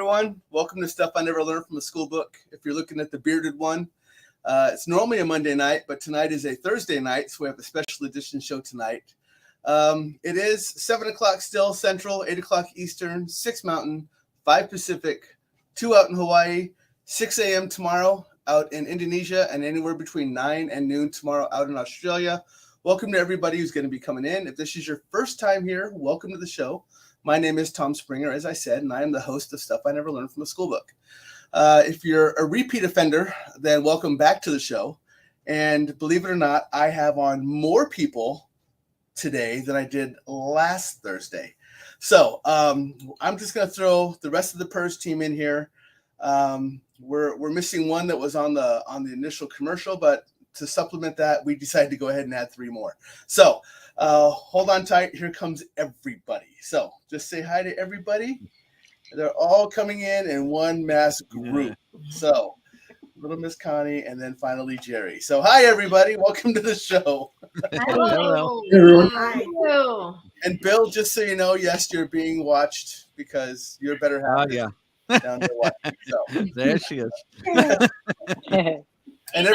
everyone. Welcome to Stuff I Never Learned from a Schoolbook. If you're looking at the bearded one, it's normally a Monday night, but tonight is a Thursday night, so we have a special edition show tonight. It is 7 o'clock still Central, 8 o'clock Eastern, 6 Mountain, 5 Pacific, 2 out in Hawaii, 6 a.m. tomorrow out in Indonesia, and anywhere between 9 and noon tomorrow out in Australia. Welcome to everybody who's going to be coming in. If this is your first time here, welcome to the show. My name is Tom Springer, as I said, and I am the host of Stuff I Never Learned from a Schoolbook. If you're a repeat offender, then welcome back to the show. And believe it or not, I have on more people today than I did last Thursday. So I'm just going to throw the rest of the P.E.R.S team in here. We're missing one that was on the initial commercial, but to supplement that, we decided to go ahead and add 3 more. So hold on tight. Here comes everybody. So just say hi to everybody. They're all coming in one mass group. So little Miss Connie, and then finally Jerry. So hi, everybody. Welcome to the show. Hello. Hi. And Bill, just so you know, yes, you're being watched because you're better half. Yeah. Down there watching. So. There she is. And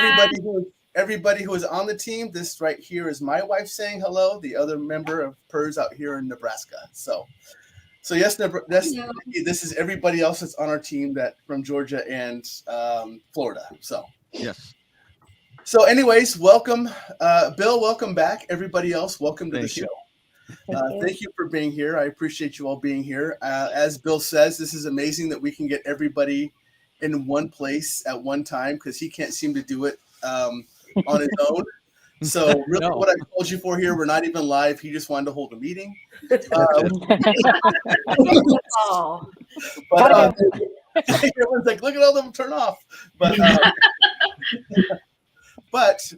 everybody who is on the team, this right here is my wife saying hello, the other member of P.E.R.S out here in Nebraska. So yes, this is everybody else that's on our team that from Georgia and Florida. So yes. So anyways, welcome, Bill. Welcome back. Everybody else, welcome to the show. Thank you for being here. I appreciate you all being here. As Bill says, this is amazing that we can get everybody in one place at one time because he can't seem to do it on his own. So really what I called you for here, we're not even live. He just wanted to hold a meeting. Everyone's like, look at all of them turn off. But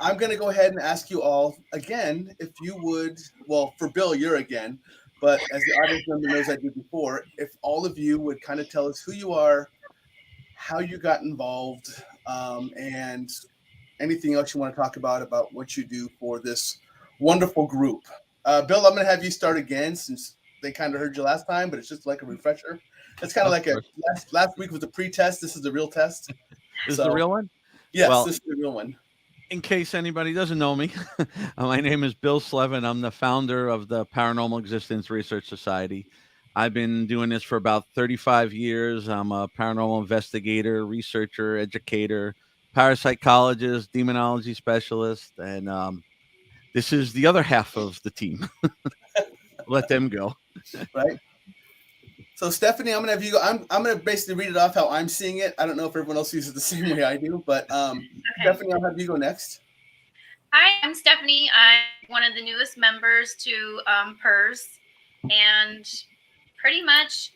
I'm going to go ahead and ask you all again, if you would, well, for Bill, you're again, but as the audience member knows I did before, if all of you would kind of tell us who you are, how you got involved, and anything else you want to talk about what you do for this wonderful group. Bill, I'm going to have you start again since they kind of heard you last time, but it's just like a refresher. It's kind of like last week was a pre-test. This is the real test. This is the real one? Yes, this is the real one. In case anybody doesn't know me, my name is Bill Slevin. I'm the founder of the Paranormal Existence Research Society. I've been doing this for about 35 years. I'm a paranormal investigator, researcher, educator, parapsychologist, demonology specialist, and this is the other half of the team. Let them go. Right. So Stephanie, I'm gonna have you go. I'm gonna basically read it off how I'm seeing it. I don't know if everyone else sees it the same way I do, but Stephanie, I'll have you go next. Hi, I'm Stephanie. I'm one of the newest members to P.E.R.S, and pretty much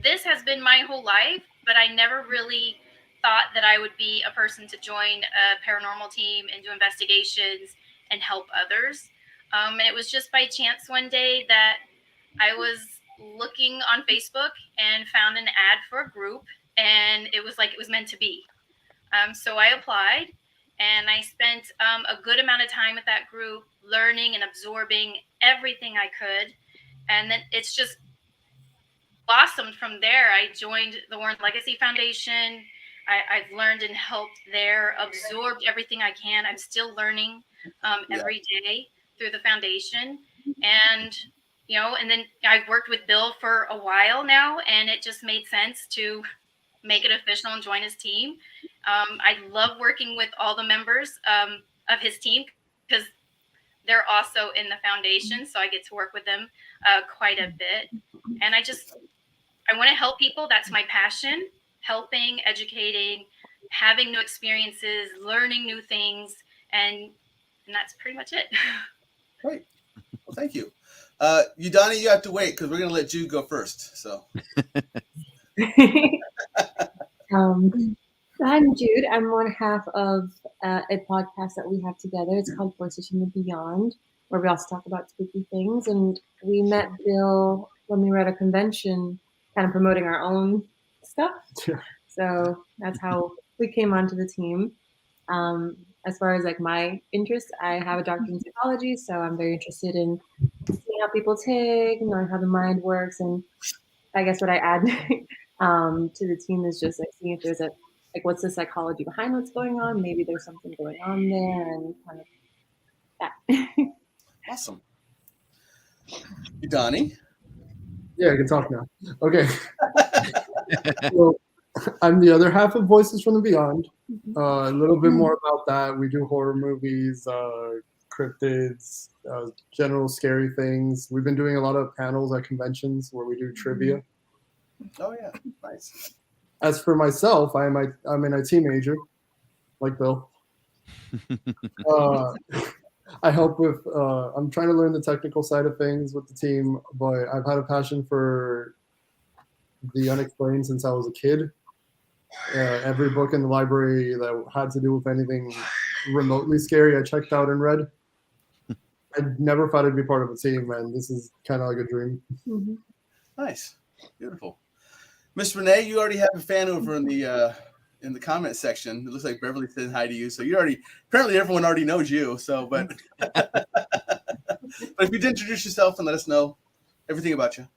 this has been my whole life, but I never really thought that I would be a person to join a paranormal team and do investigations and help others. And it was just by chance one day that I was looking on Facebook and found an ad for a group, and it was like it was meant to be. So I applied, and I spent a good amount of time with that group, learning and absorbing everything I could. And then it's just blossomed from there. I joined the Warren Legacy Foundation. I've learned and helped there, absorbed everything I can. I'm still learning every day through the foundation. And and then I've worked with Bill for a while now, and it just made sense to make it official and join his team. I love working with all the members of his team because they're also in the foundation, so I get to work with them quite a bit. And I want to help people. That's my passion, helping, educating, having new experiences, learning new things, and that's pretty much it. Great. Well, thank you. Donnie, you have to wait because we're going to let Jude go first. So, I'm Jude. I'm one half of a podcast that we have together. It's called Voices from the Beyond, where we also talk about spooky things. And we met Bill when we were at a convention, kind of promoting our own stuff. Sure. So that's how we came onto the team. As far as like my interests, I have a doctorate in psychology, so I'm very interested in seeing how people take, knowing how the mind works, and I guess what I add to the team is just like seeing if there's like what's the psychology behind what's going on. Maybe there's something going on there, and kind of that. Awesome. Donnie? Yeah, I can talk now. Okay. Well, I'm the other half of Voices from the Beyond. A little bit more about that. We do horror movies, cryptids, general scary things. We've been doing a lot of panels at conventions where we do trivia. Oh, yeah. Nice. As for myself, I'm an IT major, like Bill. I help with, I'm trying to learn the technical side of things with the team, but I've had a passion for the unexplained since I was a kid. Every book in the library that had to do with anything remotely scary, I checked out and read. I never thought I'd be part of a team, and this is kind of like a dream. Mhm. Nice. Beautiful. Miss Renee, you already have a fan over in the comment section. It looks like Beverly said hi to you. So you already, apparently everyone already knows you. So, but if you'd introduce yourself and let us know everything about you.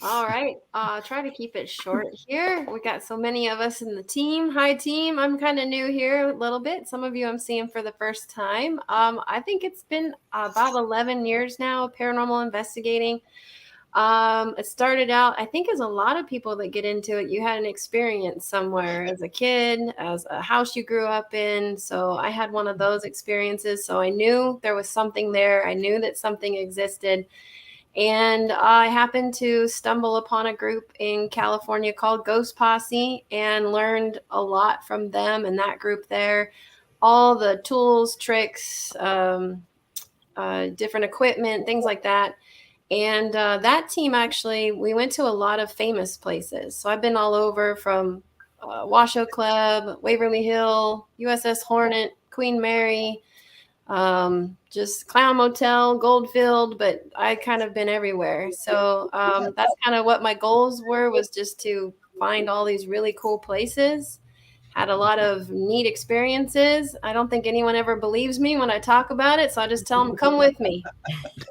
All right. Try to keep it short here. We got so many of us in the team. Hi, team. I'm kind of new here a little bit. Some of you I'm seeing for the first time. I think it's been about 11 years now, paranormal investigating. It started out, I think, as a lot of people that get into it, you had an experience somewhere as a kid, as a house you grew up in. So I had one of those experiences. So I knew there was something there. I knew that something existed. And I happened to stumble upon a group in California called Ghost Posse and learned a lot from them and that group there. All the tools, tricks, different equipment, things like that. And that team, actually, we went to a lot of famous places. So I've been all over from Washoe Club, Waverly Hill, USS Hornet, Queen Mary, just Clown Motel, Goldfield, but I kind of been everywhere. So that's kind of what my goals were, was just to find all these really cool places. Had a lot of neat experiences. I don't think anyone ever believes me when I talk about it, so I just tell them, come with me.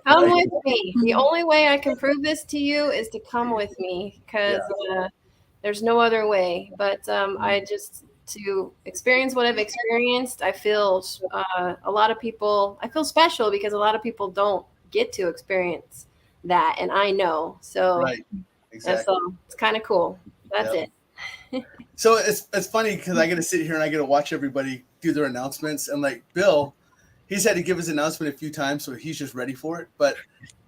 Come with me. The only way I can prove this to you is to come with me, because there's no other way. But I just, to experience what I've experienced, I feel a lot of people, I feel special because a lot of people don't get to experience that, and I know. So, Right. Exactly. So it's kind of cool. That's it. So it's funny because I get to sit here and I get to watch everybody do their announcements, and like Bill, he's had to give his announcement a few times, so he's just ready for it. But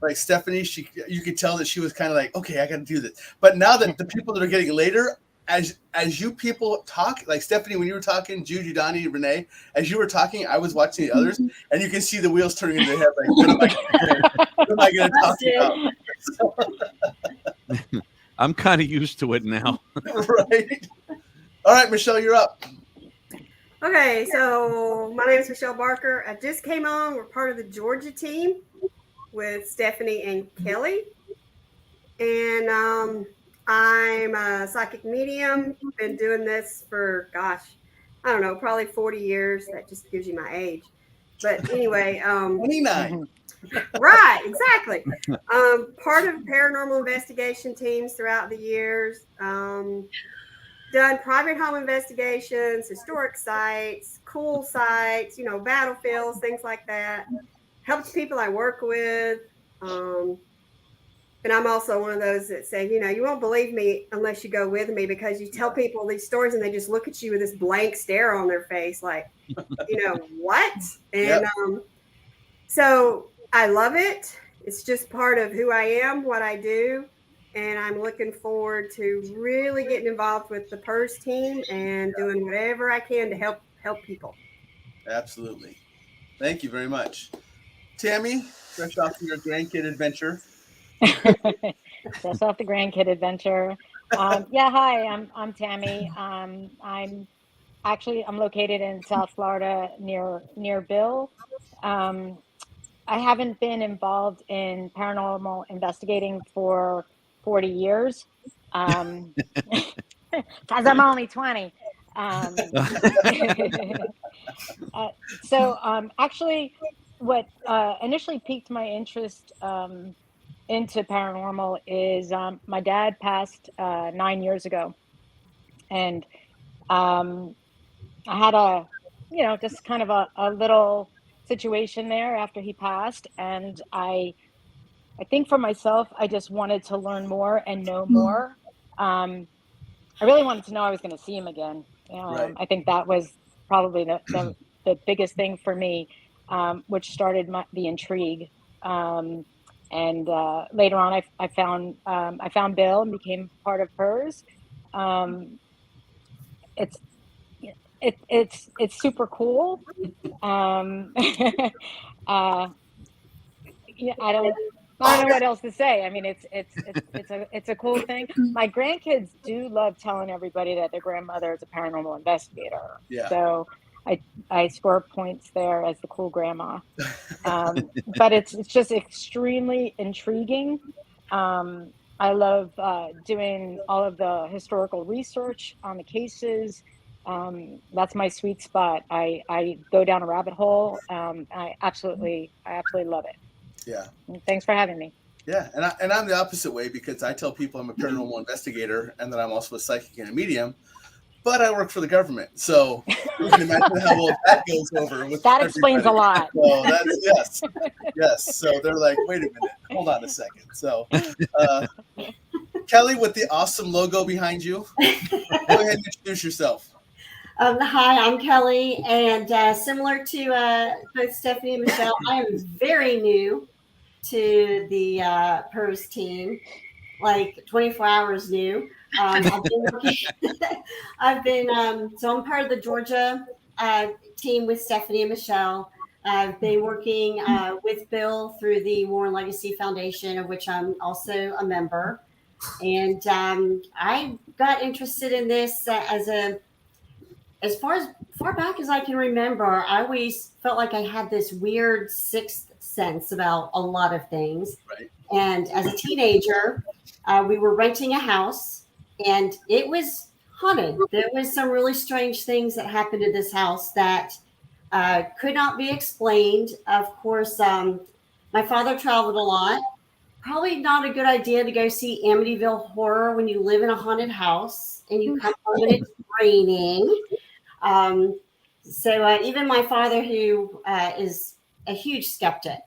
like Stephanie, you could tell that she was kind of like, okay, I got to do this. But now that the people that are getting later, as you people talk, like Stephanie, when you were talking, Judy, Donnie, Renee, as you were talking, I was watching the others, and you can see the wheels turning in their head. Like, what am I going to talk about? I'm kind of used to it now. Right. All right, Michelle, you're up. Okay, so my name is Michelle Barker. I just came on. We're part of the Georgia team with Stephanie and Kelly. And I'm a psychic medium. Been doing this for, gosh, I don't know, probably 40 years. That just gives you my age. But anyway. 29. Right, exactly. Part of paranormal investigation teams throughout the years. Done private home investigations, historic sites, cool sites, battlefields, things like that. Helped people I work with. And I'm also one of those that say, you won't believe me unless you go with me, because you tell people these stories and they just look at you with this blank stare on their face like, what? And so I love it. It's just part of who I am, what I do. And I'm looking forward to really getting involved with the P.E.R.S team and doing whatever I can to help people. Absolutely. Thank you very much. Tammy, fresh off your grandkid adventure. Fresh off the grandkid adventure. Hi, I'm Tammy. I'm located in South Florida near Bill. I haven't been involved in paranormal investigating for 40 years, because I'm only 20. Actually, what initially piqued my interest into paranormal is my dad passed 9 years ago, and I had just kind of a little situation there after he passed, and I think for myself, I just wanted to learn more and know more. I really wanted to know I was going to see him again. Right. I think that was probably the biggest thing for me, which started the intrigue. And later on, I found Bill and became part of P.E.R.S. It's it's super cool. uh, yeah, I don't know what else to say. I mean, it's a cool thing. My grandkids do love telling everybody that their grandmother is a paranormal investigator. Yeah. So I score points there as the cool grandma. But it's just extremely intriguing. I love doing all of the historical research on the cases. That's my sweet spot. I go down a rabbit hole. I absolutely love it. Yeah. Thanks for having me. Yeah, and I'm the opposite way, because I tell people I'm a paranormal investigator and that I'm also a psychic and a medium, but I work for the government. So you can imagine how well that goes over with that explains a lot. So that's yes. So they're like, wait a minute, hold on a second. So Kelly, with the awesome logo behind you, go ahead and introduce yourself. Hi, I'm Kelly, and similar to both Stephanie and Michelle, I am very new to the P.E.R.S team, like 24 hours new. I've been working, so I'm part of the Georgia team with Stephanie and Michelle. I've been working with Bill through the Warren Legacy Foundation, of which I'm also a member. And I got interested in this as far back as I can remember. I always felt like I had this weird sixth sense about a lot of things. Right. And as a teenager, we were renting a house, and it was haunted. There was some really strange things that happened in this house that could not be explained. Of course, my father traveled a lot. Probably not a good idea to go see Amityville Horror when you live in a haunted house and you come home and it's raining. So even my father, who is a huge skeptic,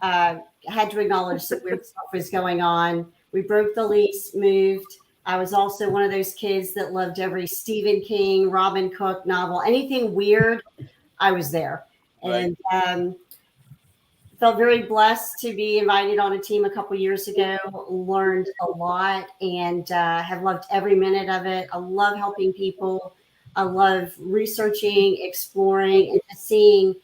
had to acknowledge that weird stuff was going on. We broke the lease, moved. I was also one of those kids that loved every Stephen King, Robin Cook novel. Anything weird, I was there. Right. And felt very blessed to be invited on a team a couple years ago. Learned a lot and have loved every minute of it. I love helping people. I love researching, exploring, and just seeing,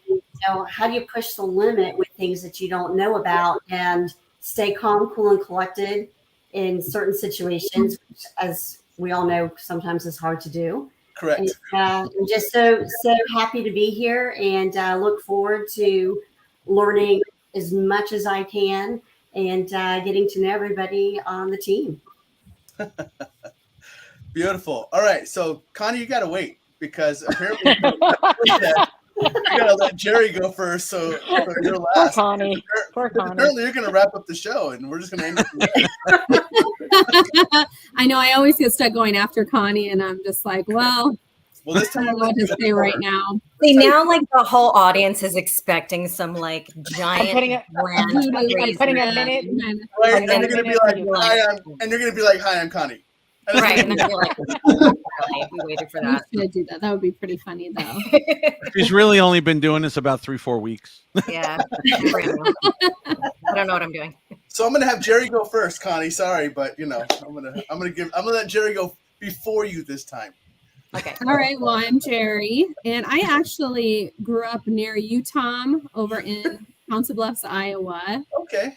how do you push the limit with things that you don't know about and stay calm, cool, and collected in certain situations, which, as we all know, sometimes is hard to do. Correct. And, I'm just so happy to be here, and look forward to learning as much as I can and getting to know everybody on the team. Beautiful. All right. So, Connie, you got to wait, because apparently I got to let Jerry go first. So you're last. Poor Connie. Apparently you're going to wrap up the show, and we're just going to end it. I know I always get stuck going after Connie, and I'm just like, well, this time I don't know what to say right now. See, now like the whole audience is expecting some like giant putting a minute. Right, and you're gonna be like, "Hi, I'm Connie." Right, and then you're like, really? We waited for that. We should do that. That would be pretty funny, though. She's really only been doing this about 3-4 weeks. Yeah, I don't know what I'm doing. So I'm gonna have Jerry go first, Connie. Sorry, but I'm gonna let Jerry go before you this time. Okay. All right. Well, I'm Jerry, and I actually grew up near you, Tom, over in Council Bluffs, Iowa. Okay.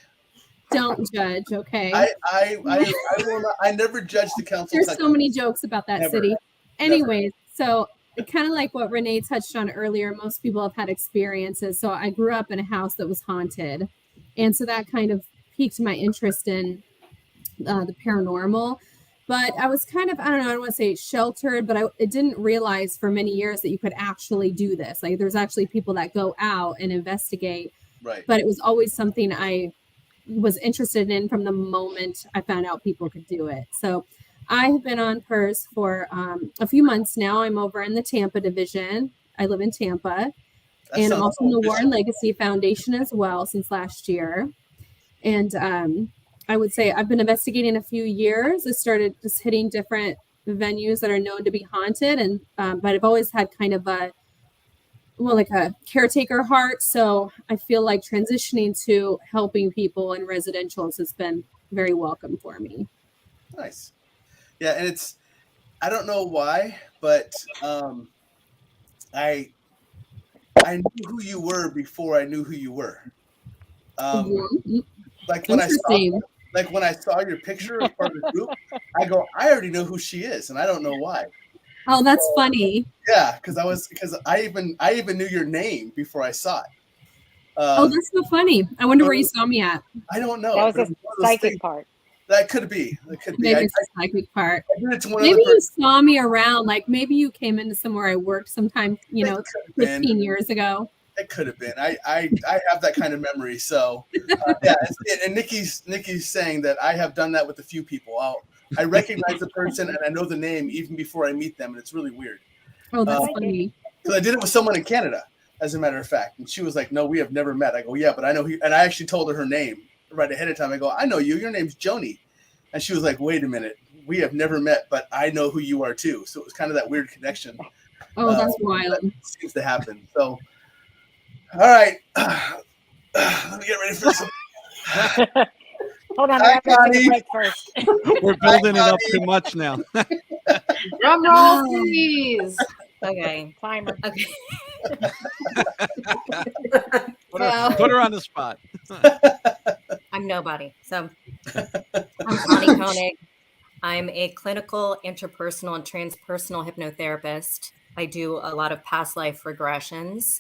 Don't judge, okay? I will not, I never judge the council. There's so many jokes about that Never. city. Anyways, so kind of like what Renee touched on earlier, most people have had experiences. So I grew up in a house that was haunted, and so that kind of piqued my interest in the paranormal. But I was kind of, I don't want to say sheltered, but I didn't realize for many years that you could actually do this. Like there's actually people that go out and investigate. Right. But it was always something I was interested in from the moment I found out people could do it. So I have been on PERS for a few months now. I'm over in the Tampa division. I live in Tampa. That And I'm sounds also in the so Warren Legacy Foundation as well since last year. And I would say I've been investigating a few years. I started just hitting different venues that are known to be haunted, and but I've always had kind of like a caretaker heart. So I feel like transitioning to helping people in residentials has been very welcome for me. nice. Yeah, and I don't know why, but I knew who you were before I knew who you were. Mhm. Like when Interesting. when I saw your picture as part of the group, I go, I already know who she is, and I don't know why. Oh, that's funny. Yeah, because I even knew your name before I saw it. Oh, that's so funny. I wonder where you saw me at. I don't know. That was but the it one of those psychic things- part. That could be. That could be. Maybe it's the psychic part. I did it to one Maybe other you person. saw me around, like maybe you came into somewhere I worked sometime, It could have 15 been. years ago. It could have been. I have that kind of memory. So yeah, and Nikki's saying that I have done that with a few people. I recognize the person and I know the name even before I meet them, and it's really weird. Oh, that's Psychic. funny. Because I did it with someone in Canada, as a matter of fact, and she was like, "No, we have never met." I go, "Yeah, but I know who." And I actually told her name right ahead of time. I go, "I know you. Your name's Joni," and she was like, "Wait a minute, we have never met, but I know who you are too." So it was kind of that weird connection. Oh, that's that wild. seems to happen. So, all right, let me get ready for some. Hold on, Hi, I gotta take Connie. a break first. We're building it up too much now. Drum roll, please. Okay. Timer. Okay. Put her on the spot. I'm nobody. So I'm Connie Koenig. I'm a clinical, interpersonal, and transpersonal hypnotherapist. I do a lot of past life regressions.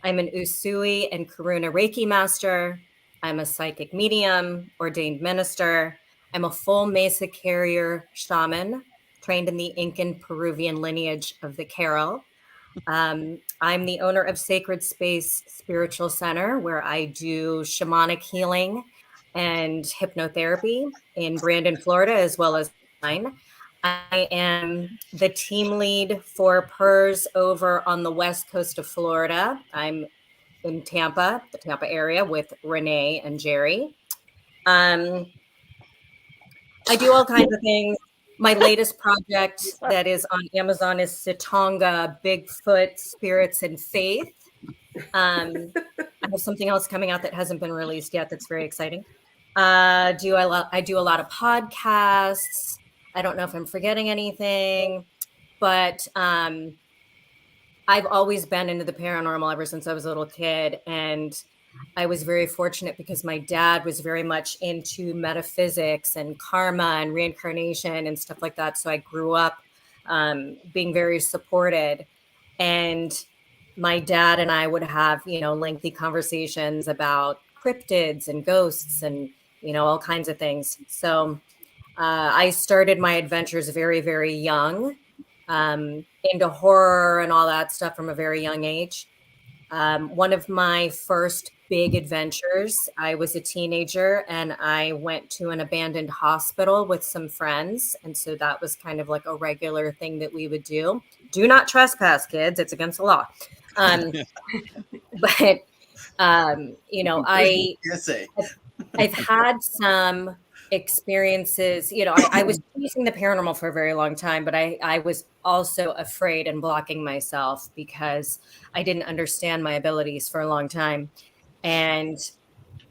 I'm an Usui and Karuna Reiki master. I'm a psychic medium, ordained minister. I'm a full Mesa carrier shaman, trained in the Incan Peruvian lineage of the Carol. I'm the owner of Sacred Space Spiritual Center, where I do shamanic healing and hypnotherapy in Brandon, Florida, as well as mine. I am the team lead for PERS over on the west coast of Florida. I'm in Tampa, the Tampa area, with Renee and Jerry. I do all kinds of things. My latest project that is on Amazon is Sitonga, Bigfoot, Spirits, and Faith. I have something else coming out that hasn't been released yet that's very exciting. I do a lot of podcasts. I don't know if I'm forgetting anything, but I've always been into the paranormal ever since I was a little kid. And I was very fortunate because my dad was very much into metaphysics and karma and reincarnation and stuff like that. So I grew up being very supported. And my dad and I would have, lengthy conversations about cryptids and ghosts and, all kinds of things. So I started my adventures very, very young, into horror and all that stuff from a very young age. One of my first big adventures, I was a teenager and I went to an abandoned hospital with some friends. And so that was kind of like a regular thing that we would do. Do not trespass, kids. It's against the law. But, I've had some experiences, I was chasing the paranormal for a very long time, but I was also afraid and blocking myself because I didn't understand my abilities for a long time. And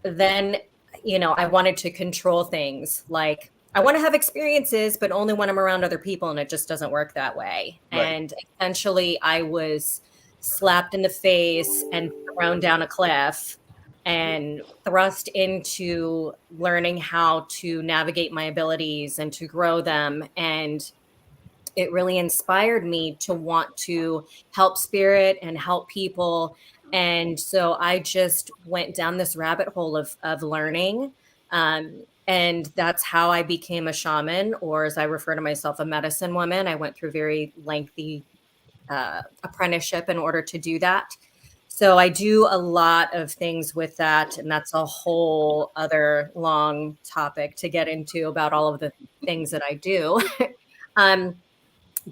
then, I wanted to control things. Like I want to have experiences, but only when I'm around other people, and it just doesn't work that way. Right. And essentially I was slapped in the face and thrown down a cliff and thrust into learning how to navigate my abilities and to grow them. And it really inspired me to want to help spirit and help people. And so I just went down this rabbit hole of learning. And that's how I became a shaman, or as I refer to myself, a medicine woman. I went through very lengthy apprenticeship in order to do that. So I do a lot of things with that, and that's a whole other long topic to get into about all of the things that I do. But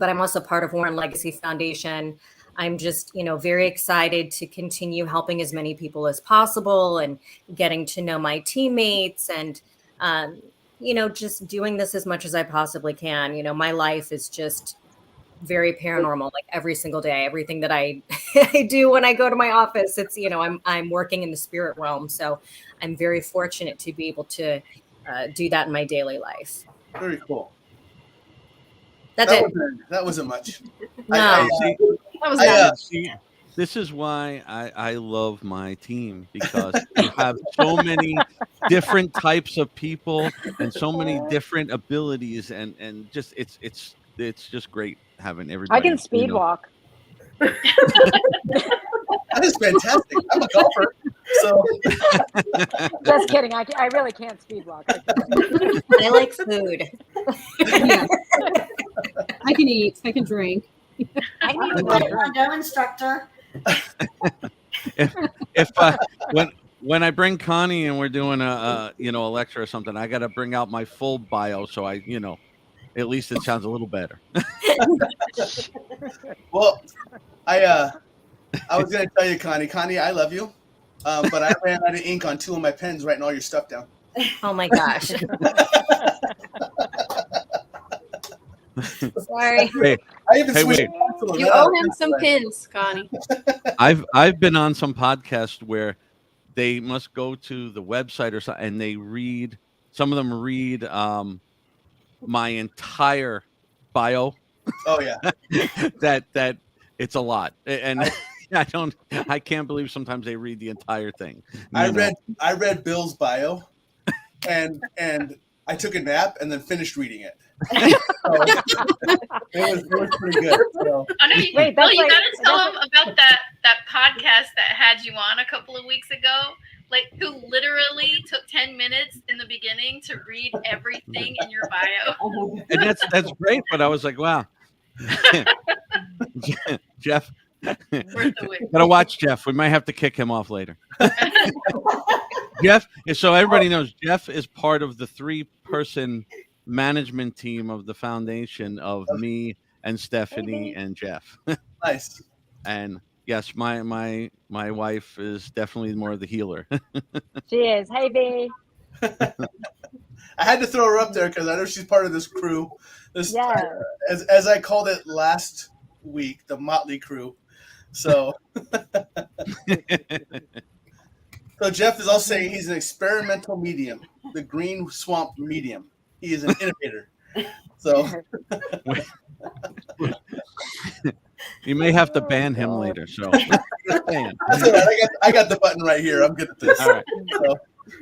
I'm also part of Warren Legacy Foundation. I'm just, very excited to continue helping as many people as possible and getting to know my teammates and, just doing this as much as I possibly can. My life is just very paranormal, like every single day. Everything that I I do when I go to my office, it's I'm working in the spirit realm. So I'm very fortunate to be able to do that in my daily life. Very cool. That's it. That wasn't much. No, That was nice. See, this is why I love my team, because you have so many different types of people and so many different abilities, and just it's just great having everybody. I can speed walk. That is fantastic. I'm a golfer, so Just kidding. I really can't speed walk. I like food. Yeah. I can eat. I can drink. I'm a Taekwondo instructor. If when I bring Connie and we're doing a lecture or something, I got to bring out my full bio, so I at least it sounds a little better. well, I was gonna tell you, Connie, I love you, but I ran out of ink on 2 of my pens writing all your stuff down. Oh my gosh. Sorry. Hey, I even switched. You owe him some pins, Connie. I've been on some podcasts where they must go to the website or something, and they read. Some of them read my entire bio. Oh yeah. that it's a lot, and I can't believe sometimes they read the entire thing. I read Bill's bio, and I took a nap and then finished reading it. So, it was pretty good. So. Wait, Bill, you gotta tell them about that podcast that had you on a couple of weeks ago, like who literally took 10 minutes in the beginning to read everything in your bio. And that's great, but I was like, wow. Jeff, gotta watch Jeff. We might have to kick him off later. Jeff, so everybody knows, Jeff is part of the 3-person management team of the foundation of me and Stephanie and Jeff. Nice. And yes, my wife is definitely more of the healer. She is. Hey, B. I had to throw her up there because I know she's part of this crew. This, Yeah. As I called it last week, the Motley Crew. So, so Jeff is also saying he's an experimental medium, the green swamp medium. He is an innovator. So, you may have to ban him later. So, that's all right. I got the button right here. I'm good at this. all right. So,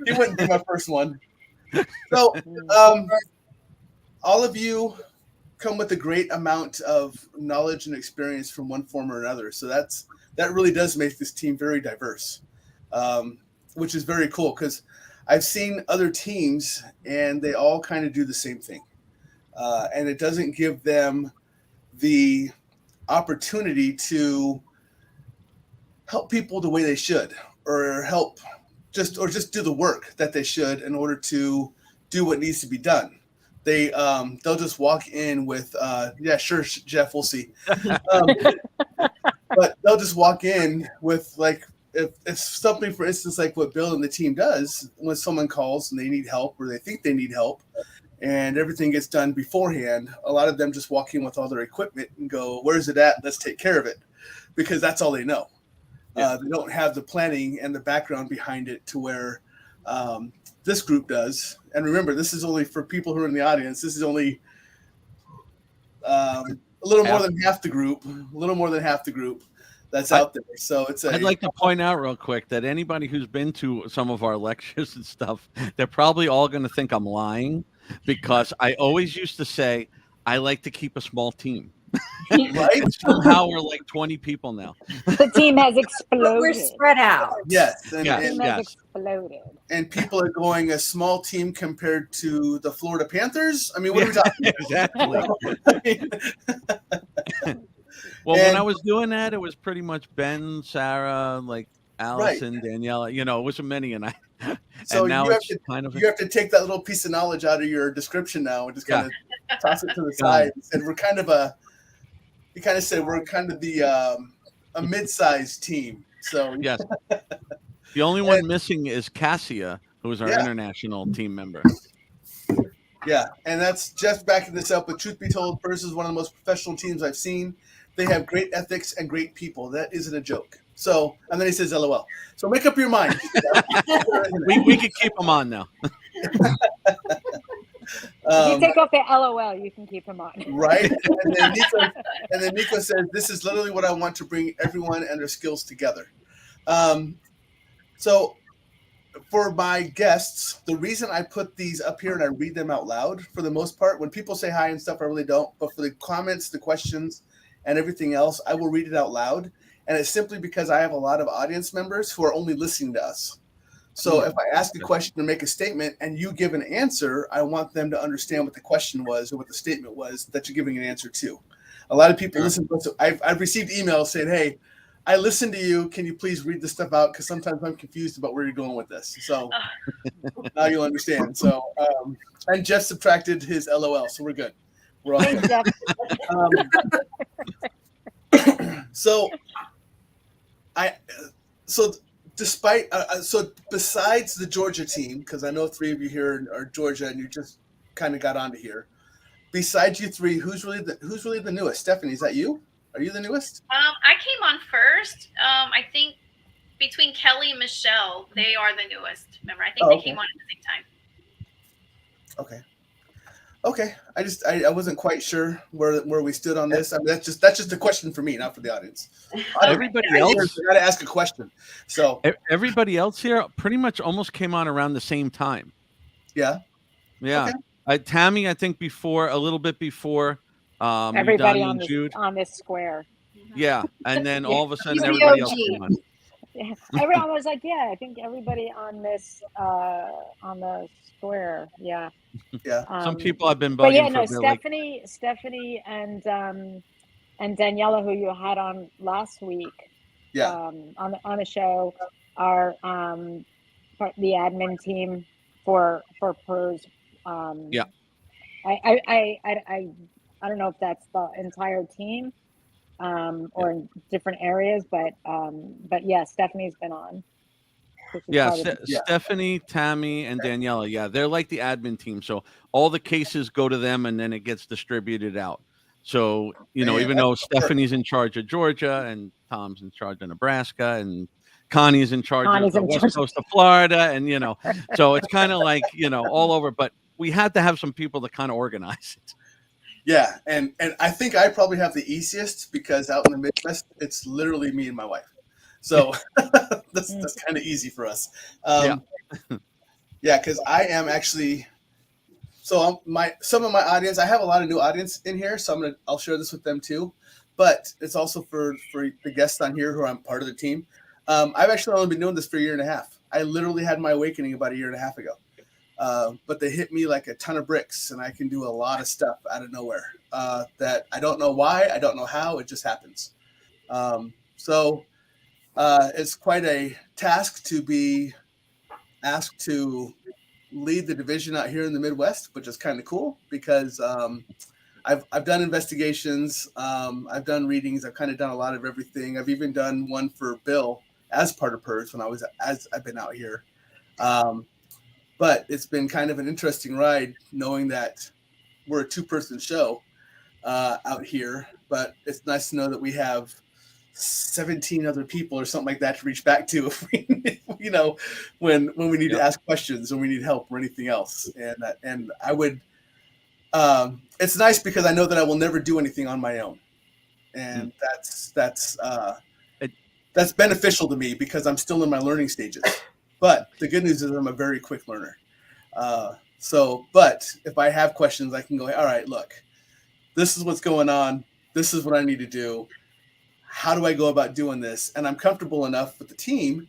he wouldn't be my first one. So, all of you come with a great amount of knowledge and experience from one form or another. So that really does make this team very diverse, which is very cool because I've seen other teams and they all kind of do the same thing. And it doesn't give them the opportunity to help people the way they should, or just do the work that they should in order to do what needs to be done. They'll just walk in with yeah, sure, Jeff, we'll see. But they'll just walk in with, like, if something, for instance, like what Bill and the team does, when someone calls and they need help or they think they need help and everything gets done beforehand, a lot of them just walk in with all their equipment and go, where's it at? Let's take care of it, because that's all they know. Yeah. They don't have the planning and the background behind it to where this group does. And remember, this is only for people who are in the audience. This is only a little more than half the group, that's out there. So I'd like to point out real quick that anybody who's been to some of our lectures and stuff, they're probably all going to think I'm lying, because I always used to say I like to keep a small team. Right? Somehow we're like 20 people now. The team has exploded. We're spread out. Yes. The team has exploded. And people are going a small team compared to the Florida Panthers. I mean, what are we talking about? Exactly. Well, when And I was doing that, it was pretty much Ben, Sarah, like right. Allison, Daniela. You know, it wasn't many, and So now it's kind of you have to take that little piece of knowledge out of your description now and just kind yeah, of toss it to the got side. it. And we're kind of you kind of said we're kind of the a mid-sized team. So Yes. The only one missing is Cassia, who is our yeah, international team member. yeah, and that's just backing this up. But truth be told, PERS is one of the most professional teams I've seen. They have great ethics and great people. That isn't a joke. So, and then he says, "LOL." So make up your mind. We could keep him on now. If you take off the LOL, you can keep him on. Right? And then Nico says, "This is literally what I want to bring everyone and their skills together." So for my guests, the reason I put these up here and I read them out loud, for the most part, when people say hi and stuff, I really don't. But for the comments, the questions, and everything else, I will read it out loud. And it's simply because I have a lot of audience members who are only listening to us. So if I ask a question or make a statement and you give an answer, I want them to understand what the question was or what the statement was that you're giving an answer to. A lot of people listen to us. I've received emails saying, "Hey, I listened to you. Can you please read this stuff out? Because sometimes I'm confused about where you're going with this." So now you'll understand. So, and Jeff subtracted his LOL, so we're good. We're all good. So besides the Georgia team, because I know 3 of you here are Georgia, and you just kind of got onto here. Besides you 3, who's really the newest? Stephanie, is that you? Are you the newest? I came on first. I think between Kelly and Michelle, they are the newest member. I think they came on at the same time. Okay. I wasn't quite sure where we stood on this. I mean, that's just a question for me, not for the audience. Everybody else got to ask a question. So everybody else here pretty much almost came on around the same time. Yeah. Yeah. Okay. Tammy, I think a little bit before. Everybody on this square. Yeah, and then all of a sudden everybody else came on. Yeah. Everyone was like, "Yeah, I think everybody on this on the square." Yeah. Yeah. Some people have been bugging. But yeah, no, Stephanie, and Daniela, who you had on last week, on the show, are part of the admin team for PERS. Yeah. I don't know if that's the entire team or in different areas, but yeah, Stephanie's been on. Yeah, Stephanie, Tammy, and Daniela. Yeah, they're like the admin team. So all the cases go to them, and then it gets distributed out. So even though Stephanie's in charge of Georgia, and Tom's in charge of Nebraska, and Connie's in charge of the west coast of Florida, and so it's kind of like all over. But we had to have some people to kind of organize it. Yeah, and I think I probably have the easiest because out in the Midwest, it's literally me and my wife. So that's kind of easy for us. Yeah, because I am actually. So some of my audience, I have a lot of new audience in here, so I'll share this with them too. But it's also for the guests on here who I'm part of the team. I've actually only been doing this for a year and a half. I literally had my awakening about a year and a half ago. But they hit me like a ton of bricks, and I can do a lot of stuff out of nowhere that I don't know why, I don't know how, it just happens. So it's quite a task to be asked to lead the division out here in the Midwest, which is kind of cool because I've done investigations, I've done readings, I've kind of done a lot of everything. I've even done one for Bill as part of PERS as I've been out here. But it's been kind of an interesting ride knowing that we're a 2-person show out here, but it's nice to know that we have 17 other people or something like that to reach back to if we, when we need to ask questions or we need help or anything else. And I would, it's nice because I know that I will never do anything on my own. And that's beneficial to me because I'm still in my learning stages. But the good news is I'm a very quick learner. But if I have questions, I can go, all right, look, this is what's going on. This is what I need to do. How do I go about doing this? And I'm comfortable enough with the team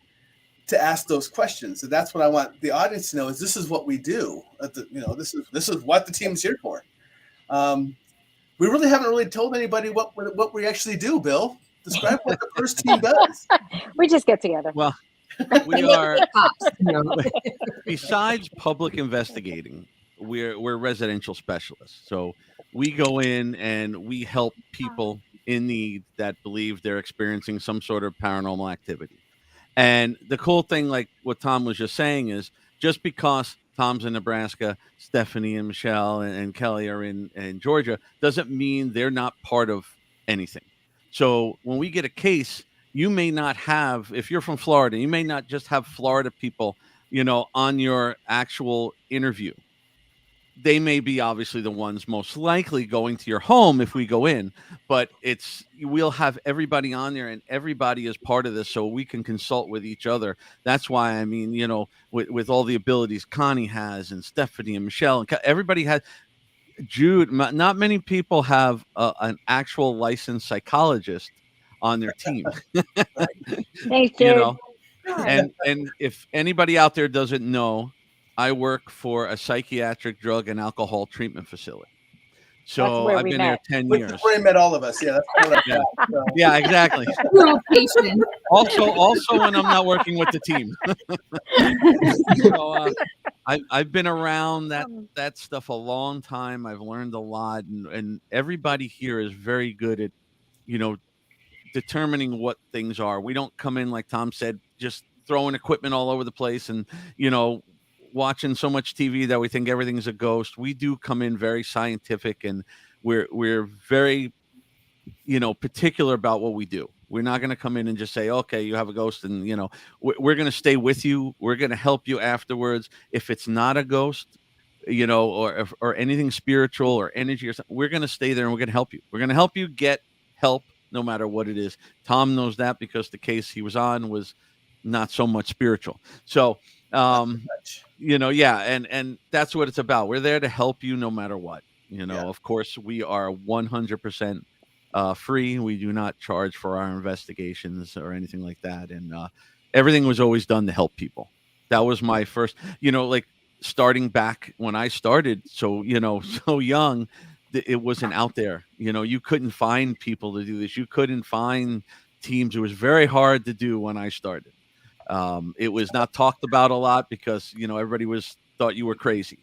to ask those questions. And that's what I want the audience to know is this is what we do. This is what the team's here for. we really haven't really told anybody what we actually do. Bill, describe what the PERS team does. We just get together. Well, we are, besides public investigating, we're residential specialists. So we go in and we help people in need that believe they're experiencing some sort of paranormal activity. And the cool thing, like what Tom was just saying, is just because Tom's in Nebraska, Stephanie and Michelle and Kelly are in Georgia, doesn't mean they're not part of anything. So when we get a case, you may not have, if you're from Florida, you may not just have Florida people, on your actual interview. They may be obviously the ones most likely going to your home if we go in, but we'll have everybody on there and everybody is part of this so we can consult with each other. That's why, I mean, with all the abilities Connie has and Stephanie and Michelle, and everybody has, Jude, not many people have an actual licensed psychologist on their team. Thanks, Jude. And if anybody out there doesn't know, I work for a psychiatric drug and alcohol treatment facility. So I've been there 10 years. That's where we met all of us. Yeah, that's yeah, exactly. We're all patients. Also, when I'm not working with the team. So I've been around that stuff a long time. I've learned a lot, and everybody here is very good at, determining what things are. We don't come in, like Tom said, just throwing equipment all over the place and, watching so much TV that we think everything's a ghost. We do come in very scientific, and we're very, particular about what we do. We're not going to come in and just say, okay, you have a ghost, and we're going to stay with you. We're going to help you afterwards. If it's not a ghost, or anything spiritual or energy or something, we're going to stay there and we're going to help you. We're going to help you get help no matter what it is. Tom knows that because the case he was on was not so much spiritual. So, and that's what it's about. We're there to help you no matter what. Of course, we are 100% free. We do not charge for our investigations or anything like that. And everything was always done to help people. That was my first, like starting back when I started. So, so young, it wasn't out there. You couldn't find people to do this. You couldn't find teams. It was very hard to do when I started. It was not talked about a lot because, everybody thought you were crazy.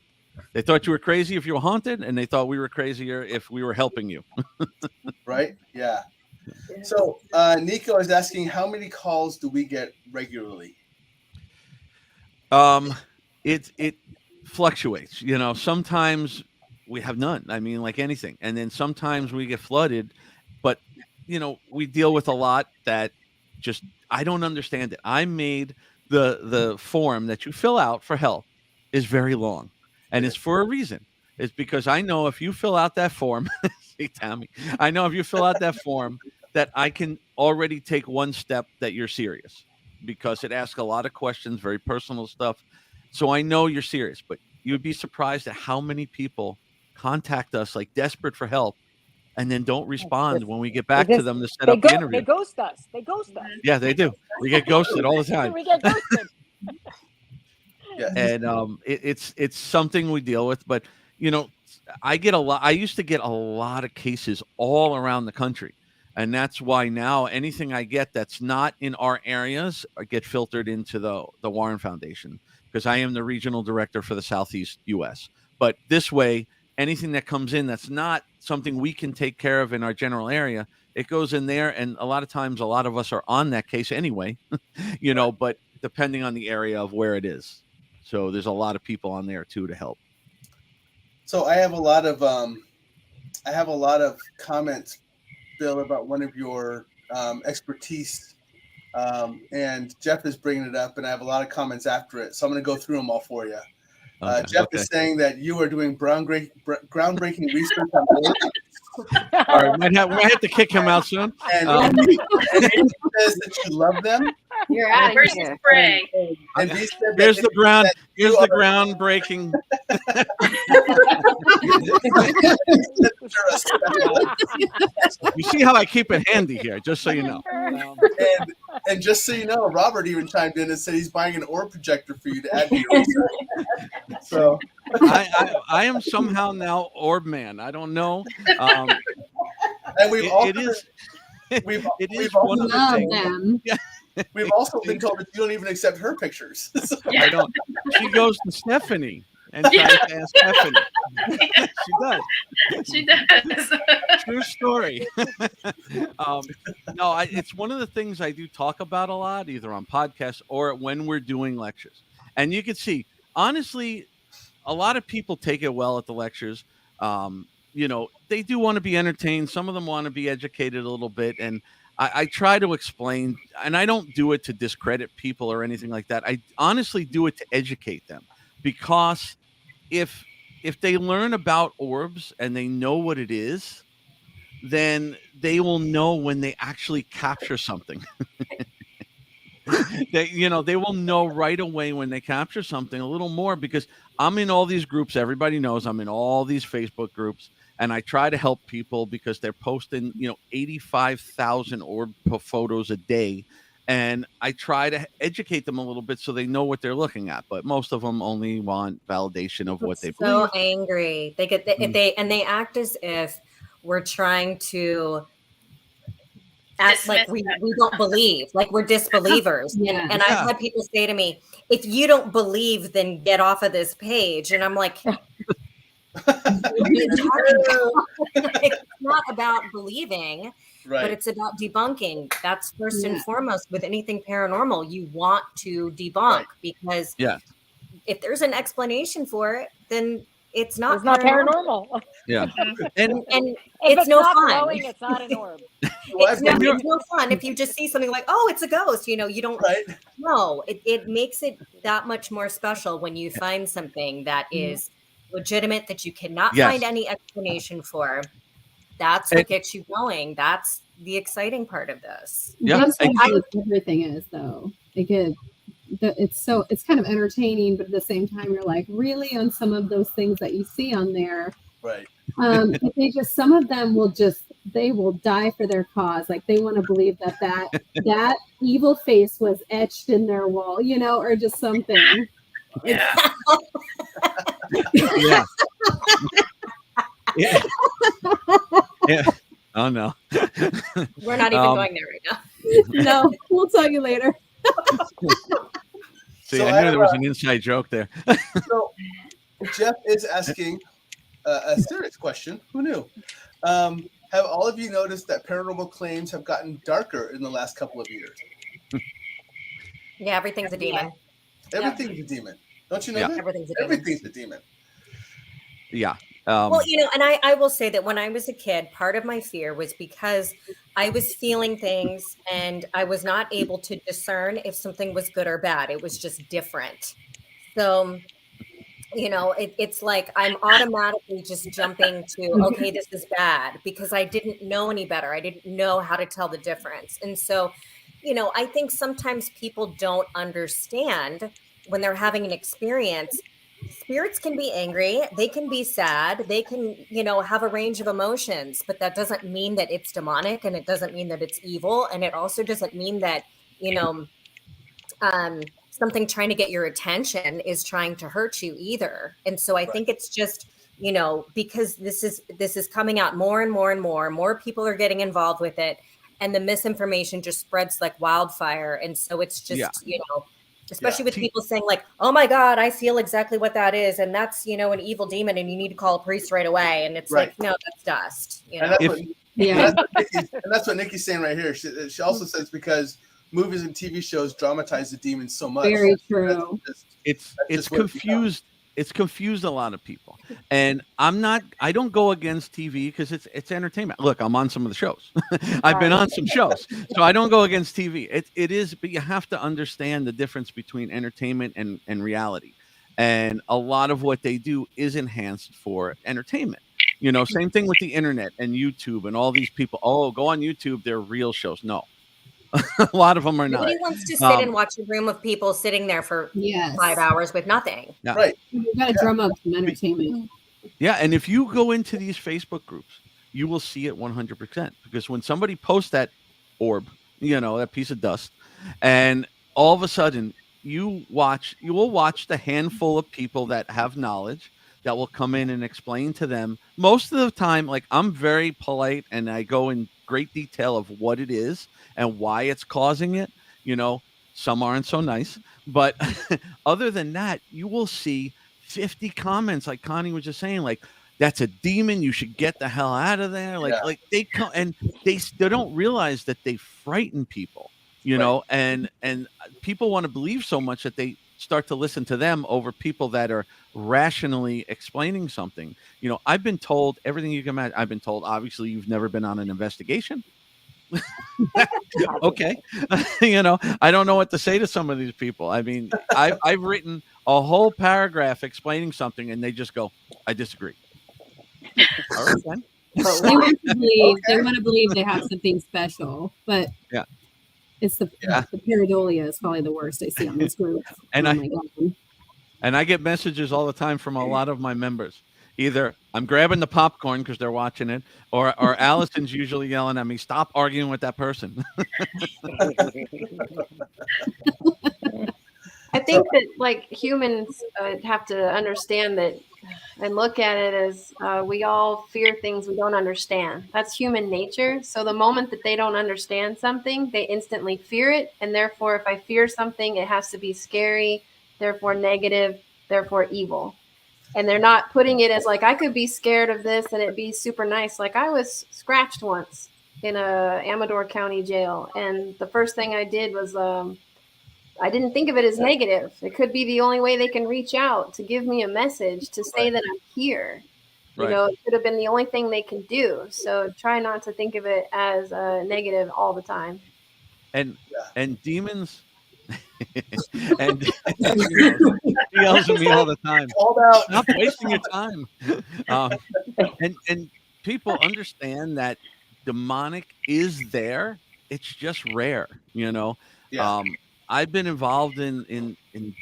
They thought you were crazy if you were haunted, and they thought we were crazier if we were helping you. Right? Yeah. So Nico is asking, how many calls do we get regularly? It fluctuates. Sometimes we have none. I mean, like anything. And then sometimes we get flooded, but we deal with a lot that just, I don't understand it. I made the form that you fill out for help is very long, and it's for a reason. It's because I know if you fill out that form, see, Tammy, I know if you fill out that form that I can already take one step that you're serious, because it asks a lot of questions, very personal stuff. So I know you're serious, but you'd be surprised at how many people contact us like desperate for help and then don't respond when we get back to them to set up the interview. They ghost us. Yeah, they do. We get ghosted all the time. We get ghosted. And it's something we deal with. But, I used to get a lot of cases all around the country. And that's why now anything I get that's not in our areas get filtered into the Warren Foundation, because I am the regional director for the Southeast U.S. But this way, anything that comes in that's not something we can take care of in our general area, it goes in there. And a lot of times, a lot of us are on that case anyway, but depending on the area of where it is. So there's a lot of people on there too to help. So I have a lot of comments, Bill, about one of your expertise. And Jeff is bringing it up, and I have a lot of comments after it. So I'm going to go through them all for you. Jeff is saying that you are doing groundbreaking research on aliens. All right, might have to kick him out soon. And he says that you love them. You're out of here. Spray. And he said Here's that the ground. Here's the groundbreaking. You see how I keep it handy here, just so you know. And just so you know, Robert even chimed in and said he's buying an orb projector for you to add to your research. So I am somehow now Orb Man. I don't know. And we've also It is. we've It is we've one also of the Love things. them. Yeah. we've also been told that you don't even accept her pictures. So- I don't. She goes to Stephanie and tries to ask Stephanie. She does. She does. True story. No, it's one of the things I do talk about a lot, either on podcasts or when we're doing lectures. And you can see, honestly, a lot of people take it well at the lectures. They do want to be entertained. Some of them want to be educated a little bit. And I try to explain, and I don't do it to discredit people or anything like that. I honestly do it to educate them, because if they learn about orbs and they know what it is, then they will know when they actually capture something. They will know right away when they capture something a little more, because I'm in all these groups. Everybody knows I'm in all these Facebook groups, and I try to help people because they're posting 85,000 orb photos a day, and I try to educate them a little bit so they know what they're looking at. But most of them only want validation of what they so believe. angry. They get they act as if we're trying to act like we don't believe, like we're disbelievers. Yeah. And I've had people say to me, if you don't believe, then get off of this page. And I'm like, what are you talking about? It's not about believing, Right. but it's about debunking. That's first and foremost with anything paranormal. You want to debunk, because if there's an explanation for it, then it's not paranormal. Yeah. And if it's no not fun. glowing, it's not an orb. It's no fun if you just see something like, oh, it's a ghost. You don't know. It makes it that much more special when you find something that is legitimate, that you cannot find any explanation for. That's what gets you going. That's the exciting part of this. Yeah, everything is though. It's kind of entertaining, but at the same time, you're like, really, on some of those things that you see on there, right? Some of them they will die for their cause. Like they want to believe that evil face was etched in their wall, or just something. Yeah. Yeah. Yeah. Yeah. Oh no. We're not even going there right now. No, we'll tell you later. See, I knew there was an inside joke there. So Jeff is asking a serious question. Who knew? Have all of you noticed that paranormal claims have gotten darker in the last couple of years? Yeah, everything's a demon. Everything's a demon. Don't you know that? Everything's a demon. Yeah. Well, and I will say that when I was a kid, part of my fear was because I was feeling things and I was not able to discern if something was good or bad. It was just different. So, it's like I'm automatically just jumping to, okay, this is bad, because I didn't know any better. I didn't know how to tell the difference. And so, I think sometimes people don't understand when they're having an experience. Spirits can be angry, they can be sad, they can, have a range of emotions, but that doesn't mean that it's demonic, and it doesn't mean that it's evil, and it also doesn't mean that, something trying to get your attention is trying to hurt you either. And so I think it's just, because this is coming out more and more and more people are getting involved with it, and the misinformation just spreads like wildfire. And so it's just, especially with people saying like, oh my God, I feel exactly what that is. And that's, an evil demon, and you need to call a priest right away. And it's like, no, that's dust. And that's what Nikki's saying right here. She also says because movies and TV shows dramatize the demons so much. Very true. It's confused. It's confused a lot of people. And I don't go against TV because it's entertainment. Look, I'm on some of the shows. I've been on some shows. So I don't go against TV. It is, but you have to understand the difference between entertainment and reality. And a lot of what they do is enhanced for entertainment. Same thing with the internet and YouTube and all these people. Oh, go on YouTube. They're real shows. No. A lot of them are not. Nobody wants to sit and watch a room of people sitting there for 5 hours with nothing. Yeah. Right. You got to drum up some entertainment. Yeah, and if you go into these Facebook groups, you will see it 100%. Because when somebody posts that orb, that piece of dust, and all of a sudden you will watch the handful of people that have knowledge that will come in and explain to them. Most of the time, like, I'm very polite and I go in great detail of what it is and why it's causing it. You know, some aren't so nice, but other than that, you will see 50 comments, like Connie was just saying, like, that's a demon. You should get the hell out of there. Like, Yeah. like they come and they don't realize that they frighten people, you Right. know, and people want to believe so much that they start to listen to them over people that are rationally explaining something. You know, I've been told everything you can imagine. I've been told, obviously, you've never been on an investigation. Okay. You know, I don't know what to say to some of these people. I mean, I've written a whole paragraph explaining something and they just go, I disagree. All right, then. But they want to believe they want to believe they have something special, but Yeah. it's the pareidolia is probably the worst I see on this group. And oh my God. And I get messages all the time from a lot of my members. Either I'm grabbing the popcorn because they're watching it, or Allison's usually yelling at me, "Stop arguing with that person." I think that like humans have to understand that and look at it as we all fear things we don't understand. That's human nature. So the moment that they don't understand something, they instantly fear it. And therefore, if I fear something, it has to be scary, therefore negative, therefore evil. And they're not putting it as like, I could be scared of this and it'd be super nice. Like I was scratched once in a Amador County jail. And the first thing I did was I didn't think of it as negative. It could be the only way they can reach out to give me a message to say that I'm here. You know, it could have been the only thing they can do. So try not to think of it as negative all the time. And demons. And he yells at me all the time. Stop wasting your time. And people understand that demonic is there. It's just rare, you know. Yeah. I've been involved in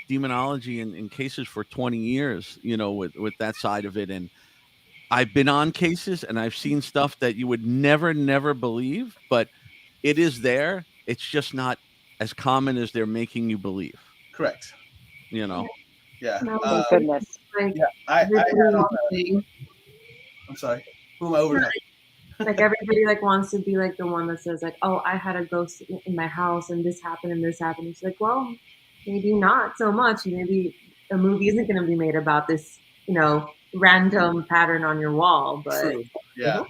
demonology in cases for 20 years, you know, with that side of it. And I've been on cases and I've seen stuff that you would never believe, but it is there. It's just not as common as they're making you believe. Correct. You know? Yeah. Thank goodness. Yeah. I had on I'm sorry. Who am I over now? Like everybody like wants to be like the one that says like, oh, I had a ghost in my house and this happened and this happened. It's like, well, maybe not so much. Maybe a movie isn't going to be made about this, you know, random pattern on your wall. But true. Yeah,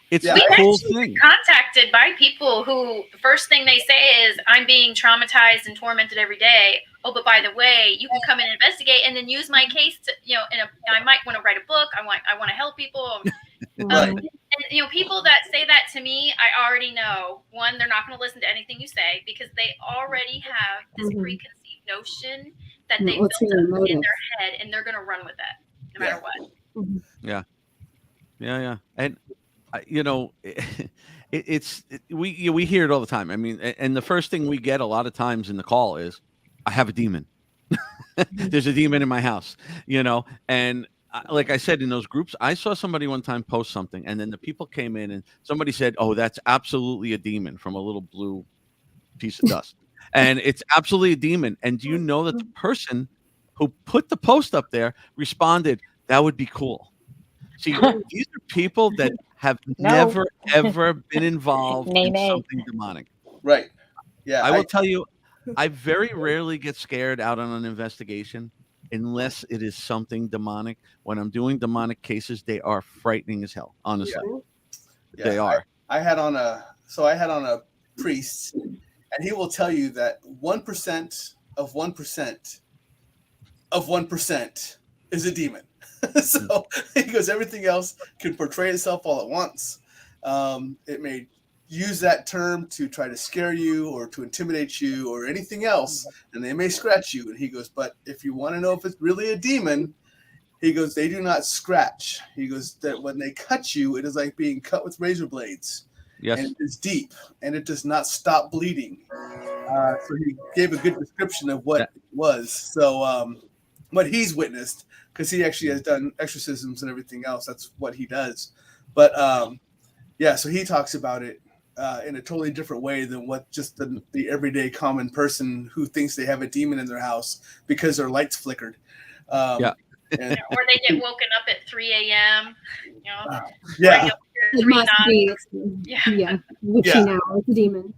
it's We've a cool actually thing. been contacted by people who the first thing they say is, "I'm being traumatized and tormented every day. Oh, but by the way, you can come in and investigate and then use my case to, you know, I might want to write a book. I want to help people." And you know, people that say that to me, I already know, one, they're not going to listen to anything you say because they already have this preconceived notion that they built up in their head, and they're going to run with it no matter what. Yeah. And you know, we hear it all the time. I mean, and the first thing we get a lot of times in the call is, "I have a demon." There's a demon in my house, you know. And like I said, in those groups, I saw somebody one time post something, and then the people came in and somebody said, "Oh, that's absolutely a demon," from a little blue piece of dust. And it's absolutely a demon. And do you know that the person who put the post up there responded, "That would be cool." See, these are people that have never, ever been involved in something demonic. Right. Yeah. I will tell you, I very rarely get scared out on an investigation unless it is something demonic. When I'm doing demonic cases, they are frightening as hell, honestly. Yeah. They are. I had on a priest, and he will tell you that 1% of 1% of 1% is a demon. So he goes, everything else can portray itself all at once. It may use that term to try to scare you or to intimidate you or anything else, and they may scratch you. And he goes, but if you want to know if it's really a demon, he goes, they do not scratch. He goes, that when they cut you, it is like being cut with razor blades. Yes. And it is deep, and it does not stop bleeding. So he gave a good description of what it was. So what he's witnessed, because he actually has done exorcisms and everything else. That's what he does. But so he talks about it in a totally different way than what just the everyday common person who thinks they have a demon in their house because their lights flickered. And, or they get woken up at 3 a.m. You know, yeah. right up here at It 3 must be. Yeah. Witching Yeah. hour. It's a demon.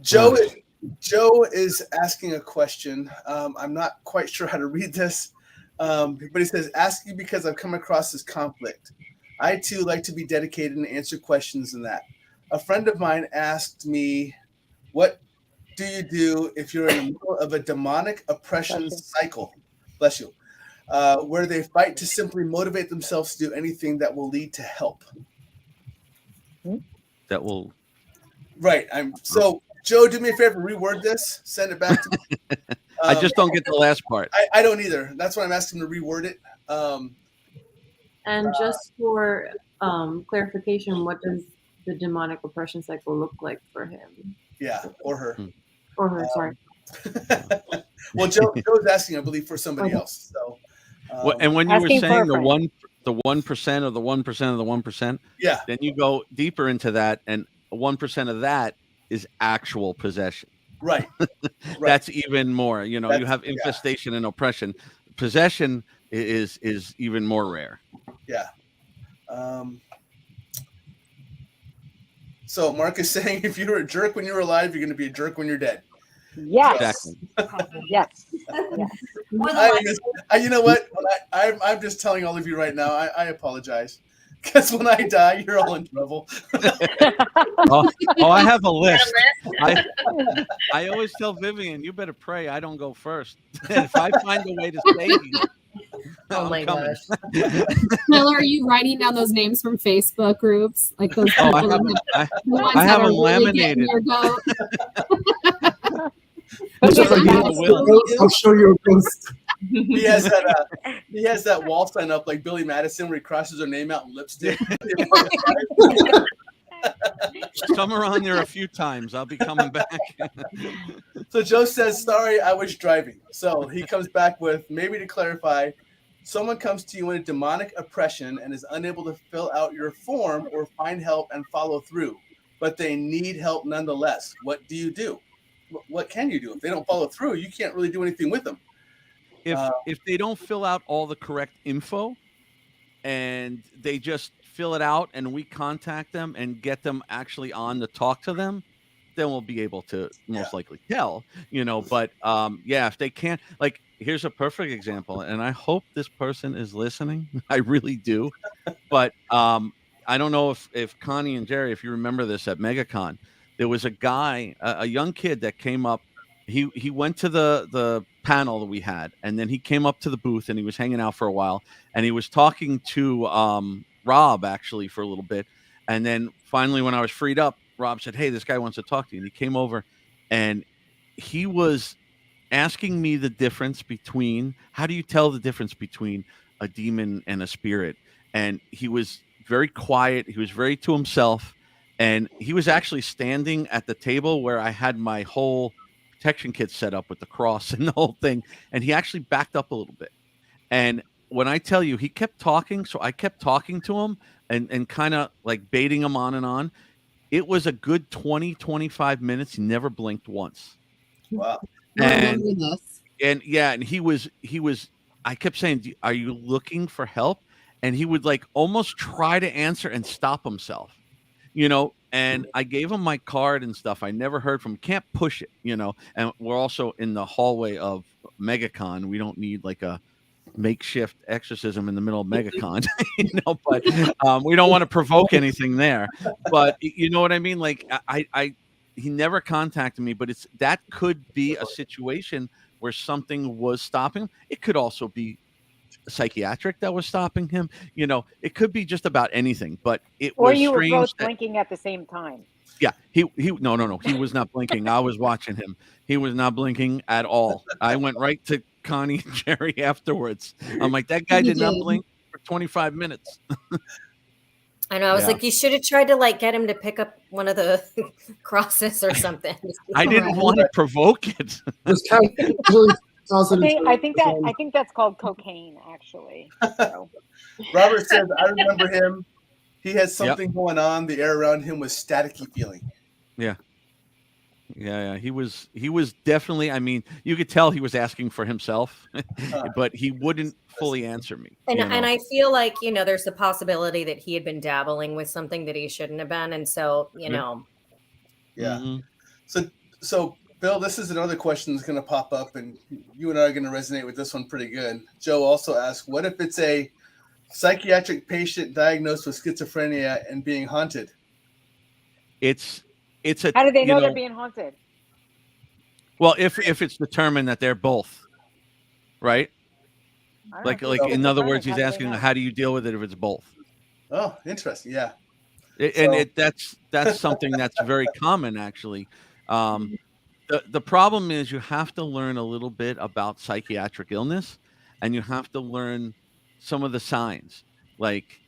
Joe is asking a question. I'm not quite sure how to read this, but he says, asking because I've come across this conflict. I, too, like to be dedicated and answer questions in that. A friend of mine asked me, what do you do if you're in the middle of a demonic oppression cycle? Bless you. Where they fight to simply motivate themselves to do anything that will lead to help. That will. Right. So, Joe, do me a favor, reword this, send it back to me. I just don't get the last part. I don't either. That's why I'm asking him to reword it. And just for clarification, what does the demonic oppression cycle look like for him? Yeah, or her. Or her, sorry. Well, Joe's asking, I believe, for somebody else. So, and when you were Asking for saying a the friend. 1% of the 1% of the 1%, yeah, then you go deeper into that, and 1% of that is actual possession. right. That's even more. You know, you have Yeah. infestation and oppression. Possession is even more rare. Yeah. So Mark is saying, if you're a jerk when you're alive, you're going to be a jerk when you're dead. Yes. Exactly. Yes. You know what? I'm just telling all of you right now, I apologize. Because when I die, you're all in trouble. I have a list. I always tell Vivian, you better pray I don't go first. If I find a way to save you, Oh my gosh. Miller, are you writing down those names from Facebook groups? Like those people I that have are them really getting laminated. your goat? I'll show you a post. He has that wall sign up like Billy Madison where he crosses her name out in lipstick. Some are on there a few times. I'll be coming back. So Joe says, sorry, I was driving. So he comes back with, maybe to clarify, someone comes to you in a demonic oppression and is unable to fill out your form or find help and follow through, but they need help nonetheless. What do you do? What can you do? If they don't follow through, you can't really do anything with them. If they don't fill out all the correct info and they just fill it out and we contact them and get them actually on to talk to them, then we'll be able to most likely tell, but if they can't, like, here's a perfect example, and I hope this person is listening. I really do. But I don't know if Connie and Jerry, if you remember this at MegaCon, there was a guy, a young kid that came up. He went to the panel that we had, and then he came up to the booth and he was hanging out for a while, and he was talking to Rob actually for a little bit. And then finally, when I was freed up, Rob said, hey, this guy wants to talk to you. And he came over and he was asking me the difference between, how do you tell the difference between a demon and a spirit? And he was very quiet. He was very to himself. And he was actually standing at the table where I had my whole protection kit set up with the cross and the whole thing. And he actually backed up a little bit. And when I tell you, he kept talking. So I kept talking to him and kind of like baiting him on and on. It was a good 20, 25 minutes. He never blinked once. Wow. And he was, I kept saying, are you looking for help? And he would like almost try to answer and stop himself, and I gave him my card and stuff. I never heard from him. Can't push it, and we're also in the hallway of MegaCon. We don't need like a makeshift exorcism in the middle of MegaCon, but we don't want to provoke anything there. But you know what I mean? Like he never contacted me, but that could be a situation where something was stopping him. It could also be psychiatric that was stopping him. It could be just about anything, but it Or was you were strange both that, blinking at the same time. yeah, no, he was not blinking. I was watching him. He was not blinking at all. I went right to Connie and Jerry afterwards. I'm like, that guy did not blink for 25 minutes. I know. I was like, you should have tried to like get him to pick up one of the crosses or something. I didn't want to provoke it. Just kind of I think that's called cocaine, actually. So. Robert says, I remember him. He had something going on. The air around him was staticky feeling. Yeah. Yeah. He was definitely, I mean, you could tell he was asking for himself, but he wouldn't fully answer me. And I feel like, there's a possibility that he had been dabbling with something that he shouldn't have been. And so, Yeah. Mm-hmm. So Bill, this is another question that's going to pop up, and you and I are going to resonate with this one pretty good. Joe also asked, what if it's a psychiatric patient diagnosed with schizophrenia and being haunted? It's a, How do they know they're being haunted? Well, if it's determined that they're both, right? Like in other words, he's asking, how do you deal with it if it's both? Oh, interesting. Yeah. That's something that's very common, actually. The problem is you have to learn a little bit about psychiatric illness, and you have to learn some of the signs. Like,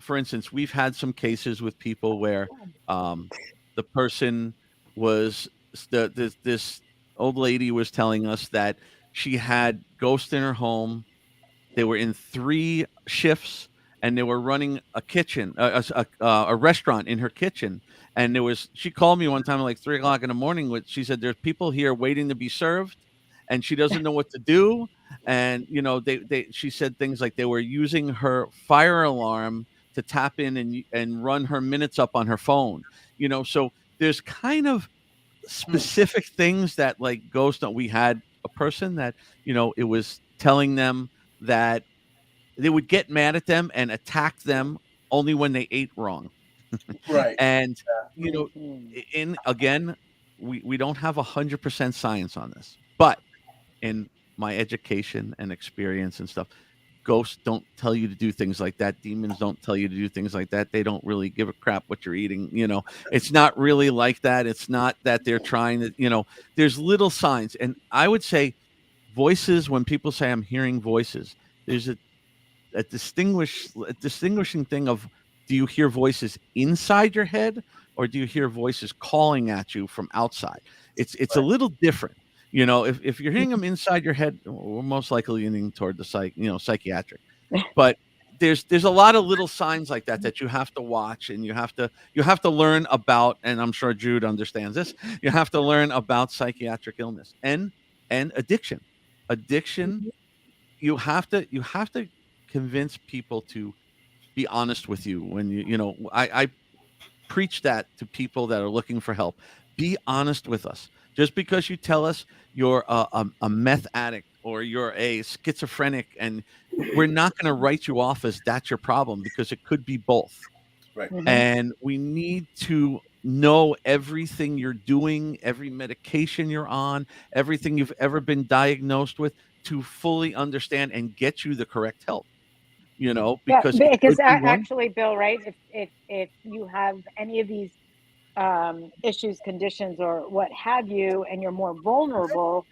for instance, we've had some cases with people where the person was this old lady was telling us that she had ghosts in her home. They were in 3 shifts, and they were running a kitchen, a restaurant in her kitchen. And she called me one time at like 3 o'clock in the morning. She said, there's people here waiting to be served, and she doesn't know what to do. And, she said things like they were using her fire alarm to tap in and run her minutes up on her phone. So there's kind of specific things that like ghosts. We had a person that, it was telling them that they would get mad at them and attack them only when they ate wrong. Right. And, again, we don't have 100% science on this, but in my education and experience and stuff, ghosts don't tell you to do things like that. Demons don't tell you to do things like that. They don't really give a crap what you're eating. It's not really like that. It's not that they're trying to, there's little signs. And I would say voices, when people say I'm hearing voices, there's a distinguishing thing of, do you hear voices inside your head or do you hear voices calling at you from outside? It's a little different. If you're hearing them inside your head, we're most likely leaning toward the psychiatric. But there's a lot of little signs like that you have to watch, and you have to learn about, and I'm sure Jude understands this. You have to learn about psychiatric illness and addiction. You have to convince people to be honest with you when I preach that to people that are looking for help. Be honest with us. Just because you tell us you're a meth addict or you're a schizophrenic, and we're not going to write you off as that's your problem, because it could be both. Right. Mm-hmm. And we need to know everything you're doing, every medication you're on, everything you've ever been diagnosed with, to fully understand and get you the correct help. Because actually, Bill, right? If you have any of these issues, conditions, or what have you, and you're more vulnerable,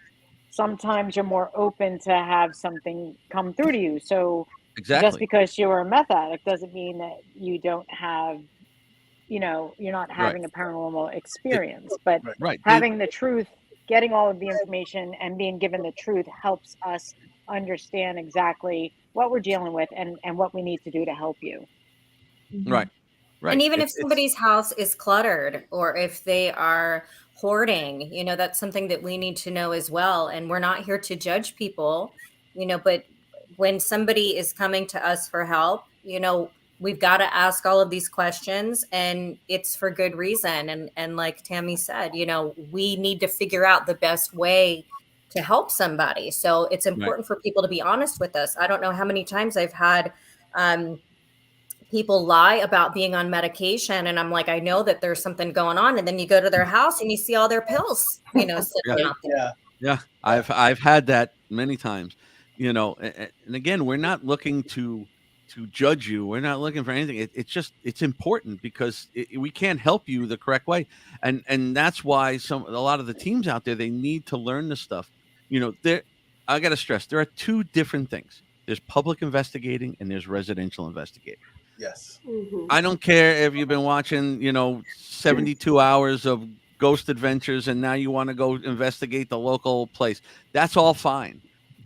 sometimes you're more open to have something come through to you. So exactly. Just because you're a meth addict doesn't mean that you don't have, you're not having a paranormal experience. But having the truth, getting all of the information and being given the truth helps us understand exactly what we're dealing with and what we need to do to help you. Right. And even if somebody's house is cluttered, or if they are hoarding, that's something that we need to know as well. And we're not here to judge people, but when somebody is coming to us for help, we've got to ask all of these questions, and it's for good reason. And like Tammy said, we need to figure out the best way to help somebody. So it's important for people to be honest with us. I don't know how many times I've had people lie about being on medication, and I'm like, I know that there's something going on, and then you go to their house and you see all their pills, sitting out there. Yeah, I've had that many times, and again, we're not looking to judge you. We're not looking for anything. It's important because we can't help you the correct way, and that's why a lot of the teams out there, they need to learn this stuff. I got to stress, there are 2 different things. There's public investigating and there's residential investigating. Yes. Mm-hmm. I don't care if you've been watching, 72 hours of Ghost Adventures and now you want to go investigate the local place. That's all fine.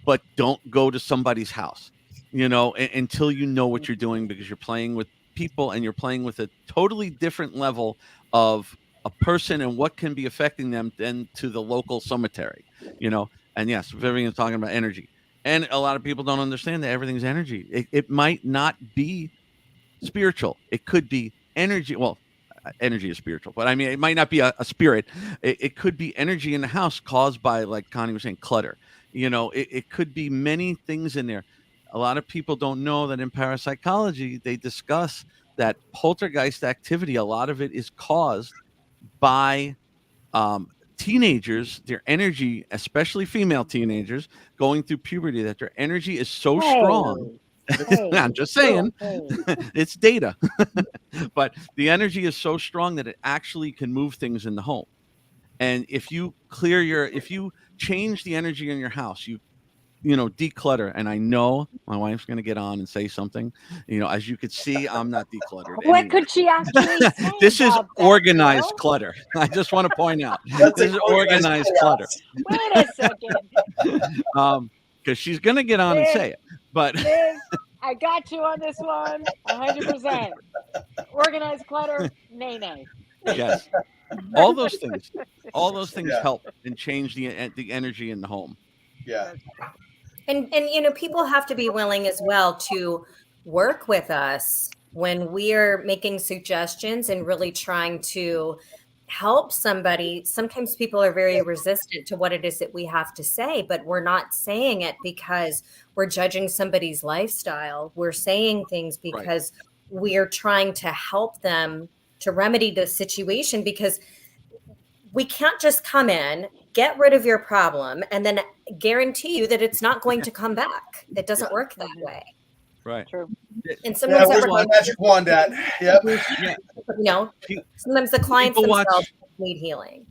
But don't go to somebody's house, until you know what you're doing, because you're playing with people and you're playing with a totally different level of a person and what can be affecting them then to the local cemetery, And yes, Vivian's talking about energy. And a lot of people don't understand that everything's energy. It might not be spiritual. It could be energy. Well, energy is spiritual, but I mean, it might not be a spirit. It could be energy in the house caused by, like Connie was saying, clutter. It could be many things in there. A lot of people don't know that in parapsychology, they discuss that poltergeist activity, a lot of it is caused by teenagers, their energy, especially female teenagers going through puberty, that their energy is so strong. I'm just saying, it's data. But the energy is so strong that it actually can move things in the home. And if you change the energy in your house, you declutter. And I know my wife's going to get on and say something. As you could see, I'm not decluttered. What anyway. could she actually say? This is about that, organized Bill? clutter. I just want to point out. That's This is organized clutter. Wait a second. Because she's going to get on and say it. But Liz, I got you on this one, 100%. Organized clutter, nay. yes, all those things help and change the energy in the home. Yeah. And people have to be willing as well to work with us when we're making suggestions and really trying to help somebody. Sometimes people are very resistant to what it is that we have to say, but we're not saying it because we're judging somebody's lifestyle. We're saying things because we're trying to help them to remedy the situation, because we can't just come in, get rid of your problem, and then guarantee you that it's not going to come back. It doesn't work that way. Right. True. And sometimes where's my magic wand at? Yep. Sometimes the clients People themselves need healing.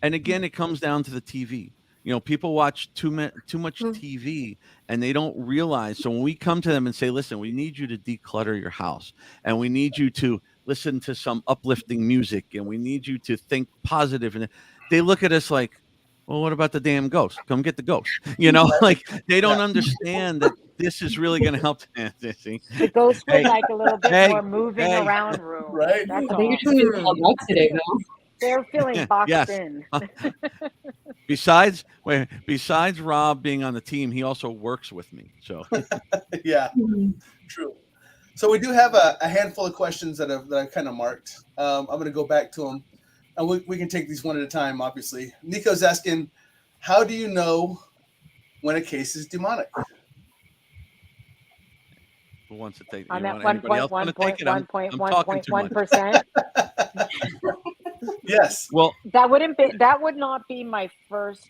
And again, it comes down to the TV. People watch too much TV and they don't realize. So when we come to them and say, listen, we need you to declutter your house, and we need you to listen to some uplifting music, and we need you to think positive, and they look at us like, well, what about the damn ghost? Come get the ghost. Like they don't understand that this is really going to help. The ghost would like a little bit more moving around room. Right. That's I all. think you're doing all right today, Bill. They're feeling boxed Yes. in. Besides Rob being on the team, he also works with me. So Yeah, true. So we do have a handful of questions that I kind of marked. I'm going to go back to them, and we can take these one at a time, obviously. Nico's asking, how do you know when a case is demonic? who wants to take? I'm at Anybody else want to take it? I'm talking too much. 1.1%. Yes. Well, That would not be my first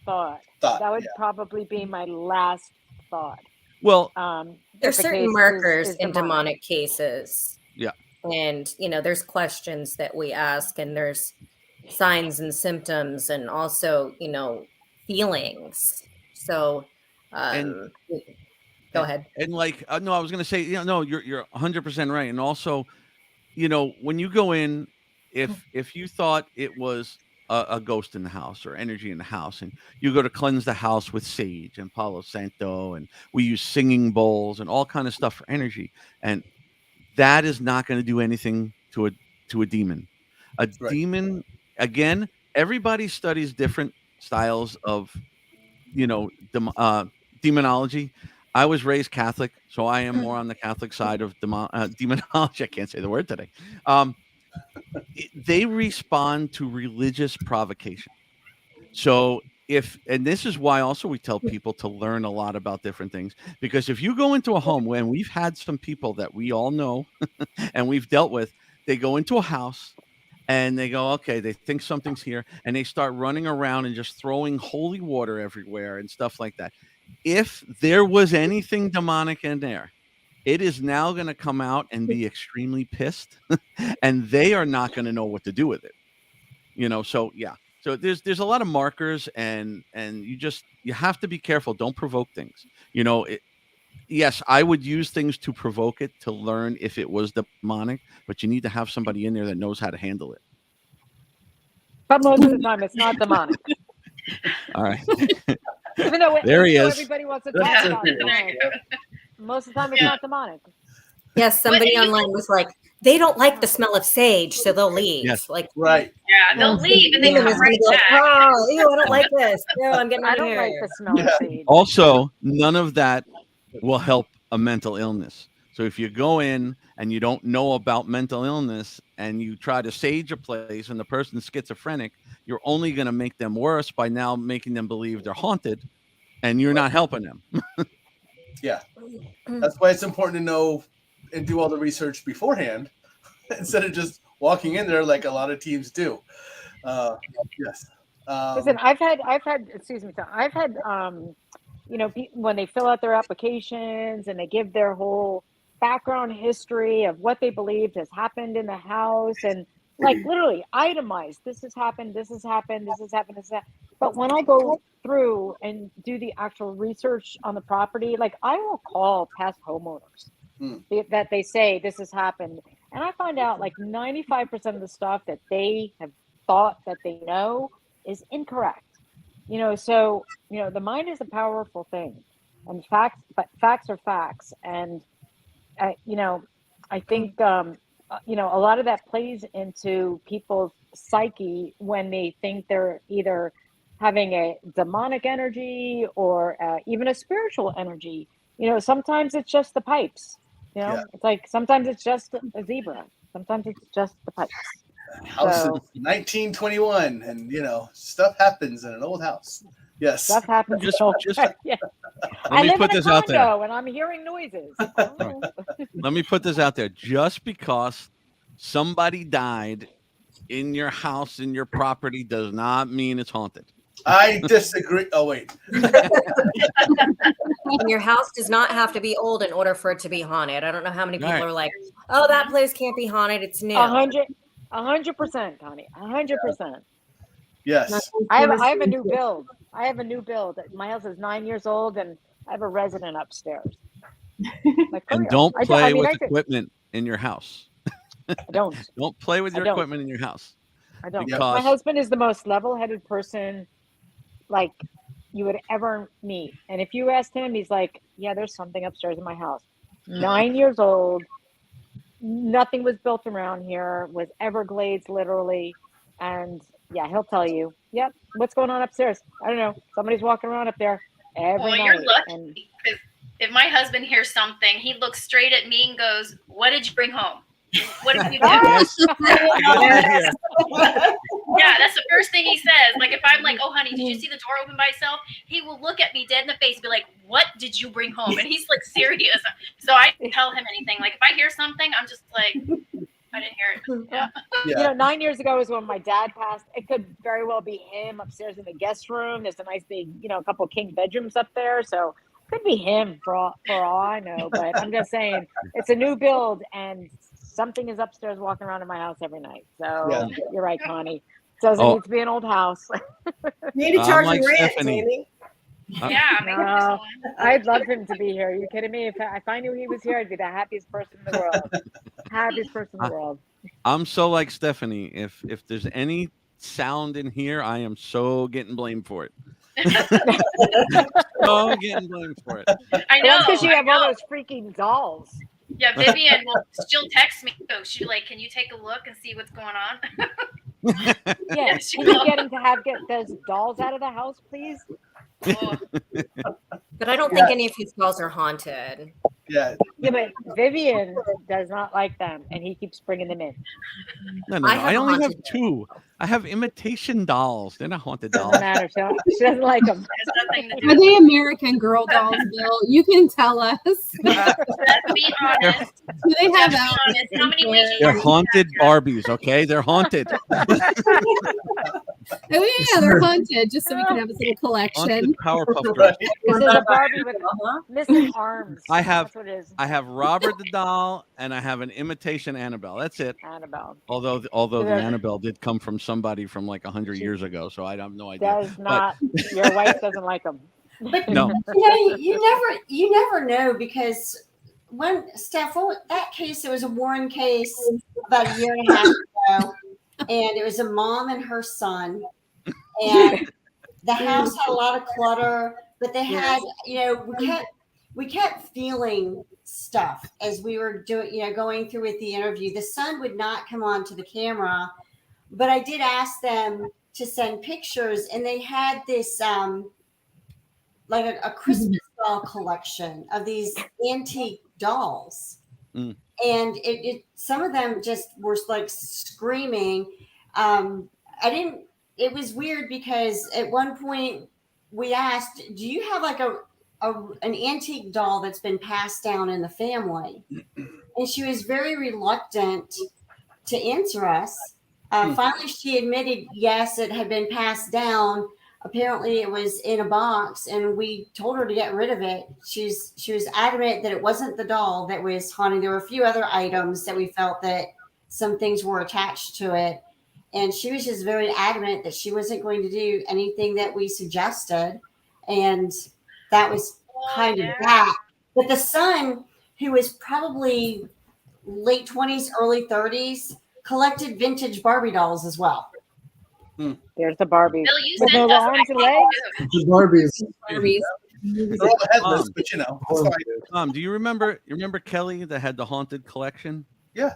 thought. That would probably be my last thought. well, There's if a certain case markers is in demonic cases. Yeah. And, there's questions that we ask, and there's signs and symptoms, and also, feelings. So, And- go ahead. And like, no, I was going to say, no, you're 100% right. And also, when you go in, if you thought it was a ghost in the house or energy in the house, and you go to cleanse the house with sage and Palo Santo, and we use singing bowls and all kind of stuff for energy, and that is not going to do anything to a demon. A demon, again, everybody studies different styles of, demonology. I was raised Catholic, so I am more on the Catholic side of demonology. I can't say the word today. They respond to religious provocation. So and this is why also we tell people to learn a lot about different things, because if you go into a home, when we've had some people that we all know and we've dealt with, they go into a house and they go, okay, they think something's here, and they start running around and just throwing holy water everywhere and stuff like that. If there was anything demonic in there, it is now going to come out and be extremely pissed, and they are not going to know what to do with it. So yeah. So there's a lot of markers, and you have to be careful. Don't provoke things. Yes, I would use things to provoke it, to learn if it was demonic, but you need to have somebody in there that knows how to handle it. But most of the time, it's not demonic. All right. Even though There he is. everybody wants to talk about it. Most of the time, it's not demonic. Yes, somebody online was like, they don't like the smell of sage, so they'll leave. Yes. Like, Right. Yeah, they'll leave and they demon come is gonna right be like, back. oh, ew, I don't like this. No, I'm getting I out of don't like here. the smell of sage. Also, none of that will help a mental illness. So if you go in and you don't know about mental illness and you try to sage a place and the person's schizophrenic, you're only going to make them worse by now making them believe they're haunted, and you're not helping them. Yeah. That's why it's important to know and do all the research beforehand instead of just walking in there like a lot of teams do. Yes. Listen, I've had, excuse me, Tom, I've had, you know, when they fill out their applications and they give their whole background history of what they believed has happened in the house, and like literally itemized, this has happened, this has happened, this has happened, this has happened. But when I go through and do the actual research on the property, like I will call past homeowners that they say this has happened, and I find out like 95% of the stuff that they have thought that they know is incorrect. You know, so you know the mind is a powerful thing, and facts are facts, and you know, I think you know, a lot of that plays into people's psyche when they think they're either having a demonic energy or even a spiritual energy. You know, sometimes it's just the pipes. You know, it's like sometimes it's just a zebra. Sometimes it's just the pipes. House So, is 1921, and you know stuff happens in an old house. Yes. stuff happens. Just- yeah. Let I me live put in a this out there. condo and I'm hearing noises. Let me put this out there. Just because somebody died in your house, in your property, does not mean it's haunted. I disagree. Oh wait. And your house does not have to be old in order for it to be haunted. I don't know how many people Right. are like, oh, that place can't be haunted. It's new. 100%, Connie. 100%. Yes. I have a new build. I have a new build. My house is 9 years old, and I have a resident upstairs. Like, for And real. don't play I mean, with I could- equipment in your house. I don't. Don't play with I your don't. equipment in your house. I don't. Because- My husband is the most level-headed person, like, you would ever meet. And if you asked him, he's like, yeah, there's something upstairs in my house. 9 years old. Nothing was built around here. Was Everglades, literally. And yeah, he'll tell you, yep, what's going on upstairs? I don't know. Somebody's walking around up there every Well, night. you're lucky And because if my husband hears something, he looks straight at me and goes, "What did you bring home? What did you do?" Yes. I got it here. Yeah, that's the first thing he says. Like if I'm like, "Oh, honey, did you see the door open by itself?" He will look at me dead in the face and be like, "What did you bring home?" And he's like serious. So I don't tell him anything. Like if I hear something, I'm just like, I didn't hear it. Yeah. you know, 9 years ago is when my dad passed. It could very well be him upstairs in the guest room. There's a nice big, you know, a couple king bedrooms up there. So it could be him for all I know. But I'm just saying, it's a new build and something is upstairs walking around in my house every night. So you're right, Connie. Doesn't need to be an old house. Need to charge like him rent, Stephanie. Tammy. Yeah, maybe there's No, one. I'd love him to be here. Are you kidding me? If I knew he was here, I'd be the happiest person in the world. Happiest person in the world. I'm so like Stephanie. If there's any sound in here, I am so getting blamed for it. So getting blamed for it. I know. That's because you I have all know. those freaking dolls. Yeah, Vivian will she'll text me. Oh, she's like, "Can you take a look and see what's going on?" Yeah, she can you will. get him to get those dolls out of the house, please? Oh, But I don't think any of his dolls are haunted. Yeah. Yeah, but Vivian does not like them, and he keeps bringing them in. No. I I have only have haunted- two. I have imitation dolls. They're not haunted Doesn't dolls. matter. She doesn't like them. has nothing to do. Are they American Girl dolls, Bill? You can tell us. Let's be honest. Do they have Let's be that? honest. How many Ouija They're boards haunted Barbies. Okay, they're haunted. Oh yeah, they're haunted. Just so we can have this little collection. Haunted Powerpuff Girls. Right. This is a Barbie with missing arms. I have- That's what it is. I have Robert the doll, and I have an imitation Annabelle. That's it. Annabelle Although the Yeah. Annabelle did come from somebody from like 100 years ago, so I have no idea. does not. Your wife doesn't like them. But No. you never know, because when Steph, that case, it was a Warren case about a year and a half ago, and it was a mom and her son, and the house had a lot of clutter, but they had, we kept feeling stuff as we were doing, going through with the interview. The sun would not come on to the camera, but I did ask them to send pictures, and they had this like a Christmas doll collection of these antique dolls. And some of them just were like screaming. It was weird because at one point we asked, do you have like an antique doll that's been passed down in the family? And she was very reluctant to answer us. Finally, she admitted, yes, it had been passed down. Apparently it was in a box, and we told her to get rid of it. She was adamant that it wasn't the doll that was haunting. There were a few other items that we felt that some things were attached to it. And she was just very adamant that she wasn't going to do anything that we suggested. And that was kind of that. But the son, who was probably late 20s, early 30s, collected vintage Barbie dolls as well. There's the Barbies. Bill, you With sent no us arms and that legs. The Barbies. They're all headless, but it's fine. Tom, do you remember Kelly that had the haunted collection? Yeah.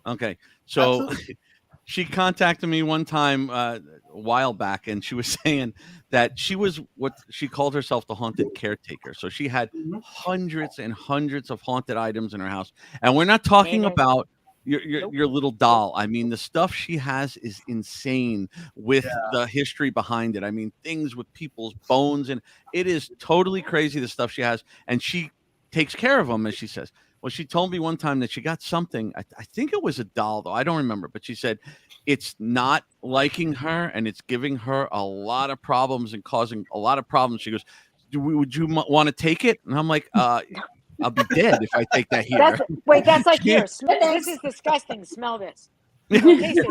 Okay. So Absolutely. she contacted me one time a while back, and she was saying that she was what she called herself the haunted caretaker. So she had hundreds and hundreds of haunted items in her house. And we're not talking about your little doll. I mean, the stuff she has is insane with the history behind it. I mean, things with people's bones, and it is totally crazy, the stuff she has. And she takes care of them, as she says. Well, she told me one time that she got something. I think it was a doll, though. I don't remember. But she said it's not liking her, and it's giving her a lot of problems and causing a lot of problems. She goes, would you want to take it? And I'm like, I'll be dead if I take that here. That's like here. This is disgusting. Smell this. Taste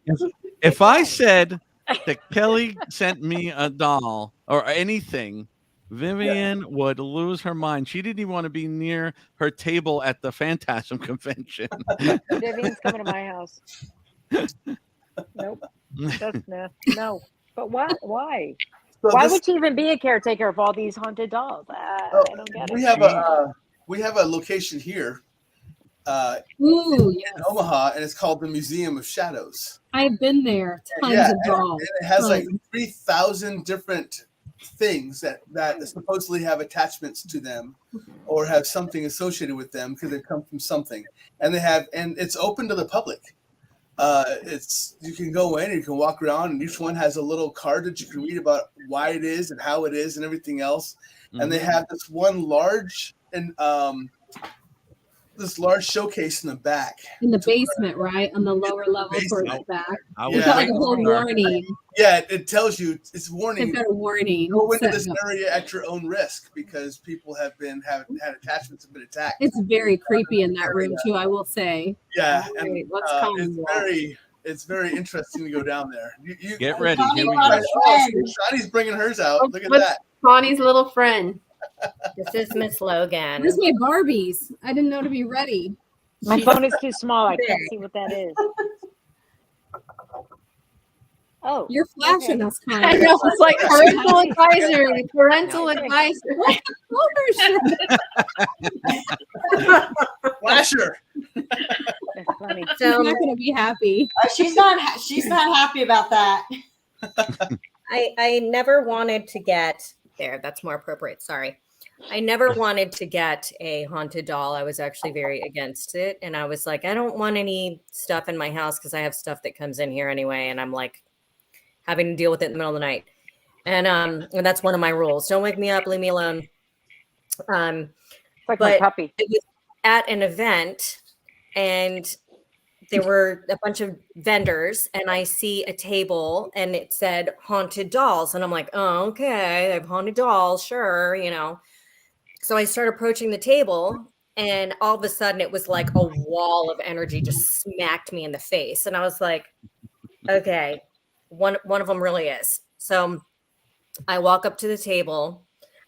this. If I said that Kelly sent me a doll or anything, Vivian would lose her mind. She didn't even want to be near her table at the Phantasm convention. Vivian's coming to my house. Nope. No. But why? Why? So Why would she even be a caretaker of all these haunted dolls? I don't get it. We have a location here Ooh, in Omaha, and it's called the Museum of Shadows. I've been there. Tons of dolls. And it has like 3,000 different things that supposedly have attachments to them or have something associated with them because they come from something. And it's open to the public. You can go in and you can walk around, and each one has a little card that you can read about why it is and how it is and everything else. And they have this one large showcase in the back. In the basement, right? On the lower level towards the back. It's Yeah. got like a whole warning. Yeah, it tells you it's warning. They've got a warning. Go into this area at your own risk because people have had attachments, have been attacked. It's very creepy in that room too, I will say. Yeah, All right, and let's come. it's very interesting to go down there. You Get ready. Here we go. Shani's bringing hers out. Look at What's that. Connie's little friend? This is Miss Logan. Where's my Barbies? I didn't know to be ready. My phone is too small. I can't see what that is. Oh, You're flashing us, Connie. I know, it's like parental advisory. Parental advisory. Flasher. That's funny. She's not going to be happy. She's not happy about that. I never wanted to get there. That's more appropriate. Sorry. I never wanted to get a haunted doll. I was actually very against it. And I was like, I don't want any stuff in my house because I have stuff that comes in here anyway. And I'm like having to deal with it in the middle of the night. And that's one of my rules. Don't wake me up. Leave me alone. It's like my puppy. It was at an event, and there were a bunch of vendors, and I see a table and it said haunted dolls. And I'm like, oh, okay, they have haunted dolls. Sure. So I start approaching the table, and all of a sudden it was like a wall of energy just smacked me in the face. And I was like, okay, one of them really is. So I walk up to the table,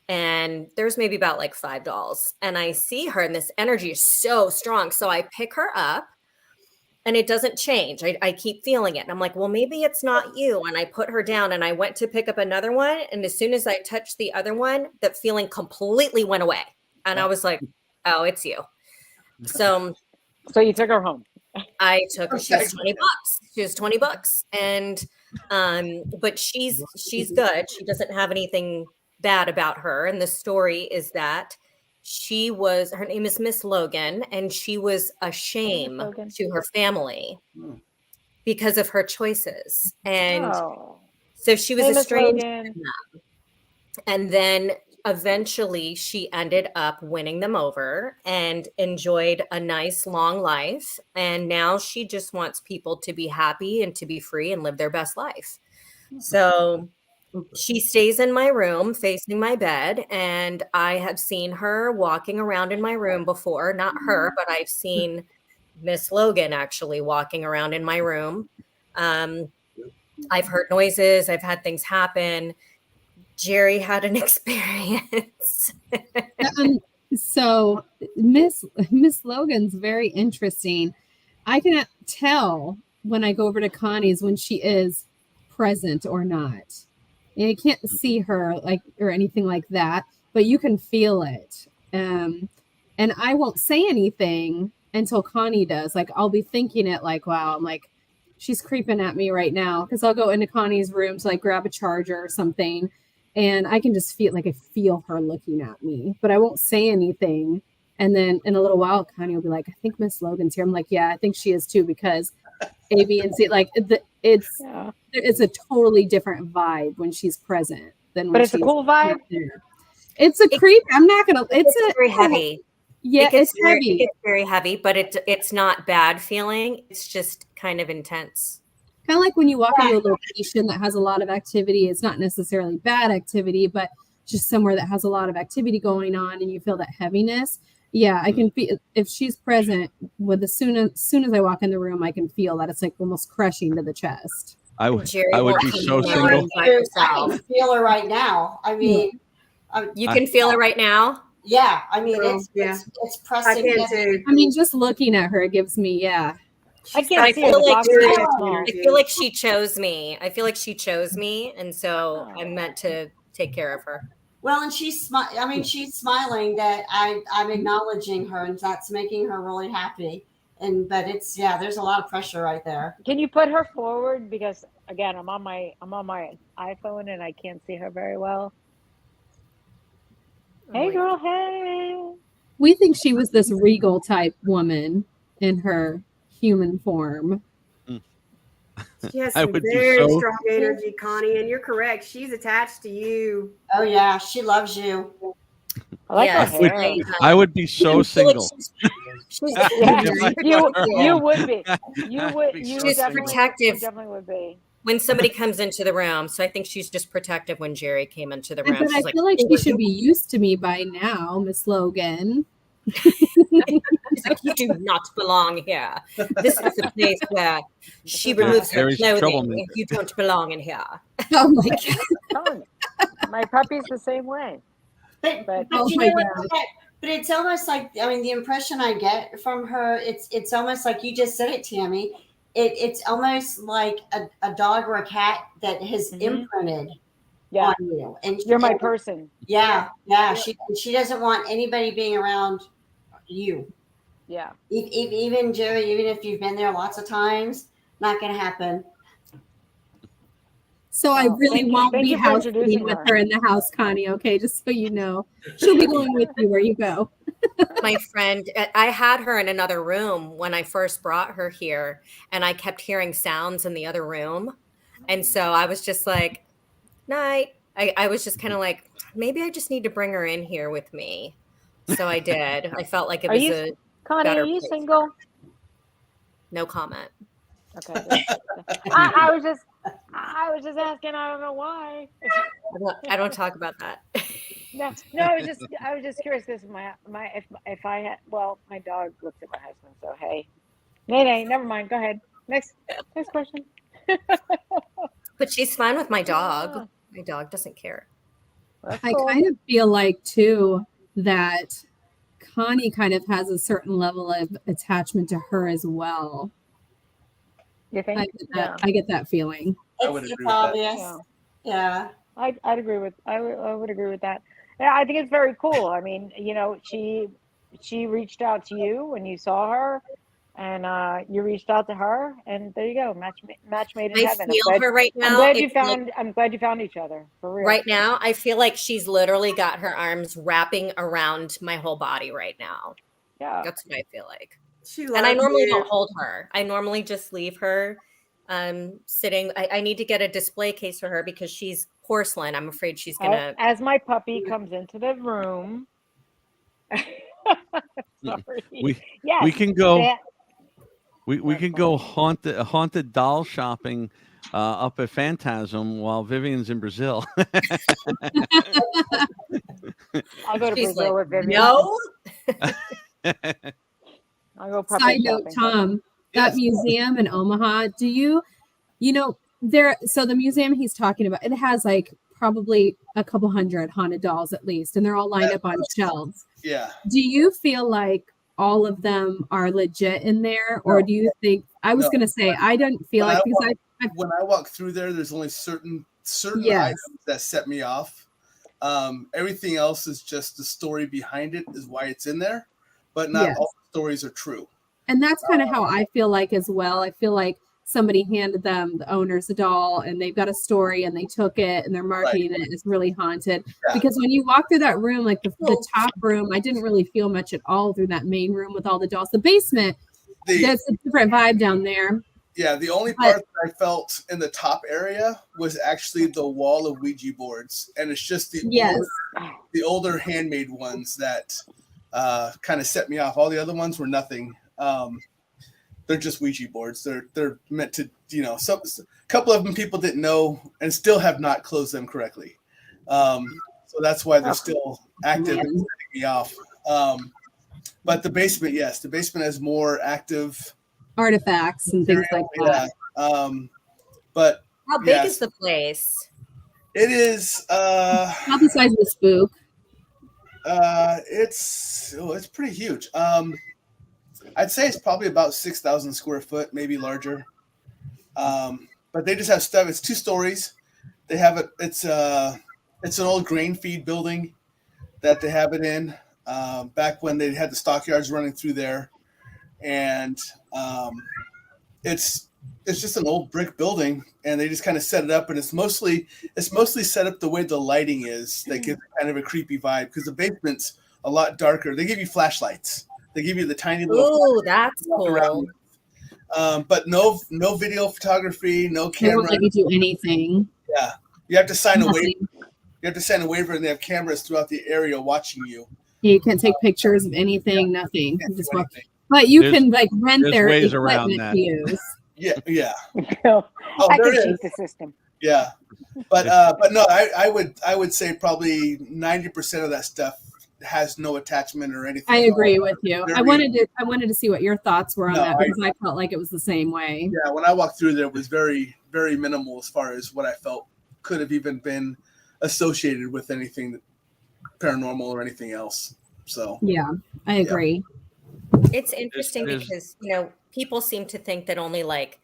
and there's maybe about like 5 dolls, and I see her, and this energy is so strong. So I pick her up, and it doesn't change. I keep feeling it. And I'm like, well, maybe it's not you. And I put her down, and I went to pick up another one. And as soon as I touched the other one, that feeling completely went away. And I was like, oh, it's you. So you took her home. I took her. She was $20. She was $20, and but she's good. She doesn't have anything bad about her. And the story is that her name is Miss Logan, and she was a shame to her family because of her choices. And so she was estranged from them. And then eventually she ended up winning them over and enjoyed a nice long life. And now she just wants people to be happy and to be free and live their best life. So she stays in my room facing my bed. And I have seen her walking around in my room before. Not her, but I've seen Miss Logan actually walking around in my room. I've heard noises. I've had things happen. Jerry had an experience. So Miss Logan's very interesting. I can tell when I go over to Connie's when she is present or not. And you can't see her or anything like that, but you can feel it. And I won't say anything until Connie does. Like, I'll be thinking it like, wow, I'm like, she's creeping at me right now. Because I'll go into Connie's room to grab a charger or something. And I can just feel her looking at me, but I won't say anything. And then in a little while, Connie will be like, I think Miss Logan's here. I'm like, yeah, I think she is too, because A, B, and C, it's a totally different vibe when she's present than when But it's a cool vibe. There. It's a creep. I'm not going to, it's very heavy. Yeah, it's heavy. It gets very heavy, but it's not bad feeling. It's just kind of intense. Kind of like when you walk into a location that has a lot of activity. It's not necessarily bad activity, but just somewhere that has a lot of activity going on, and you feel that heaviness. Yeah, I can feel if she's present. As soon as I walk in the room, I can feel that it's almost crushing to the chest. I would be so single. I can feel her right now. I mean, you can feel it right now. Yeah, I mean, it's pressing. I mean, just looking at her, it gives me I feel like she chose me. I feel like she chose me, and so I'm meant to take care of her. Well, and she's smiling that I'm acknowledging her, and that's making her really happy. But there's a lot of pressure right there. Can you put her forward? Because again, I'm on my iPhone and I can't see her very well. Hey, girl, hey. We think she was this regal type woman in her human form. She has some very strong energy, Connie, and you're correct. She's attached to you. Oh yeah, she loves you. I like her hair. I would be so single. You would be. You would. She's protective. Definitely would be. When somebody comes into the room, so I think she's just protective when Jerry came into the room. But I feel like she should be used to me by now, Miss Logan. She's like, you do not belong here. This is a place where she removes her clothing. You don't belong in here. Oh my God. My puppy's the same way. But it's almost like, I mean, the impression I get from her, it's almost like you just said it, Tammy. It's almost like a dog or a cat that has imprinted on you. And you're my person. Yeah. She doesn't want anybody being around you. Yeah. Even Jerry, even if you've been there lots of times, not going to happen. So I really won't be house sitting with her in the house, Connie. Okay, just so you know, she'll be going with you where you go. My friend, I had her in another room when I first brought her here, and I kept hearing sounds in the other room, and so I was just like, night. I was just kind of like, maybe I just need to bring her in here with me. So I did. I felt like it was Connie, are you single? No comment. Okay. I was just asking. I don't know why. I don't talk about that. No. I was just curious because if I had, well, my dog looks at my husband. So hey, nay, never mind. Go ahead. Next question. But she's fine with my dog. My dog doesn't care. I kind of feel like too that Connie kind of has a certain level of attachment to her as well. You think? I get that feeling. It's obvious. Yeah. I'd agree with. I would agree with that. Yeah, I think it's very cool. I mean, you know, she reached out to you when you saw her, and you reached out to her, and there you go, match made in I heaven. feel her right I'm now. glad you It's like, found. I'm glad you found each other for real. right now, I feel like she's literally got her arms wrapping around my whole body right now. Yeah, That's what I feel like. She And I loves normally you. don't hold her. I normally just leave her sitting. I need to get a display case for her because she's porcelain. I'm afraid she's gonna. as my puppy comes into the room. Sorry. Yes, We can go. that- We That's can go haunted doll shopping up at Phantasm while Vivian's in Brazil. I'll go to She's Brazil like, with Vivian. no. I'll go puppy Side note, shopping. Tom, that Yes. museum in Omaha, you know, so the museum he's talking about, it has like probably a couple hundred haunted dolls at least, and they're all lined up on shelves. Yeah. Do you feel like all of them are legit in there, or No. do you think, I was No. going to say, I don't feel When like, I because When I walk through there's only certain Yes. items that set me off. Everything else is just the story behind it is why it's in there, but not Yes. all stories are true. and that's kind of how I feel like as well. I feel like somebody handed them, the owners, a doll, and they've got a story and they took it and they're marketing it as really haunted. Yeah. Because when you walk through that room, like the top room, I didn't really feel much at all through that main room with all the dolls. The basement, that's a different vibe down there. Yeah, the only part that I felt in the top area was actually the wall of Ouija boards, and it's just the older handmade ones that kind of set me off. All the other ones were nothing. They're just Ouija boards. They're meant to, a couple of them people didn't know and still have not closed them correctly. So that's why they're still active and setting me off. But the basement, yes, the basement has more active artifacts and things like that. Yeah. But how big is the place? It is about the size of the Spook. It's pretty huge. I'd say it's probably about 6,000 square foot, maybe larger. But they just have stuff. It's 2 stories. They have it. It's an old grain feed building that they have it in. Back when they had the stockyards running through there, and it's just an old brick building, and they just kind of set it up, and it's mostly set up the way the lighting is. That gives kind of a creepy vibe because the basement's a lot darker. They give you flashlights. They give you the tiny little. Oh, that's cool. But no video photography, no camera. They won't let you do anything. Yeah, you have to sign a waiver. You have to sign a waiver, and they have cameras throughout the area watching you. Yeah, you can't take pictures of anything, nothing. You just walk. But you can rent their equipment to use. Yeah. I can cheat the system. Yeah, but no, I would say probably 90% of that stuff has no attachment or anything. I agree with you. I wanted to see what your thoughts were on that because I felt like it was the same way. Yeah, when I walked through there, it was very, very minimal as far as what I felt could have even been associated with anything paranormal or anything else. So yeah, I agree. It's interesting because people seem to think that only like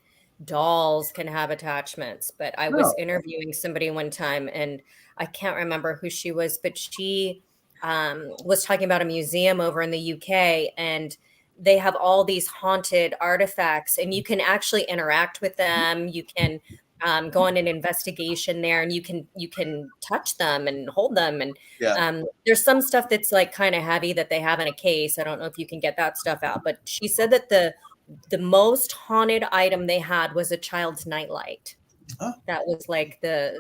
dolls can have attachments, but I was interviewing somebody one time and I can't remember who she was, but she was talking about a museum over in the UK, and they have all these haunted artifacts, and you can actually interact with them. You can go on an investigation there, and you can touch them and hold them. And there's some stuff that's like kind of heavy that they have in a case. I don't know if you can get that stuff out, but she said that the most haunted item they had was a child's nightlight. Oh. That was like the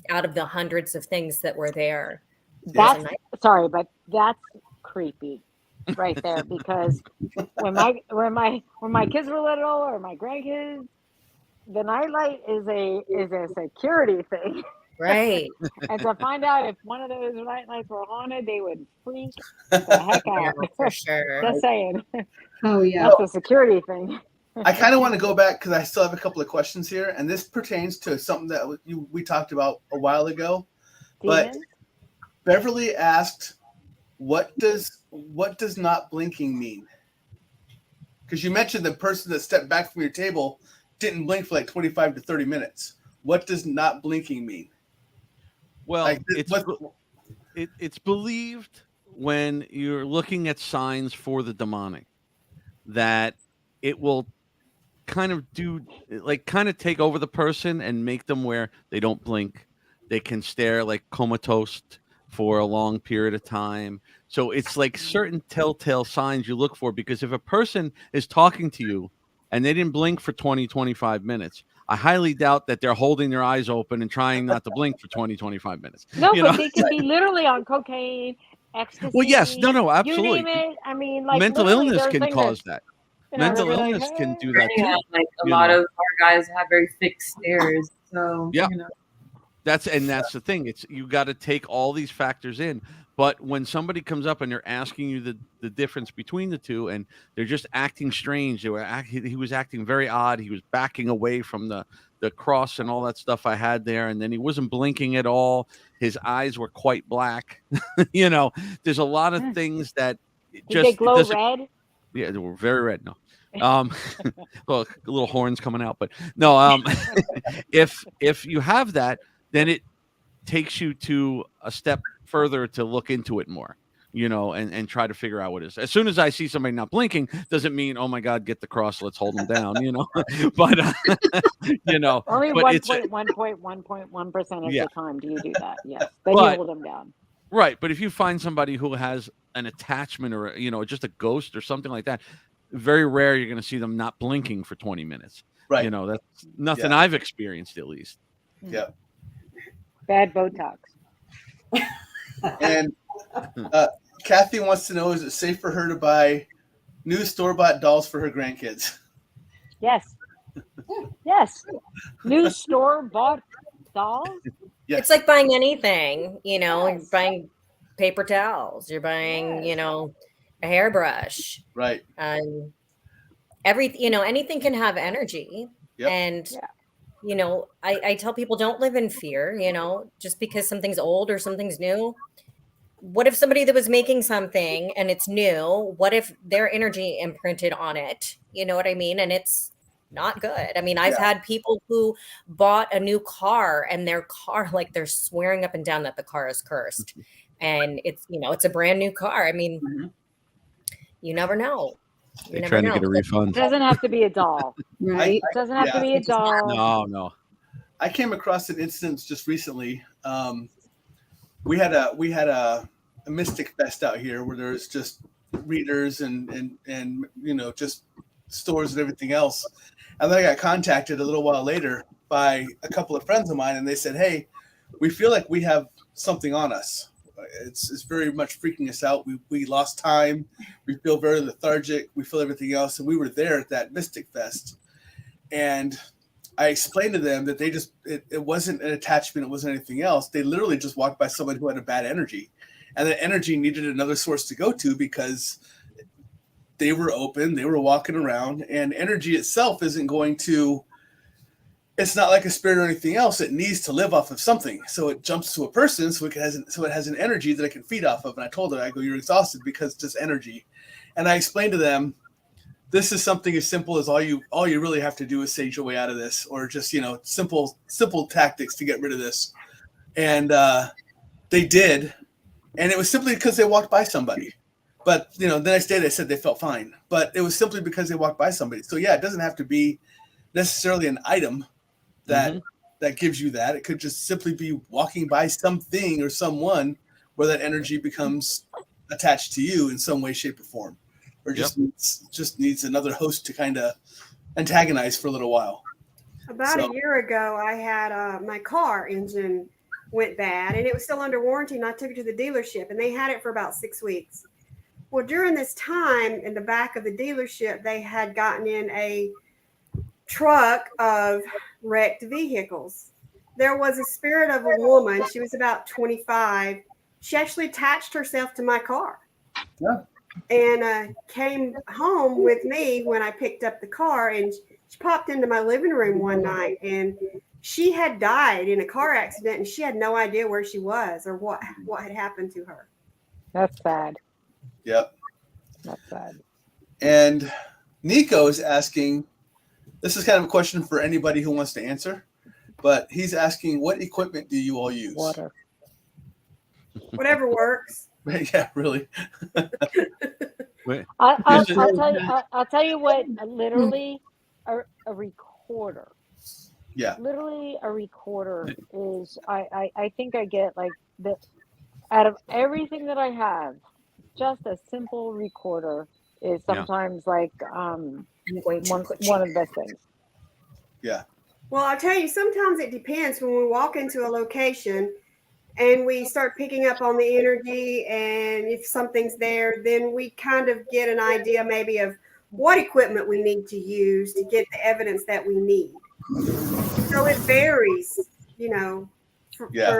out of the hundreds of things that were there. That's sorry, but that's creepy right there, because when my kids were little or my grandkids, the nightlight is a security thing. Right. And to find out if one of those nightlights were haunted, they would freak the heck out. Yeah, for sure. Just saying. Oh yeah. That's a security thing. I kind of want to go back because I still have a couple of questions here, and this pertains to something that we talked about a while ago. Demons? But Beverly asked, "What does not blinking mean?" Because you mentioned the person that stepped back from your table didn't blink for like 25 to 30 minutes. What does not blinking mean? Well, it's believed when you're looking at signs for the demonic that it will kind of take over the person and make them where they don't blink. They can stare like comatose for a long period of time. So it's like certain telltale signs you look for, because if a person is talking to you and they didn't blink for 20-25 minutes, I highly doubt that they're holding their eyes open and trying not to blink for 20-25 minutes. No, but they could be literally on cocaine, ecstasy. Well, yes, no, absolutely. You name it. I mean, like mental illness can things cause that. Mental illness can do that too. Like a lot of our guys have very fixed stares. So yeah, that's the thing. It's you got to take all these factors in. But when somebody comes up and they're asking you the difference between the two, and they're just acting strange, he was acting very odd. He was backing away from the cross and all that stuff I had there, and then he wasn't blinking at all. His eyes were quite black. There's a lot of things that Did they glow red? Yeah, they were very red. No. Well, little horns coming out, but no. If you have that, then it takes you to a step further to look into it more, and try to figure out what it is. As soon as I see somebody not blinking, doesn't mean, oh my God, get the cross, let's hold them down, but only 1.1% of the time do you do that. Yes, then you hold them down. Right, but if you find somebody who has an attachment or just a ghost or something like that, very rare you're going to see them not blinking for 20 minutes. Right. That's nothing I've experienced, at least. Yeah. Bad Botox. And Kathy wants to know, is it safe for her to buy new store-bought dolls for her grandkids? Yes. Yes. New store-bought dolls? Yes. It's like buying anything, you're buying paper towels, you're buying, a hairbrush. Right. Anything can have energy. Yep. And I tell people, don't live in fear, just because something's old or something's new. What if somebody that was making something and it's new, what if their energy imprinted on it? You know what I mean? And it's not good. I mean, I've had people who bought a new car and their car, like they're swearing up and down that the car is cursed. And it's, it's a brand new car. I mean, you never know. They're trying to get a refund. It doesn't have to be a doll. Right? It doesn't have to be a doll. No. I came across an instance just recently. We had a Mystic Fest out here where there's just readers and just stores and everything else. And then I got contacted a little while later by a couple of friends of mine, and they said, "Hey, we feel like we have something on us. It's very much freaking us out. We lost time. We feel very lethargic. We feel everything else." And we were there at that Mystic Fest, and I explained to them that it wasn't an attachment. It wasn't anything else. They literally just walked by someone who had a bad energy, and that energy needed another source to go to because they were open. They were walking around, and energy itself isn't going to. It's not like a spirit or anything else. It needs to live off of something. So it jumps to a person, so it has an energy that it can feed off of. And I told her, I go, "You're exhausted because it's just energy." And I explained to them, this is something as simple as all you really have to do is sage your way out of this, or just simple tactics to get rid of this. And they did, and it was simply because they walked by somebody. But the next day they said they felt fine, but it was simply because they walked by somebody. So yeah, it doesn't have to be necessarily an item that gives you that. It could just simply be walking by something or someone where that energy becomes attached to you in some way, shape, or form, or just needs another host to kind of antagonize for a little while. About a year ago, I had my car engine went bad, and it was still under warranty, and I took it to the dealership, and they had it for about 6 weeks. Well, during this time, in the back of the dealership, they had gotten in a truck of wrecked vehicles. There was a spirit of a woman. She was about 25. She actually attached herself to my car. Yeah. And came home with me when I picked up the car, and she popped into my living room one night, and she had died in a car accident, and she had no idea where she was or what had happened to her. That's sad. Yep. That's sad. And Nico is asking, this is kind of a question for anybody who wants to answer, but he's asking, what equipment do you all use? Water. Whatever works. Yeah, really. Wait, I'll is it- tell you. I'll tell you what. Literally, a recorder. Yeah. Literally, a recorder is. I think I get like the out of everything that I have, just a simple recorder is Yeah. sometimes like I'm going to put one of the best things. Yeah. Well, I'll tell you, sometimes it depends when we walk into a location and we start picking up on the energy, and if something's there, then we kind of get an idea maybe of what equipment we need to use to get the evidence that we need. So it varies, Yeah.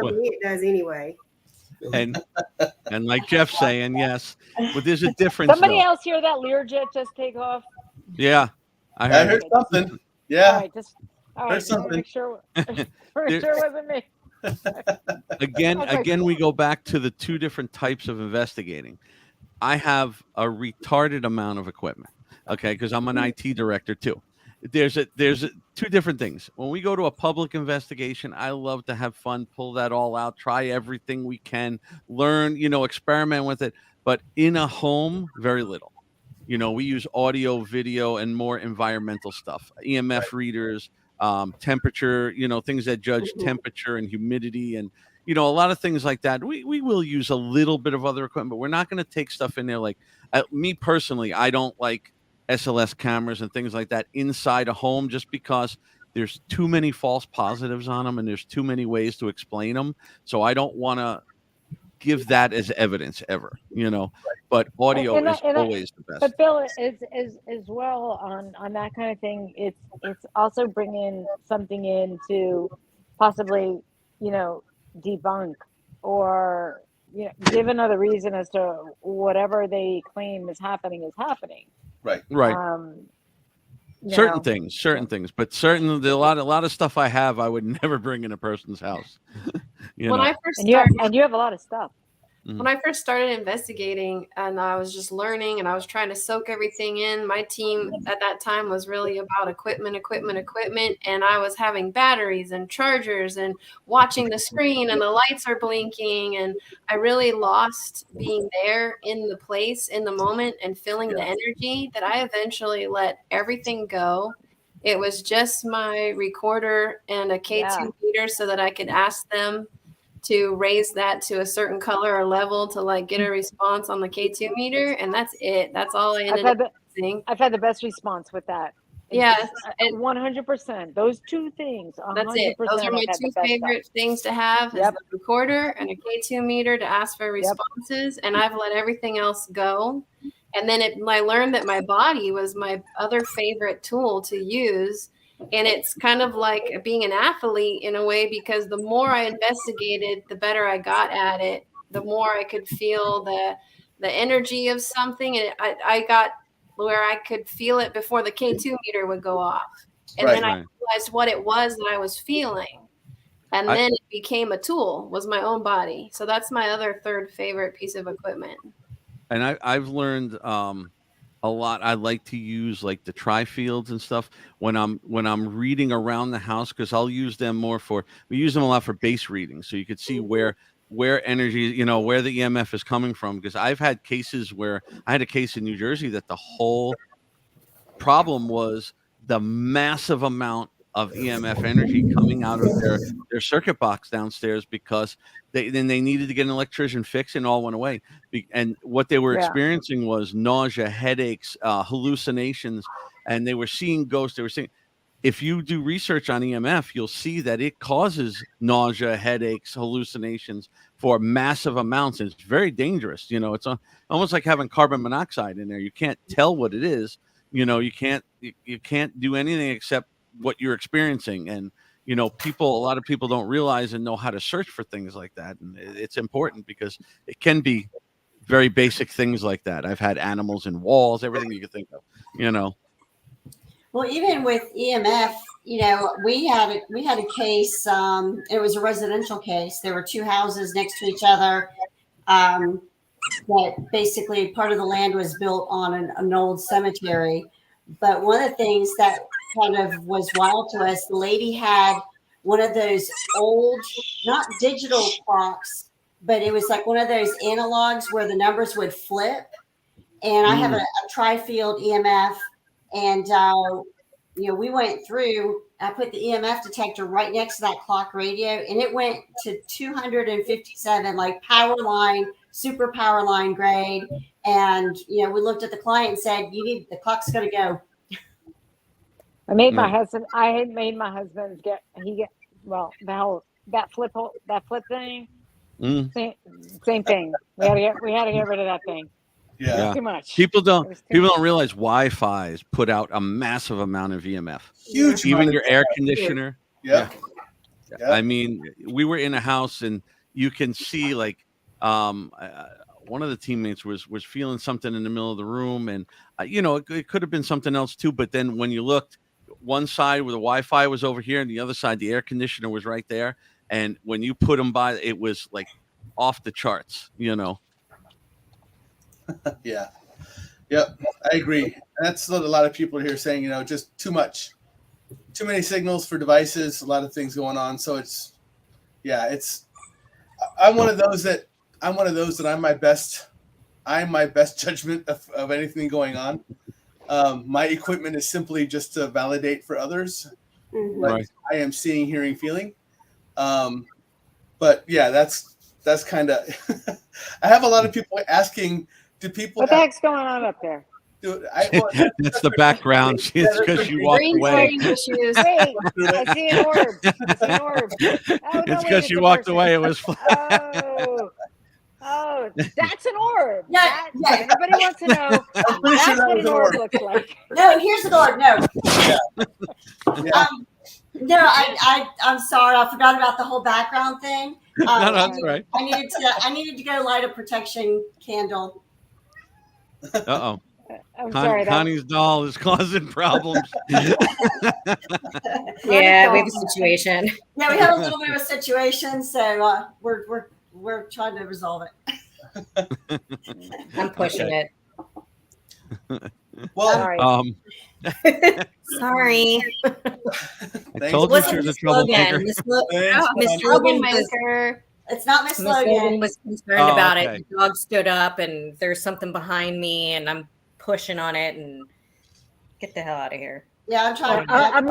for me it does anyway. and like Jeff's saying, yes, but there's a difference Somebody though. else hear that Learjet just take off? Yeah, I I heard heard it. something. All Yeah. right, just all Heard right. Just want to something. make sure it wasn't me. Again, we go back to the two different types of investigating. I have a retarded amount of equipment, okay, because I'm an IT director too. There's two different things. When we go to a public investigation, I love to have fun, pull that all out, try everything we can, learn, experiment with it. But in a home, very little. We use audio, video, and more environmental stuff, EMF readers, temperature, things that judge temperature and humidity, and a lot of things like that. We will use a little bit of other equipment, but we're not going to take stuff in there like me personally. I don't like SLS cameras and things like that inside a home just because there's too many false positives on them and there's too many ways to explain them. So I don't want to give that as evidence ever, but audio And I- is and I- always the best. But Bill is as well on that kind of thing. It's also bringing something in to possibly debunk or give another reason as to whatever they claim is happening. Right. Certain things, but certainly a lot of stuff I have, I would never bring in a person's house. I first and started, you have a lot of stuff. when I first started investigating and I was just learning and I was trying to soak everything in, my team at that time was really about equipment. And I was having batteries and chargers and watching the screen and the lights are blinking. And I really lost being there in the place, in the moment, and feeling the energy that I eventually let everything go. It was just my recorder and a K2 meter so that I could ask them to raise that to a certain color or level to like get a response on the K2 meter, and that's it. That's all I ended up using. I've had the best response with that. Yeah, 100%. Those two things. 100%. That's it. Those are my two favorite things to have: is the recorder and a K2 meter to ask for responses. And I've let everything else go. And then I learned that my body was my other favorite tool to use. And it's kind of like being an athlete in a way, because the more I investigated, the better I got at it, the more I could feel the energy of something. And I got where I could feel it before the K2 meter would go off. And then I realized what it was that I was feeling. And then it became a tool, was my own body. So that's my other third favorite piece of equipment. And I've learned a lot. I like to use like the tri-fields and stuff when I'm reading around the house, because I'll use them we use them a lot for base reading, so you could see where energy, where the EMF is coming from. Because I've had cases where I had a case in New Jersey that the whole problem was the massive amount of EMF energy coming out of their circuit box downstairs, because they needed to get an electrician fixed, and all went away. And what they were experiencing was nausea, headaches, hallucinations, and they were seeing ghosts. They were seeing. If you do research on EMF, you'll see that it causes nausea, headaches, hallucinations for massive amounts, and it's very dangerous. It's almost like having carbon monoxide in there. You can't tell what it is. You can't do anything except what you're experiencing. And a lot of people don't realize and know how to search for things like that, and it's important because it can be very basic things like that. I've had animals in walls, everything you could think of. Well, even with EMF, we had a case. It was a residential case. There were two houses next to each other. That basically part of the land was built on an old cemetery. But one of the things that kind of was wild to us, the lady had one of those old, not digital clocks, but it was like one of those analogs where the numbers would flip. And I have a tri-field EMF, and we went through. I put the EMF detector right next to that clock radio, and it went to 257, like power line, super power line grade. And we looked at the client and said, the clock's going to go. I made my husband. I had made my husband that flip thing. Same thing. We had to get rid of that thing. Yeah. Too much. People don't realize Wi-Fi's put out a massive amount of EMF. Huge. Even your air conditioner. Yeah. I mean, we were in a house and you can see like one of the teammates was feeling something in the middle of the room, and it could have been something else too. But then when you looked, one side where the Wi-Fi was over here, and the other side the air conditioner was right there. And when you put them by, it was like off the charts. Yeah. Yep. I agree. And that's what a lot of people are here saying, just too many signals for devices, a lot of things going on. So I'm one of those that I'm my best judgment of anything going on. My equipment is simply just to validate for others. Right. I am seeing, hearing, feeling. But yeah, that's kind of, I have a lot of people asking, do people? What the heck's going on up there? That's the background. It's because she walked away. Wait, I see an orb. It's because she walked away. It was. Oh, that's an orb. Yeah. Everybody wants to know. That's what an orb looks like. No, here's the orb. No. No, I'm sorry. I forgot about the whole background thing. No, that's right. I needed to go light a protection candle. Uh-oh. I'm sorry. Connie's doll is causing problems. Yeah, we have a situation. Yeah, we have a little bit of a situation, so we're trying to resolve it. I'm pushing it. Well, sorry. I told you she was a troublemaker. Miss Logan. It's not Miss Logan Logan. was concerned about it. The dog stood up, and there's something behind me, and I'm pushing on it, and get the hell out of here. Yeah, I'm trying. I'm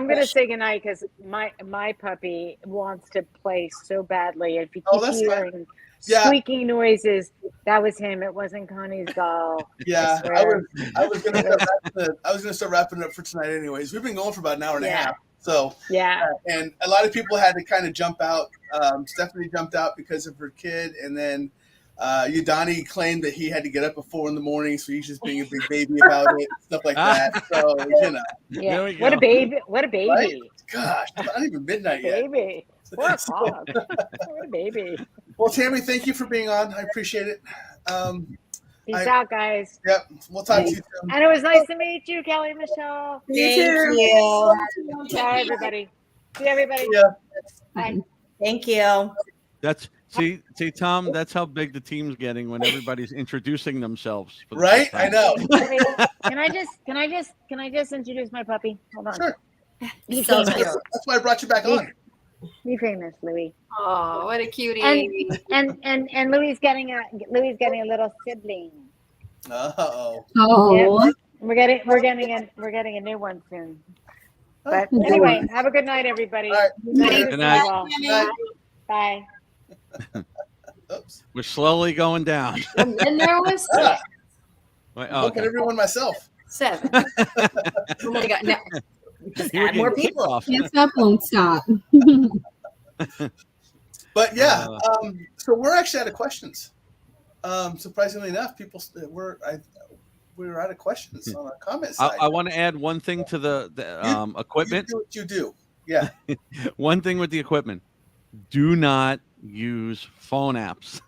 gonna say goodnight because my puppy wants to play so badly. If you keep hearing squeaky noises, that was him. It wasn't Connie's doll. Yeah, I was gonna start wrapping it up for tonight. Anyways, we've been going for about an hour and a half. So and a lot of people had to kind of jump out. Stephanie jumped out because of her kid, and then Udani claimed that he had to get up at 4 a.m, so he's just being a big baby about it, stuff like that. So Yeah. What a baby! What a baby! Right? Gosh, it's not even midnight yet. Baby, 4 o'clock. What a baby! Well, Tammy, thank you for being on. I appreciate it. Peace out, guys. Yep, we'll talk to you soon. And it was nice to meet you, Kelly Michelle. You too. Bye, everybody. See everybody. Yeah. Bye. Thank you. That's see, Tom. That's how big the team's getting when everybody's introducing themselves. For the Right? first time. I know. Can I just introduce my puppy? Hold on. Sure. Be So famous. That's why I brought you back on. Be famous, Louis. Oh, what a cutie! And Louis getting a little sibling. Oh. Oh, We're getting a new one soon. But anyway, have a good night, everybody. All right. Nice to Good see night. you all. Bye. Oops. We're slowly going down. And then there was Ah, Wait, look at everyone myself. 7. Oh my God. No. Just You were add more getting people. off. can't stop, won't stop. But yeah, so we're actually out of questions. Surprisingly enough, we were out of questions on our comment side. I want to add one thing to the equipment. You do what you do. Yeah. One thing with the equipment: do not use phone apps.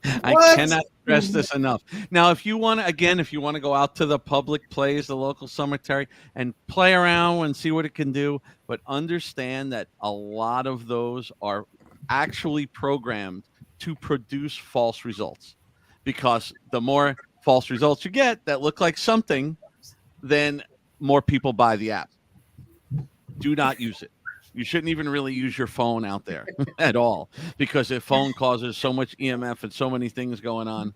I What? cannot stress this enough. Now, if you want to go out to the public plays, the local cemetery, and play around and see what it can do, but understand that a lot of those are actually programmed to produce false results, because the more false results you get that look like something, then more people buy the app. Do not use it. You shouldn't even really use your phone out there at all, because the phone causes so much EMF and so many things going on.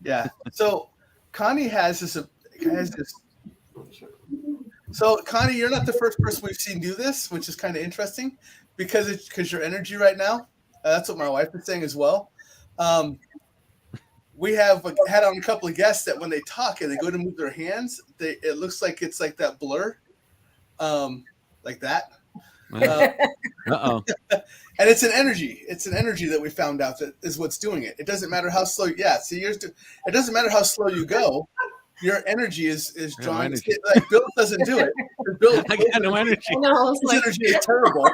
Yeah. So Connie has this. So Connie, you're not the first person we've seen do this, which is kind of interesting, because your energy right now. That's what my wife is saying as well. We have had on a couple of guests that when they talk and they go to move their hands, it looks like it's like that blur, like that. Uh-oh. And it's an energy. It's an energy that we found out that is what's doing it. It doesn't matter how slow. Yeah. See, it doesn't matter how slow you go. Your energy is drawing. Energy. Like Bill doesn't do it. Bill, I got no energy. his energy is terrible.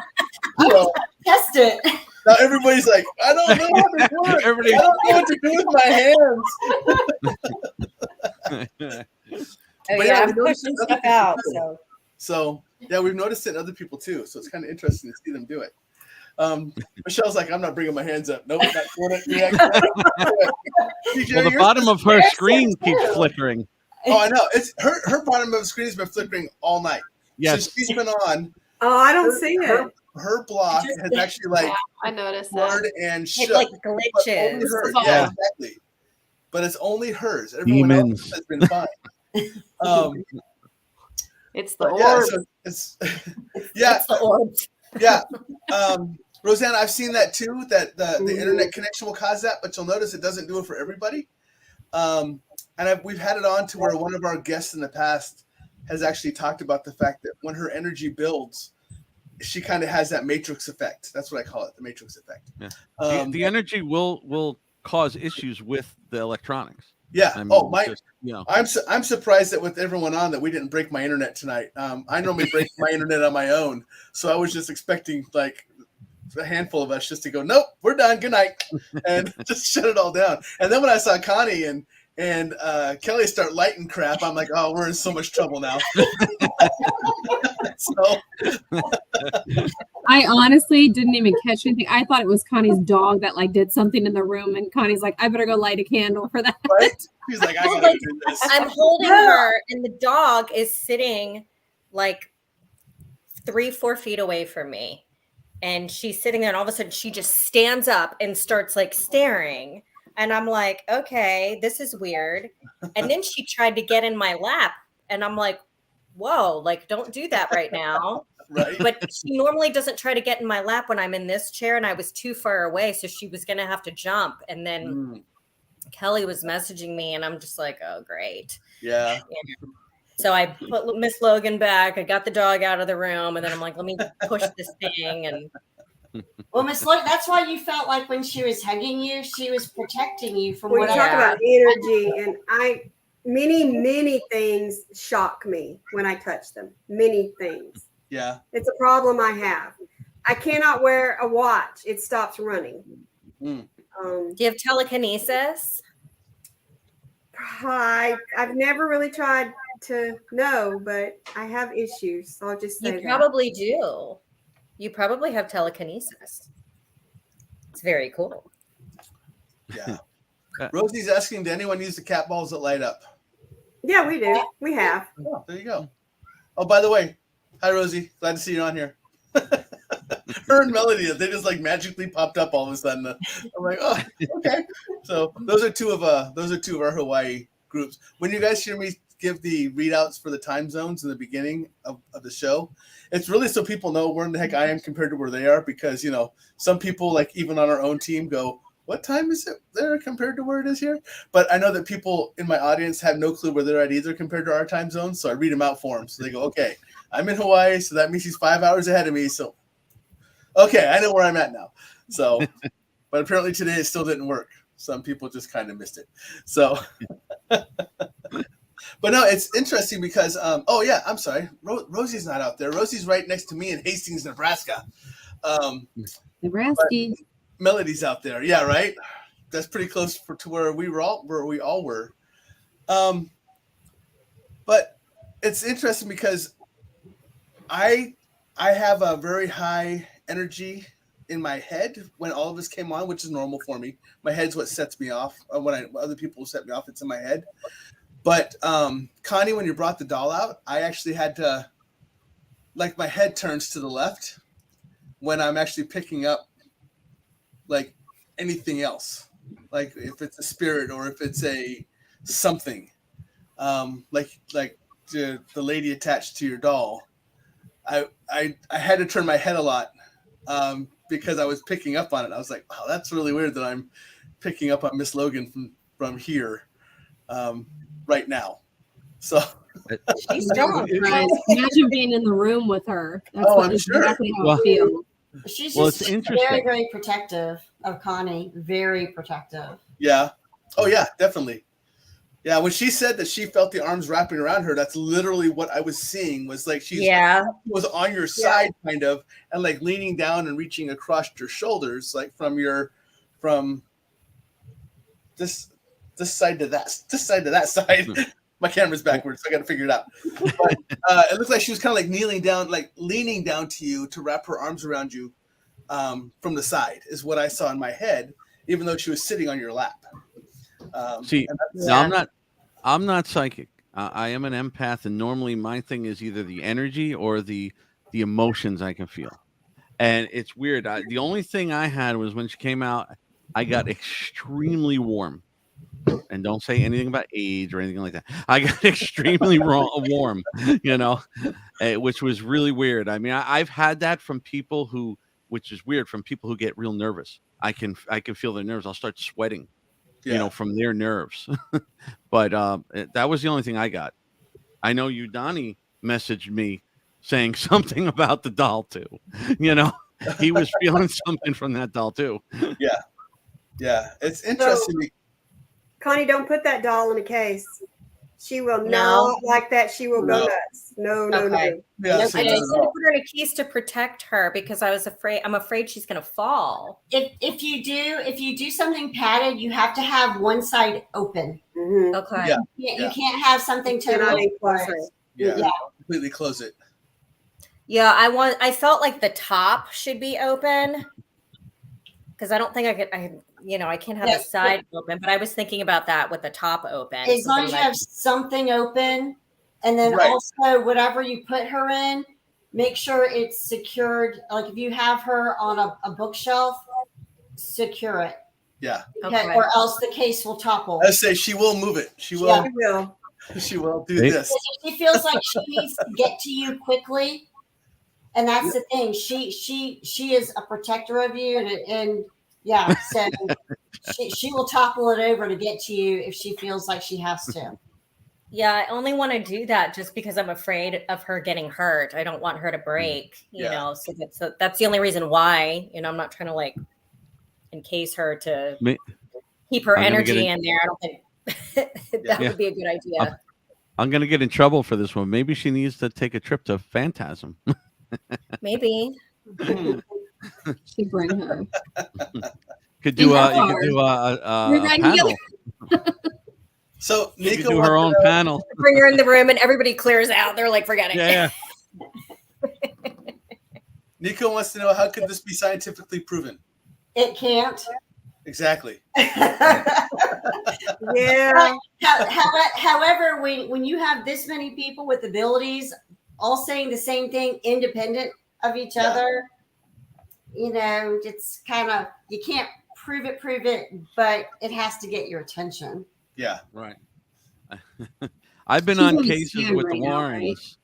So Test it. now everybody's like, I don't know what to do. I don't know what to do with my hands. Oh But yeah, we I'm noticed pushing it in other stuff out. people, too. So So yeah, we've noticed it in other people too. So it's kind of interesting to see them do it. Michelle's like, I'm not bringing my hands up. Nope, not doing it. Well, the bottom of her screen keeps flickering. Oh, I know. It's her bottom of the screen has been flickering all night. Yes. So she's been on. Oh, I don't see it. Her block has actually like I noticed blurred that. and it shook. like But only glitches. hers. Yeah. Yeah, exactly. But it's only hers. Everyone else Demons. has been fine. It's the But yeah, orb. so it's yeah, It's the orbs. yeah. Roseanne, I've seen that too. That the internet connection will cause that, but you'll notice it doesn't do it for everybody. And we've had it on to where one of our guests in the past has actually talked about the fact that when her energy builds, she kind of has that matrix effect. That's what I call it, the matrix effect. Yeah. The energy will cause issues with the electronics. Yeah. I mean, Oh, I'm surprised that with everyone on that we didn't break my internet tonight. I normally break my internet on my own, so I was just expecting like a handful of us just to go, nope, we're done, good night, and just shut it all down. And then when I saw Connie and Kelly start lighting crap, I'm like, oh, we're in so much trouble now. So I honestly didn't even catch anything. I thought it was Connie's dog that like did something in the room, and Connie's like, I better go light a candle for that. right? She's like, I Well, gotta like, do this. I'm holding her, and the dog is sitting like 3-4 feet away from me. And she's sitting there, and all of a sudden she just stands up and starts like staring. And I'm like, okay, this is weird. And then she tried to get in my lap, and I'm like, whoa, like, don't do that right now. Right. But she normally doesn't try to get in my lap when I'm in this chair, and I was too far away, so she was going to have to jump. And then Kelly was messaging me, and I'm just like, oh, great. Yeah. So I put Miss Logan back. I got the dog out of the room, and then I'm like, let me push this thing. And Well, Miss Lloyd, that's why you felt like when she was hugging you, she was protecting you from When you whatever. talk about energy, and many things shock me when I touch them. Many things. Yeah. It's a problem I have. I cannot wear a watch. It stops running. Mm. do you have telekinesis? I've never really tried to know, but I have issues. So I'll just say You probably do. You probably have telekinesis. It's very cool. Yeah. Rosie's asking, did anyone use the cat balls that light up? Yeah, we do. We have. Oh, there you go. Oh, by the way, hi, Rosie. Glad to see you on here. Her and Melody, they just like magically popped up all of a sudden. I'm like, oh, okay. So those are two of our Hawaii groups. When you guys hear me give the readouts for the time zones in the beginning of the show, it's really so people know where in the heck I am compared to where they are, because some people, like even on our own team, go, what time is it there compared to where it is here? But I know that people in my audience have no clue where they're at either compared to our time zone. So I read them out for them. So they go, okay, I'm in Hawaii, so that means he's 5 hours ahead of me. So, okay, I know where I'm at now. So, but apparently today it still didn't work. Some people just kind of missed it. So, but no, it's interesting because, oh yeah, I'm sorry. Rosie's not out there. Rosie's right next to me in Hastings, Nebraska. Nebraska. Melody's out there. Yeah, right. That's pretty close to where we all were. But it's interesting because I have a very high energy in my head when all of this came on, which is normal for me. My head's what sets me off. When other people set me off, it's in my head. But Connie, when you brought the doll out, I actually had to like my head turns to the left when I'm actually picking up like anything else, like if it's a spirit or if it's a something, like the lady attached to your doll. I had to turn my head a lot because I was picking up on it. I was like, wow, that's really weird that I'm picking up on Miss Logan from here right now. So she's strong. Imagine being in the room with her. That's exactly how I feel. She's Well, just it's interesting. very, very protective of Connie. Very protective. Yeah. Oh, yeah, definitely. Yeah, when she said that she felt the arms wrapping around her, that's literally what I was seeing. Was like she was on your side, kind of, and like leaning down and reaching across your shoulders, like from this side to that side. My camera's backwards, so I got to figure it out. But it looks like she was kind of like kneeling down, like leaning down to you to wrap her arms around you from the side, is what I saw in my head, even though she was sitting on your lap. See, no, I'm not psychic. I am an empath, and normally my thing is either the energy or the emotions I can feel. And it's weird. The only thing I had was when she came out, I got extremely warm. And don't say anything about age or anything like that. I got extremely warm, which was really weird. I mean, I've had that from people which is weird, from people who get real nervous. I can feel their nerves. I'll start sweating. From their nerves. But that was the only thing I got. I know you, Donnie, messaged me saying something about the doll too. He was feeling something from that doll too. Yeah. It's interesting. So, Connie, don't put that doll in a case. She will not like that. She will go nuts. No. Yeah, I just didn't put her in a case to protect her because I'm afraid she's going to fall. If you do something padded, you have to have one side open. Mm-hmm. Okay. Yeah. You can't have something totally closed. Yeah. Completely close it. Yeah, I felt like the top should be open because I don't think I can't have the side open, but I was thinking about that with the top open. As long as you have something open, and then also whatever you put her in, make sure it's secured. Like if you have her on a bookshelf, secure it. Yeah. Okay. Or else the case will topple. I say she will move it. She will. She will. She will do this. If she feels like she needs to get to you quickly, and that's the thing. She is a protector of you, and so she will topple it over to get to you if she feels like she has to. Yeah, I only want to do that just because I'm afraid of her getting hurt. I don't want her to break, so that's the only reason why. I'm not trying to like encase her to keep her energy in there. I don't think that would be a good idea. I'm going to get in trouble for this one. Maybe she needs to take a trip to Phantasm. Maybe. Should bring her. Could do a panel. So Nico could do her own panel. Bring her in the room and everybody clears out. They're like, forget it. Yeah. Nico wants to know, how could this be scientifically proven? It can't. Exactly. Yeah. However, when you have this many people with abilities all saying the same thing, independent of each other, it's kind of, you can't prove it, but it has to get your attention. Yeah. Right. I've been on cases with the Warrens.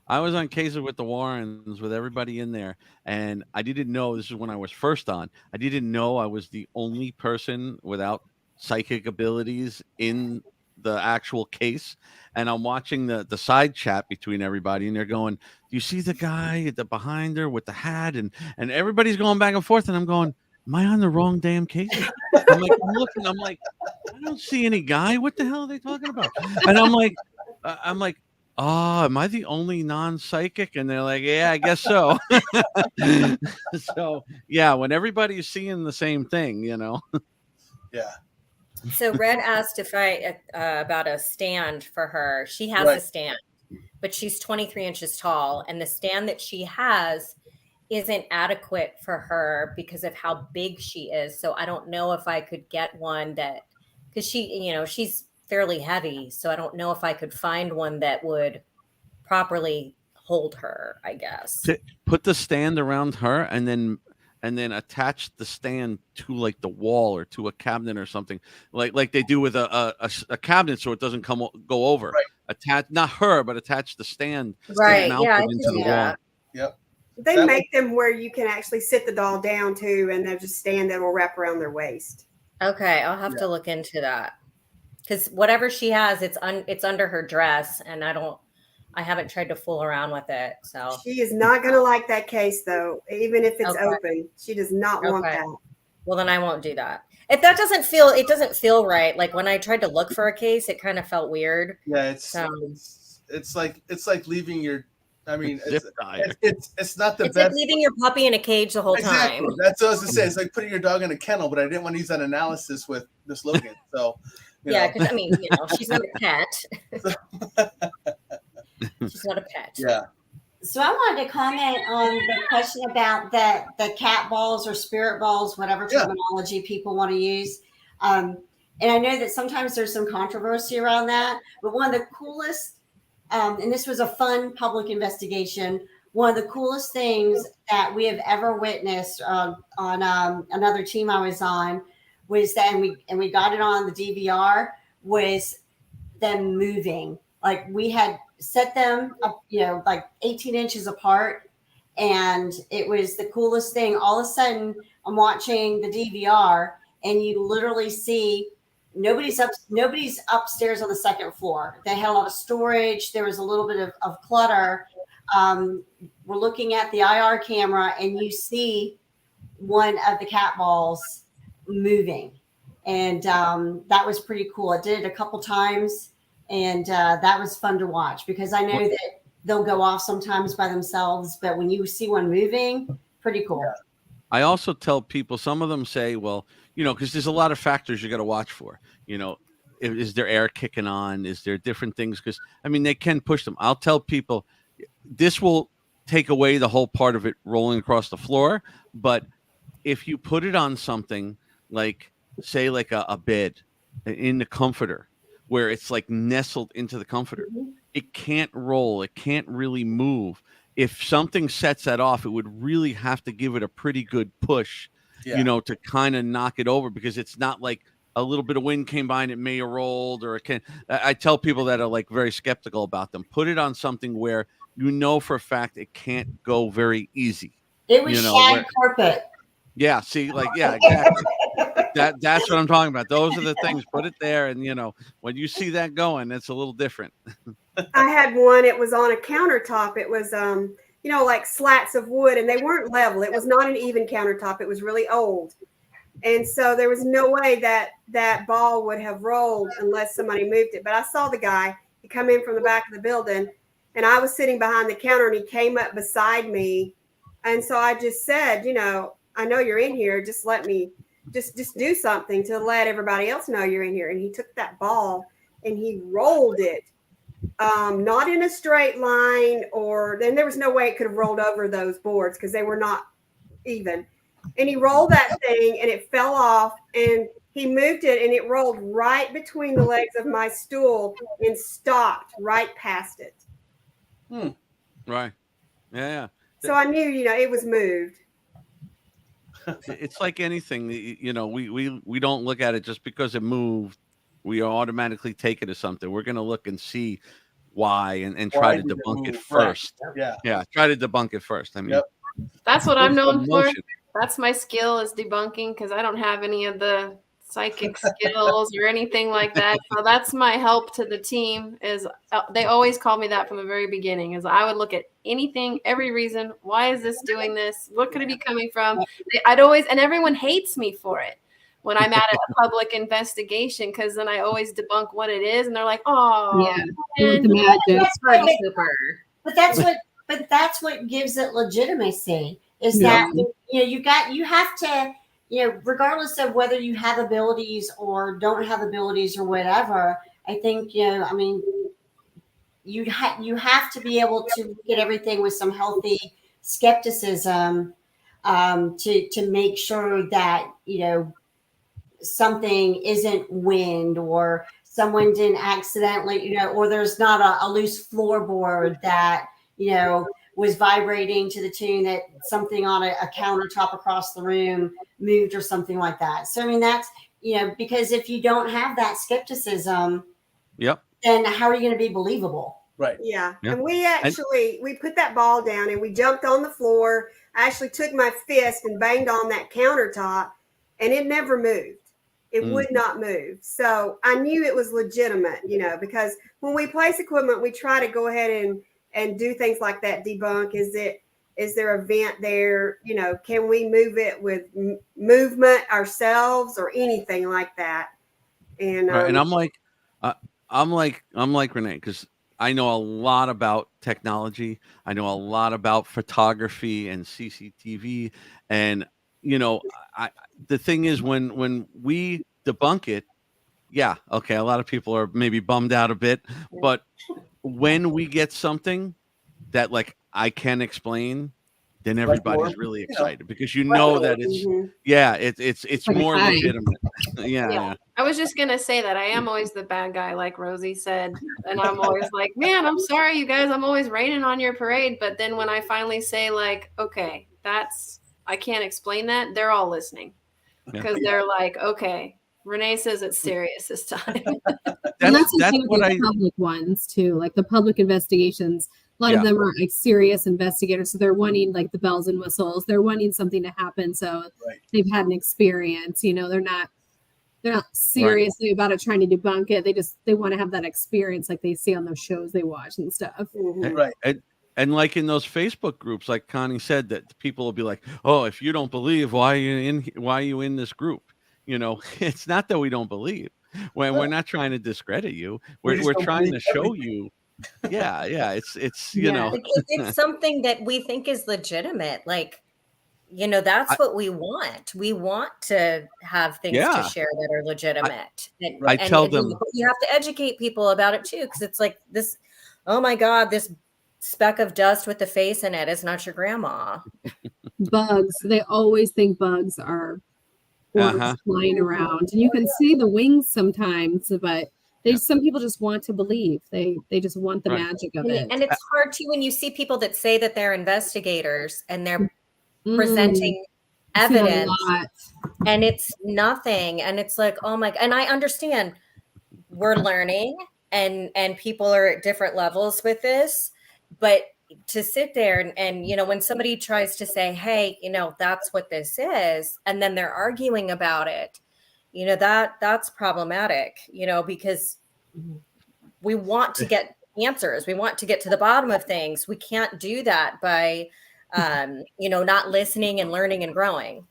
I was on cases with the Warrens with everybody in there, and I didn't know, this is when I was first on, I didn't know I was the only person without psychic abilities in the actual case. And I'm watching the side chat between everybody, and they're going, do you see the guy behind her with the hat? And everybody's going back and forth, and I'm going, am I on the wrong damn case? I'm looking, I don't see any guy. What the hell are they talking about? And I'm like, oh, am I the only non-psychic? And they're like, yeah, I guess so. So yeah, when everybody's seeing the same thing, Yeah. So Red asked if about a stand for her. She has a stand, but she's 23 inches tall, and the stand that she has isn't adequate for her because of how big she is. So I don't know if I could get one because she's fairly heavy. So I don't know if I could find one that would properly hold her, I guess. Put the stand around her, and then attach the stand to like the wall or to a cabinet or something, like they do with a cabinet, so it doesn't go over. Right. Attach, not her, but attach the stand Right. mounted Yeah, I into can the do wall. that. Yep. They That make them where you can actually sit the doll down too, and there's a stand that will wrap around their waist. Okay, I'll have to look into that. Because whatever she has, it's under her dress, and I haven't tried to fool around with it. So She is not going to like that case, though, even if it's Okay. open. She does not want Okay. that. well, then I won't do that. If that doesn't feel right. Like when I tried to look for a case, it kind of felt weird. Yeah, So it's like leaving your. I mean, Zip tie. it's not the it's like best. leaving your puppy in a cage the whole Exactly. time. That's what I was gonna say. It's like putting your dog in a kennel, but I didn't want to use that analysis with Miss Logan. So, Yeah, because I mean, she's not a pet. She's not a pet. Yeah. So I wanted to comment on the question about the cat balls or spirit balls, whatever terminology people want to use. And I know that sometimes there's some controversy around that, but one of the coolest, and this was a fun public investigation, one of the coolest things that we have ever witnessed on another team I was on was that, and we got it on the DVR, was them moving. Like we had set them up, like 18 inches apart. And it was the coolest thing. All of a sudden, I'm watching the DVR, and you literally see nobody's upstairs on the second floor. They had a lot of storage. There was a little bit of clutter. We're looking at the IR camera, and you see one of the cat balls moving. And that was pretty cool. I did it a couple times. And that was fun to watch because I know that they'll go off sometimes by themselves, but when you see one moving, pretty cool. Yeah. I also tell people, some of them say, well, because there's a lot of factors you got to watch for. Is there air kicking on? Is there different things? Because, I mean, they can push them. I'll tell people this will take away the whole part of it rolling across the floor. But if you put it on something like, say, like a bed in the comforter, where it's like nestled into the comforter, it can't roll. It can't really move. If something sets that off, it would really have to give it a pretty good push, to kind of knock it over, because it's not like a little bit of wind came by and it may have rolled, or it can. I tell people that are like very skeptical about them, put it on something where for a fact it can't go very easy. It was shag carpet. Yeah. See, exactly. That's what I'm talking about. Those are the things. Put it there, and when you see that going, it's a little different. I had one. It was on a countertop. It was like slats of wood, and they weren't level. It was not an even countertop. It was really old, and so there was no way that ball would have rolled unless somebody moved it. But I saw the guy. He come in from the back of the building, and I was sitting behind the counter, and he came up beside me, and so I just said, I know you're in here. Just let me. Just do something to let everybody else know you're in here. And he took that ball and he rolled it, not in a straight line, then there was no way it could have rolled over those boards because they were not even. And he rolled that thing and it fell off, and he moved it and it rolled right between the legs of my stool and stopped right past it. Right. Yeah. So I knew, it was moved. It's like anything, we don't look at it just because it moved. We automatically take it as something. We're going to look and see why and try to debunk it first. Right. Yeah. Try to debunk it first. I mean, that's what I'm known for. That's my skill, is debunking, because I don't have any of the psychic skills or anything like that. So that's my help to the team. Is they always call me that from the very beginning. Is I would look at anything, every reason. Why is this doing this? What could it be coming from? I'd always, and everyone hates me for it when I'm at a public investigation, because then I always debunk what it is, and they're like, "Oh, yeah, But that's what gives it legitimacy. Is that you have to. Regardless of whether you have abilities or don't have abilities or whatever, I think, you have to be able to look at everything with some healthy skepticism to make sure that, something isn't wind, or someone didn't accidentally, or there's not a loose floorboard that, was vibrating to the tune that something on a countertop across the room moved or something like that. So, I mean, that's, because if you don't have that skepticism, then how are you going to be believable? Right. Yeah. And we put that ball down and we jumped on the floor. I actually took my fist and banged on that countertop and it never moved. It would not move. So I knew it was legitimate, because when we place equipment, we try to go ahead and do things like that. Debunk. Is there a vent there? Can we move it with movement ourselves or anything like that? And and I'm like Renee, because I know a lot about technology. I know a lot about photography and CCTV. And, the thing is, when we debunk it, a lot of people are maybe bummed out a bit. But when we get something that I can explain, then everybody's really excited because that it's more legitimate. Yeah. I was just gonna say that I am always the bad guy, like Rosie said, and I'm always like, man, I'm sorry, you guys, I'm always raining on your parade. But then when I finally say okay, I can't explain that, they're all listening because they're like, okay, Renee says it's serious this time. And that's the thing with the public ones too, like the public investigations. A lot of them are serious investigators, so they're wanting the bells and whistles. They're wanting something to happen, so they've had an experience. They're not seriously about it, trying to debunk it. They want to have that experience, like they see on those shows they watch and stuff. Right. And like in those Facebook groups, like Connie said, that people will be like, "Oh, if you don't believe, why are you in this group?" It's not that we don't believe. We're not trying to discredit you. We're trying to show you. It's it's something that we think is legitimate. That's what we want. We want to have things to share that are legitimate. I tell them you have to educate people about it too, because it's like this. Oh my God, this speck of dust with the face in it is not your grandma. Bugs. They always think bugs are flying around, and you can see the wings sometimes, but some people just want to believe. They just want the magic of it. And it's hard too when you see people that say that they're investigators and they're presenting evidence and it's nothing. And it's like, oh my, and I understand we're learning and people are at different levels with this, but to sit there and when somebody tries to say, hey, that's what this is, and then they're arguing about it, that's problematic, because we want to get answers. We want to get to the bottom of things. We can't do that by, not listening and learning and growing.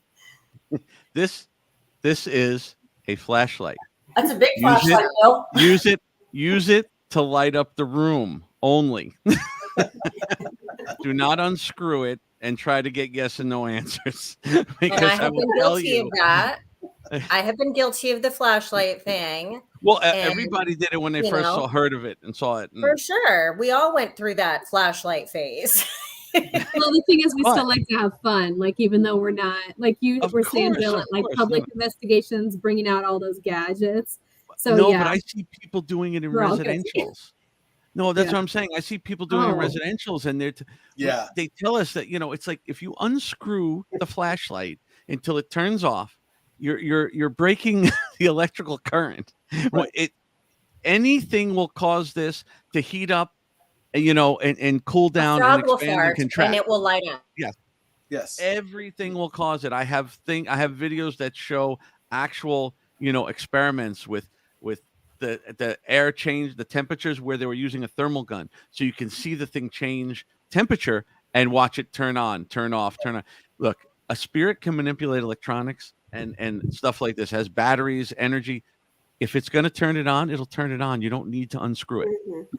This is a flashlight. That's a big flashlight, Bill. Use it to light up the room only. Do not unscrew it and try to get yes and no answers. Because and I have been guilty of that. I have been guilty of the flashlight thing. Well, everybody did it when they first heard of it and saw it. For sure. We all went through that flashlight phase. Well, the thing is, we still like to have fun. Even though we're not, like you were saying, Bill, at public investigations, bringing out all those gadgets. So but I see people doing it in residentials. No, that's what I'm saying. I see people doing it in residentials, and they tell us that it's like if you unscrew the flashlight until it turns off, you're breaking the electrical current. Right. Anything will cause this to heat up, and cool down and expand and contract, and it will light up. Yes. Everything will cause it. I have videos that show actual, experiments with the air change, the temperatures where they were using a thermal gun, so you can see the thing change temperature and watch it turn on, turn off, turn on. Look, a spirit can manipulate electronics and stuff like this. Has batteries, energy. If it's going to turn it on, it'll turn it on. You don't need to unscrew it.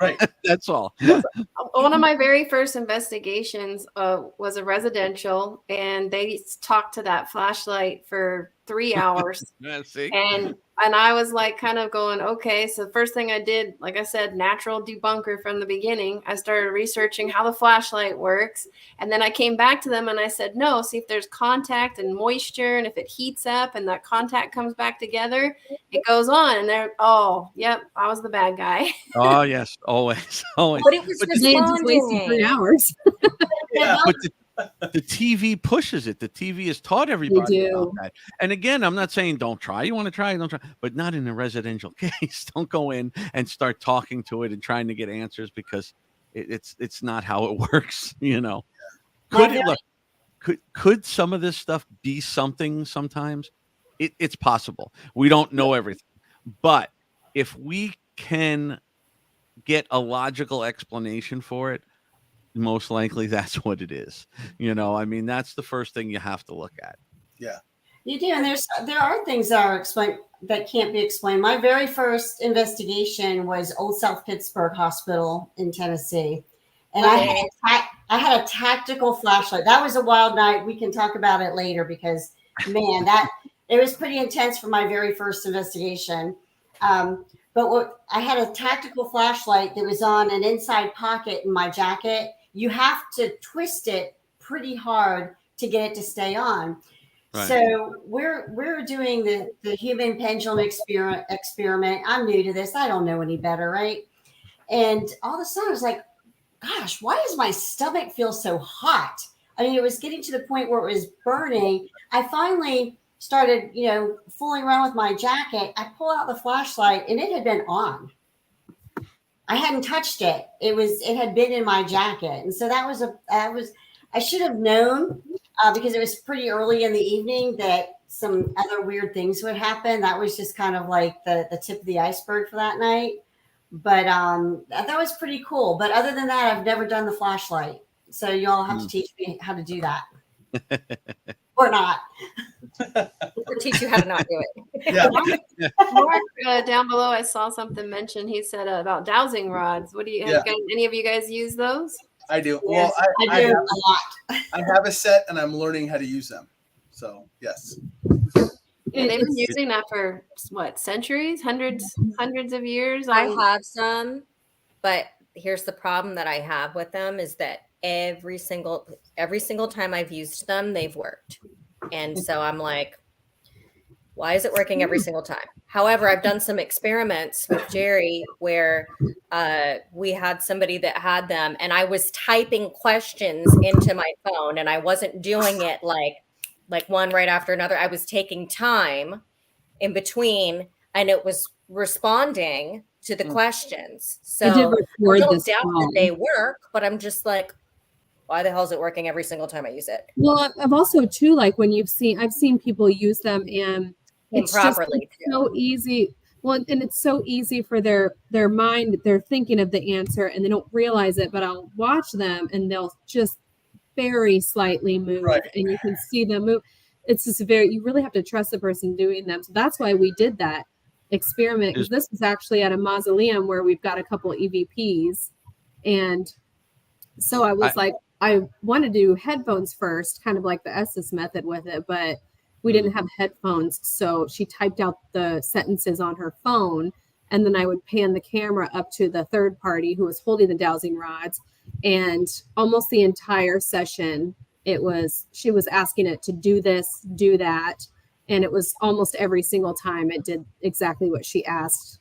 Right. That's all. One of my very first investigations was a residential, and they talked to that flashlight for 3 hours. See? And And I was like kind of going, okay. So the first thing I did, like I said, natural debunker from the beginning. I started researching how the flashlight works. And then I came back to them and I said, no, see if there's contact and moisture. And if it heats up and that contact comes back together, it goes on. And they're, oh, yep, I was the bad guy. Oh, yes, always, always. But it was But They just wasted 3 responding. hours. Yeah. but the TV pushes it. The TV has taught everybody about do. that. And again, I'm not saying don't try. You want to try, don't try, but not in a residential case. Don't go in and start talking to it and trying to get answers because it's not how it works. You know, could some of this stuff be something sometimes? It's possible. We don't know everything, but if we can get a logical explanation for it, most likely that's what it is. You know, I mean, that's the first thing you have to look at. Yeah. You do, and there are things that are explained that can't be explained. My very first investigation was Old South Pittsburgh Hospital in Tennessee, and I had a tactical flashlight. That was a wild night. We can talk about it later because, man, it was pretty intense for my very first investigation. But I had a tactical flashlight that was on an inside pocket in my jacket. You have to twist it pretty hard to get it to stay on. Right. So we're doing the human pendulum experiment. I'm new to this. I don't know any better, right? And all of a sudden I was like, gosh, why does my stomach feel so hot? I mean, it was getting to the point where it was burning. I finally started, fooling around with my jacket. I pulled out the flashlight and it had been on. I hadn't touched it. It had been in my jacket. And so I should have known because it was pretty early in the evening that some other weird things would happen. That was just kind of like the tip of the iceberg for that night. But that was pretty cool. But other than that, I've never done the flashlight. So you all have to teach me how to do that. Or not. Or teach you how to not do it. Yeah. Mark, down below, I saw something mentioned. He said about dowsing rods. What do you have? Any of you guys use those? I do. Yes, Well, I do a lot. I have a set and I'm learning how to use them. So yes. Yeah, they've been using that for what, centuries, hundreds of years. I have some, but here's the problem that I have with them is that every single time I've used them, they've worked. And so I'm like, why is it working every single time? However, I've done some experiments with Jerry where we had somebody that had them and I was typing questions into my phone and I wasn't doing it like one right after another. I was taking time in between and it was responding to the questions. So I don't doubt that they work, but I'm just like, why the hell is it working every single time I use it? Well, I've also too, like when I've seen people use them and it's improperly just so easy. Well, and it's so easy for their mind. They're thinking of the answer and they don't realize it, but I'll watch them and they'll just very slightly move and you can see them move. It's just you really have to trust the person doing them. So that's why we did that experiment, because this was actually at a mausoleum where we've got a couple of EVPs. And so I was I want to do headphones first, kind of like the Estes method with it, but we didn't have headphones. So she typed out the sentences on her phone, and then I would pan the camera up to the third party who was holding the dowsing rods. And almost the entire session, she was asking it to do this, do that. And it was almost every single time it did exactly what she asked.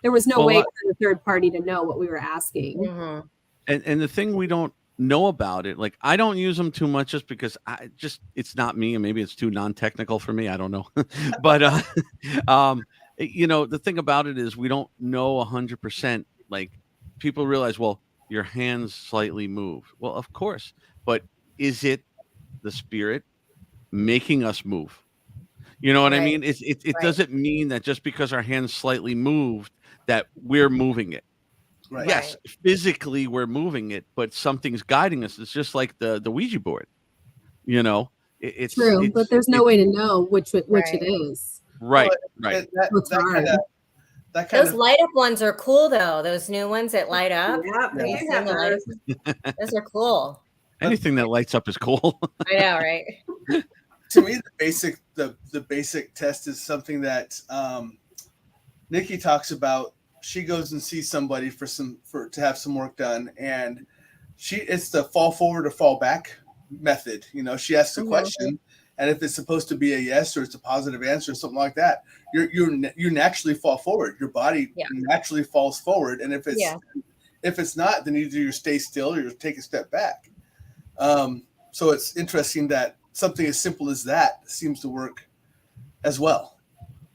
There was no way for the third party to know what we were asking. Mm-hmm. And the thing we don't know about it, like I don't use them too much just because it's not me, and maybe it's too non-technical for me. I don't know. But the thing about it is we don't know 100%. Like people realize, well, your hands slightly move. Well, of course, but is it the spirit making us move? You know what I mean? It doesn't mean that just because our hands slightly moved that we're moving it. Right. Yes, physically we're moving it, but something's guiding us. It's just like the Ouija board. It's true, but there's no way to know which it is. Right, well, right. Those light up ones are cool though. Those new ones that light up. Yeah, those are cool. Anything that lights up is cool. I know, right? To me, the basic test is something that Nikki talks about she goes and sees somebody to have some work done, and it's the fall forward or fall back method. You know, she asks a question, and if it's supposed to be a yes or it's a positive answer or something like that, you naturally fall forward. Your body naturally falls forward, and if it's not, then either you stay still or you take a step back. So it's interesting that something as simple as that seems to work as well.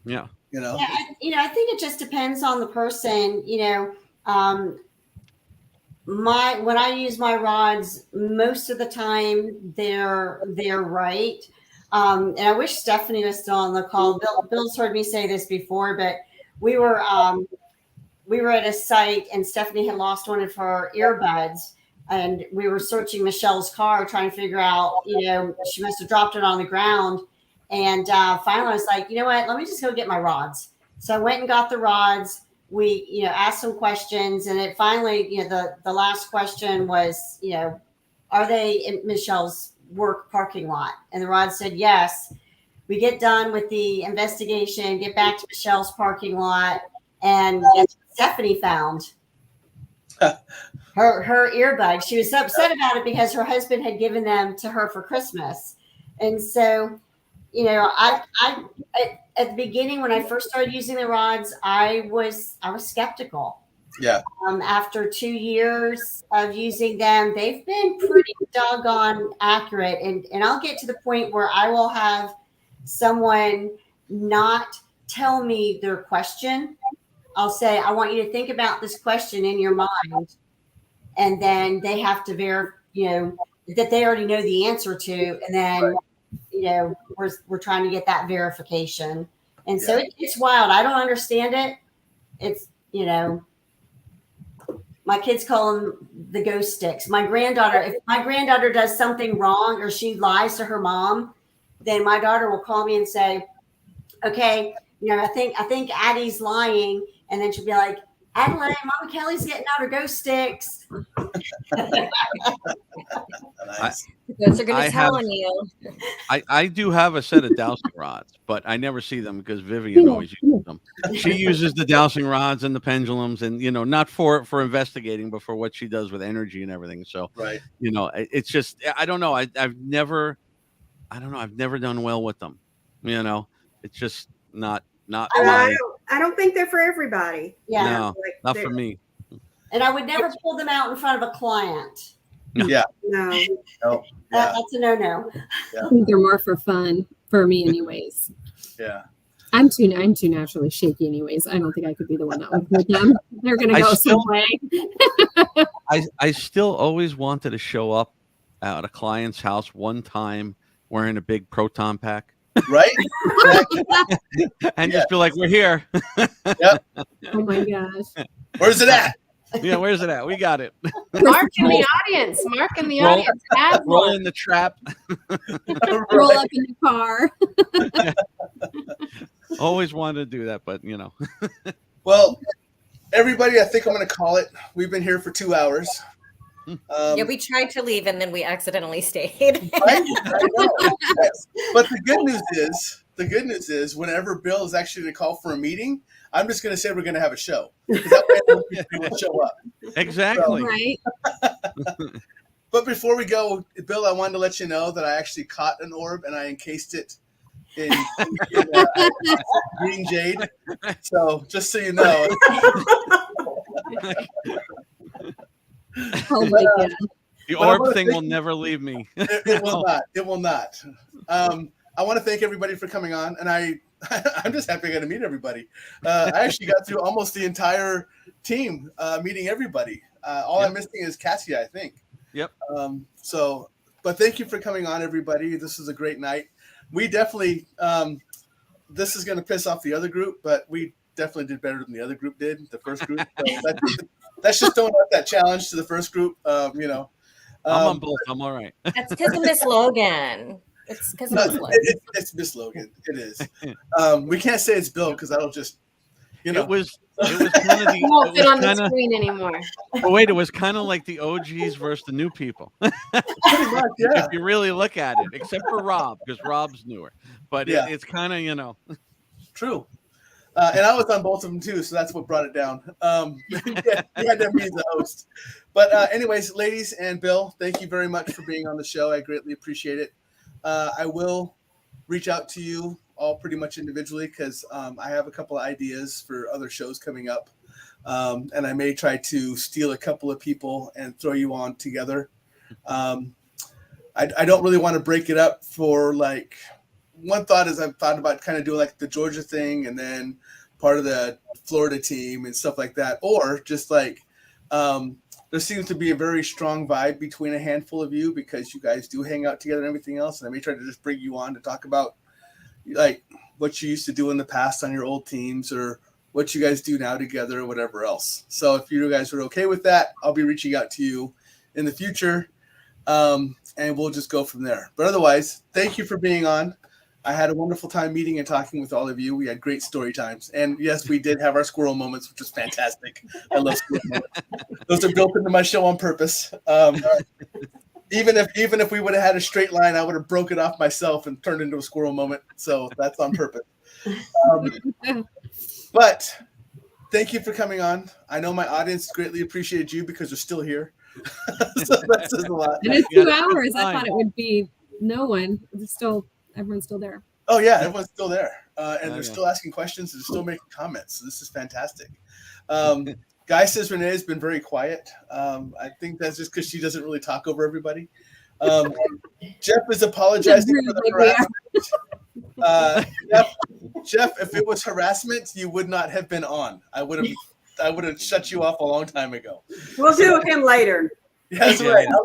Yeah. You know, I think it just depends on the person. When I use my rods, most of the time they're right. And I wish Stephanie was still on the call. Bill's heard me say this before, but we were at a site and Stephanie had lost one of her earbuds, and we were searching Michelle's car trying to figure out, she must have dropped it on the ground. And finally I was like, you know what, let me just go get my rods. So I went and got the rods. We, asked some questions, and it finally, the last question was, are they in Michelle's work parking lot? And the rod said yes. We get done with the investigation, get back to Michelle's parking lot, and Stephanie found her earbud. She was upset about it because her husband had given them to her for Christmas. And so, I at the beginning, when I first started using the rods, I was skeptical. Yeah. After 2 years of using them, they've been pretty doggone accurate. And I'll get to the point where I will have someone not tell me their question. I'll say, I want you to think about this question in your mind. And then they have to verify, that they already know the answer to. And then, we're trying to get that verification. And so it's wild. I don't understand it. It's, my kids call them the ghost sticks. If my granddaughter does something wrong or she lies to her mom, then my daughter will call me and say, okay, I think Addie's lying. And then she'll be like, Adelaide, Mama Kelly's getting out her ghost sticks. Nice. Those are going to tell on you. I do have a set of dowsing rods, but I never see them because Vivian always uses them. She uses the dowsing rods and the pendulums, and not for investigating, but for what she does with energy and everything. So, right. It's just, I don't know. I've never done well with them. It's just not I don't think they're for everybody. Yeah. No, not for me. And I would never pull them out in front of a client. Yeah. No. That's a no-no. Yeah. I think they're more for fun for me anyways. Yeah. I'm too naturally shaky anyways. I don't think I could be the one that would put them. They're going to go some way. I still always wanted to show up at a client's house one time wearing a big proton pack. Right? And just be like, we're here. Yep. Oh my gosh. Where's it at? Yeah, where's it at? We got it. Mark in the audience. Mark in the audience. Roll in the trap. Roll up in the car. Always wanted to do that, but Well, everybody, I think I'm going to call it. We've been here for 2 hours. We tried to leave and then we accidentally stayed. Right? But the good news is, whenever Bill is actually going to call for a meeting, I'm just going to say we're going to have a show. Because that way people will show up. Exactly. So, Right. But before we go, Bill, I wanted to let you know that I actually caught an orb and I encased it in green jade. So just so you know. Oh my God. The orb thing will never leave me. It will not. It will not. I want to thank everybody for coming on, and I'm just happy I got to meet everybody. I actually got through almost the entire team meeting everybody. All I'm missing is Cassie, I think. Yep. But thank you for coming on, everybody. This was a great night. We definitely, this is going to piss off the other group, but we definitely did better than the other group did, the first group. So that's just throwing out that challenge to the first group. I'm on both. I'm all right. That's because of Miss Logan. It's because of Miss Logan. It's Miss Logan. It is. We can't say it's Bill because that'll just, It was kind of the. It won't fit on the screen anymore. But wait, it was kind of like the OGs versus the new people. Pretty much, yeah. If you really look at it, except for Rob, because Rob's newer. But it's kind of, True. And I was on both of them too, so that's what brought it down. You had to be the host. But anyways, ladies and Bill, thank you very much for being on the show. I greatly appreciate it. I will reach out to you all pretty much individually because I have a couple of ideas for other shows coming up. And I may try to steal a couple of people and throw you on together. I don't really want to break it up for like, one thought is I've thought about kind of doing like the Georgia thing and then part of the Florida team and stuff like that. Or just like, there seems to be a very strong vibe between a handful of you because you guys do hang out together and everything else. And I may try to just bring you on to talk about like what you used to do in the past on your old teams or what you guys do now together or whatever else. So if you guys are okay with that, I'll be reaching out to you in the future. And we'll just go from there. But otherwise, thank you for being on. I had a wonderful time meeting and talking with all of you. We had great story times. And yes, we did have our squirrel moments, which was fantastic. I love squirrel moments. Those are built into my show on purpose. Even if we would have had a straight line, I would have broke it off myself and turned into a squirrel moment. So that's on purpose. But thank you for coming on. I know my audience greatly appreciated you because they're still here. So that says a lot. And it's 2 hours. I thought it would be no one. Everyone's still there. Oh yeah, everyone's still there, and they're still asking questions and still making comments. So this is fantastic. Guy says Renee has been very quiet. I think that's just because she doesn't really talk over everybody. Jeff is apologizing for the harassment. Jeff, if it was harassment, you would not have been on. I would have shut you off a long time ago. We'll do with him later. Yeah, that's right. I'll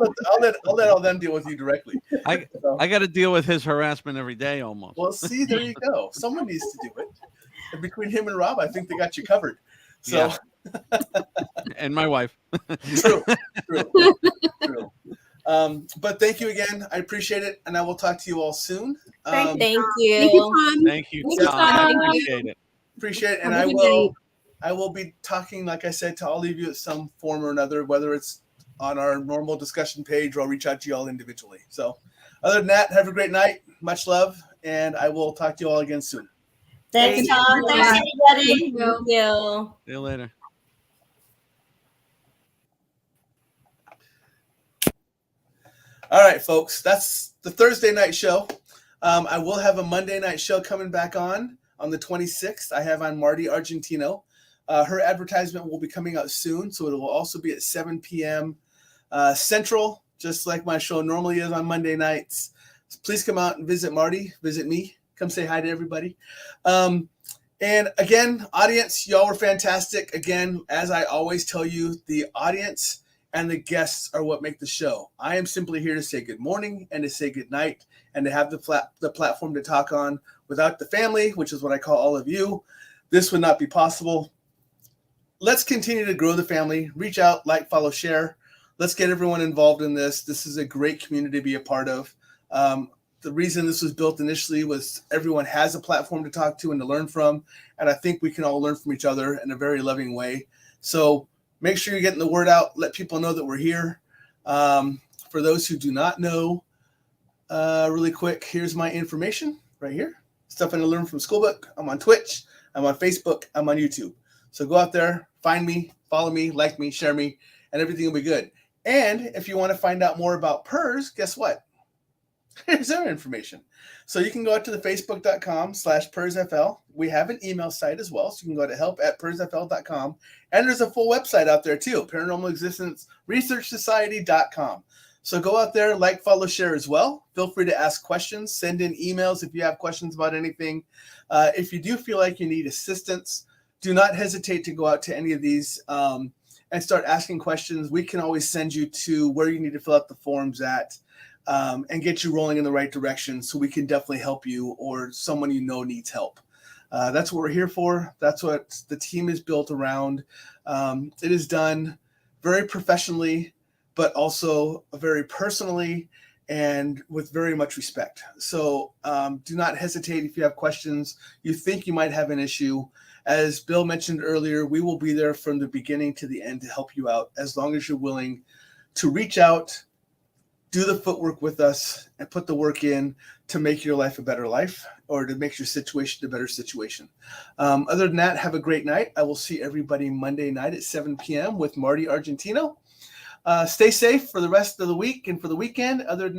let all them deal with you directly. I got to deal with his harassment every day almost. Well, see, there you go. Someone needs to do it. And between him and Rob, I think they got you covered. So, and my wife. True. But thank you again. I appreciate it, and I will talk to you all soon. Thank you. Thank you, Tom. I appreciate it. Appreciate it, and I will be talking, like I said, to all of you at some form or another, whether it's on our normal discussion page or I'll reach out to you all individually. So other than that, have a great night. Much love, and I will talk to you all again soon. Thanks, Tom. Thanks, everybody. Thank you. See you later. All right, folks, that's the Thursday night show. I will have a Monday night show coming back on the 26th. I have on Marty Argentino. Her advertisement will be coming out soon, so it will also be at 7 p.m. Central, just like my show normally is on Monday nights. So please come out and visit Marty, visit me. Come say hi to everybody. And again, audience, y'all were fantastic. Again, as I always tell you, the audience and the guests are what make the show. I am simply here to say good morning and to say good night and to have the platform to talk on. Without the family, which is what I call all of you, this would not be possible. Let's continue to grow the family. Reach out, like, follow, share. Let's get everyone involved in this. This is a great community to be a part of. The reason this was built initially was everyone has a platform to talk to and to learn from. And I think we can all learn from each other in a very loving way. So make sure you're getting the word out. Let people know that we're here. For those who do not know, really quick, here's my information right here. Stuff I learned from Schoolbook. I'm on Twitch. I'm on Facebook. I'm on YouTube. So go out there, find me, follow me, like me, share me, and everything will be good. And if you want to find out more about P.E.R.S, guess what? Here's our information. So you can go out to the facebook.com/PERSFL. We have an email site as well. So you can go to help@PERSFL.com. And there's a full website out there too, Paranormal Existence Research Society.com. So go out there, like, follow, share as well. Feel free to ask questions. Send in emails if you have questions about anything. If you do feel like you need assistance, do not hesitate to go out to any of these and start asking questions. We can always send you to where you need to fill out the forms at and get you rolling in the right direction so we can definitely help you or someone you know needs help. That's what we're here for. That's what the team is built around. It is done very professionally, but also very personally and with very much respect. So do not hesitate if you have questions, you think you might have an issue. As Bill mentioned earlier, we will be there from the beginning to the end to help you out as long as you're willing to reach out, do the footwork with us and put the work in to make your life a better life, or to make your situation a better situation. Other than that, have a great night. I will see everybody Monday night at 7 p.m. with Marty Argentino. Stay safe for the rest of the week and for the weekend. Other than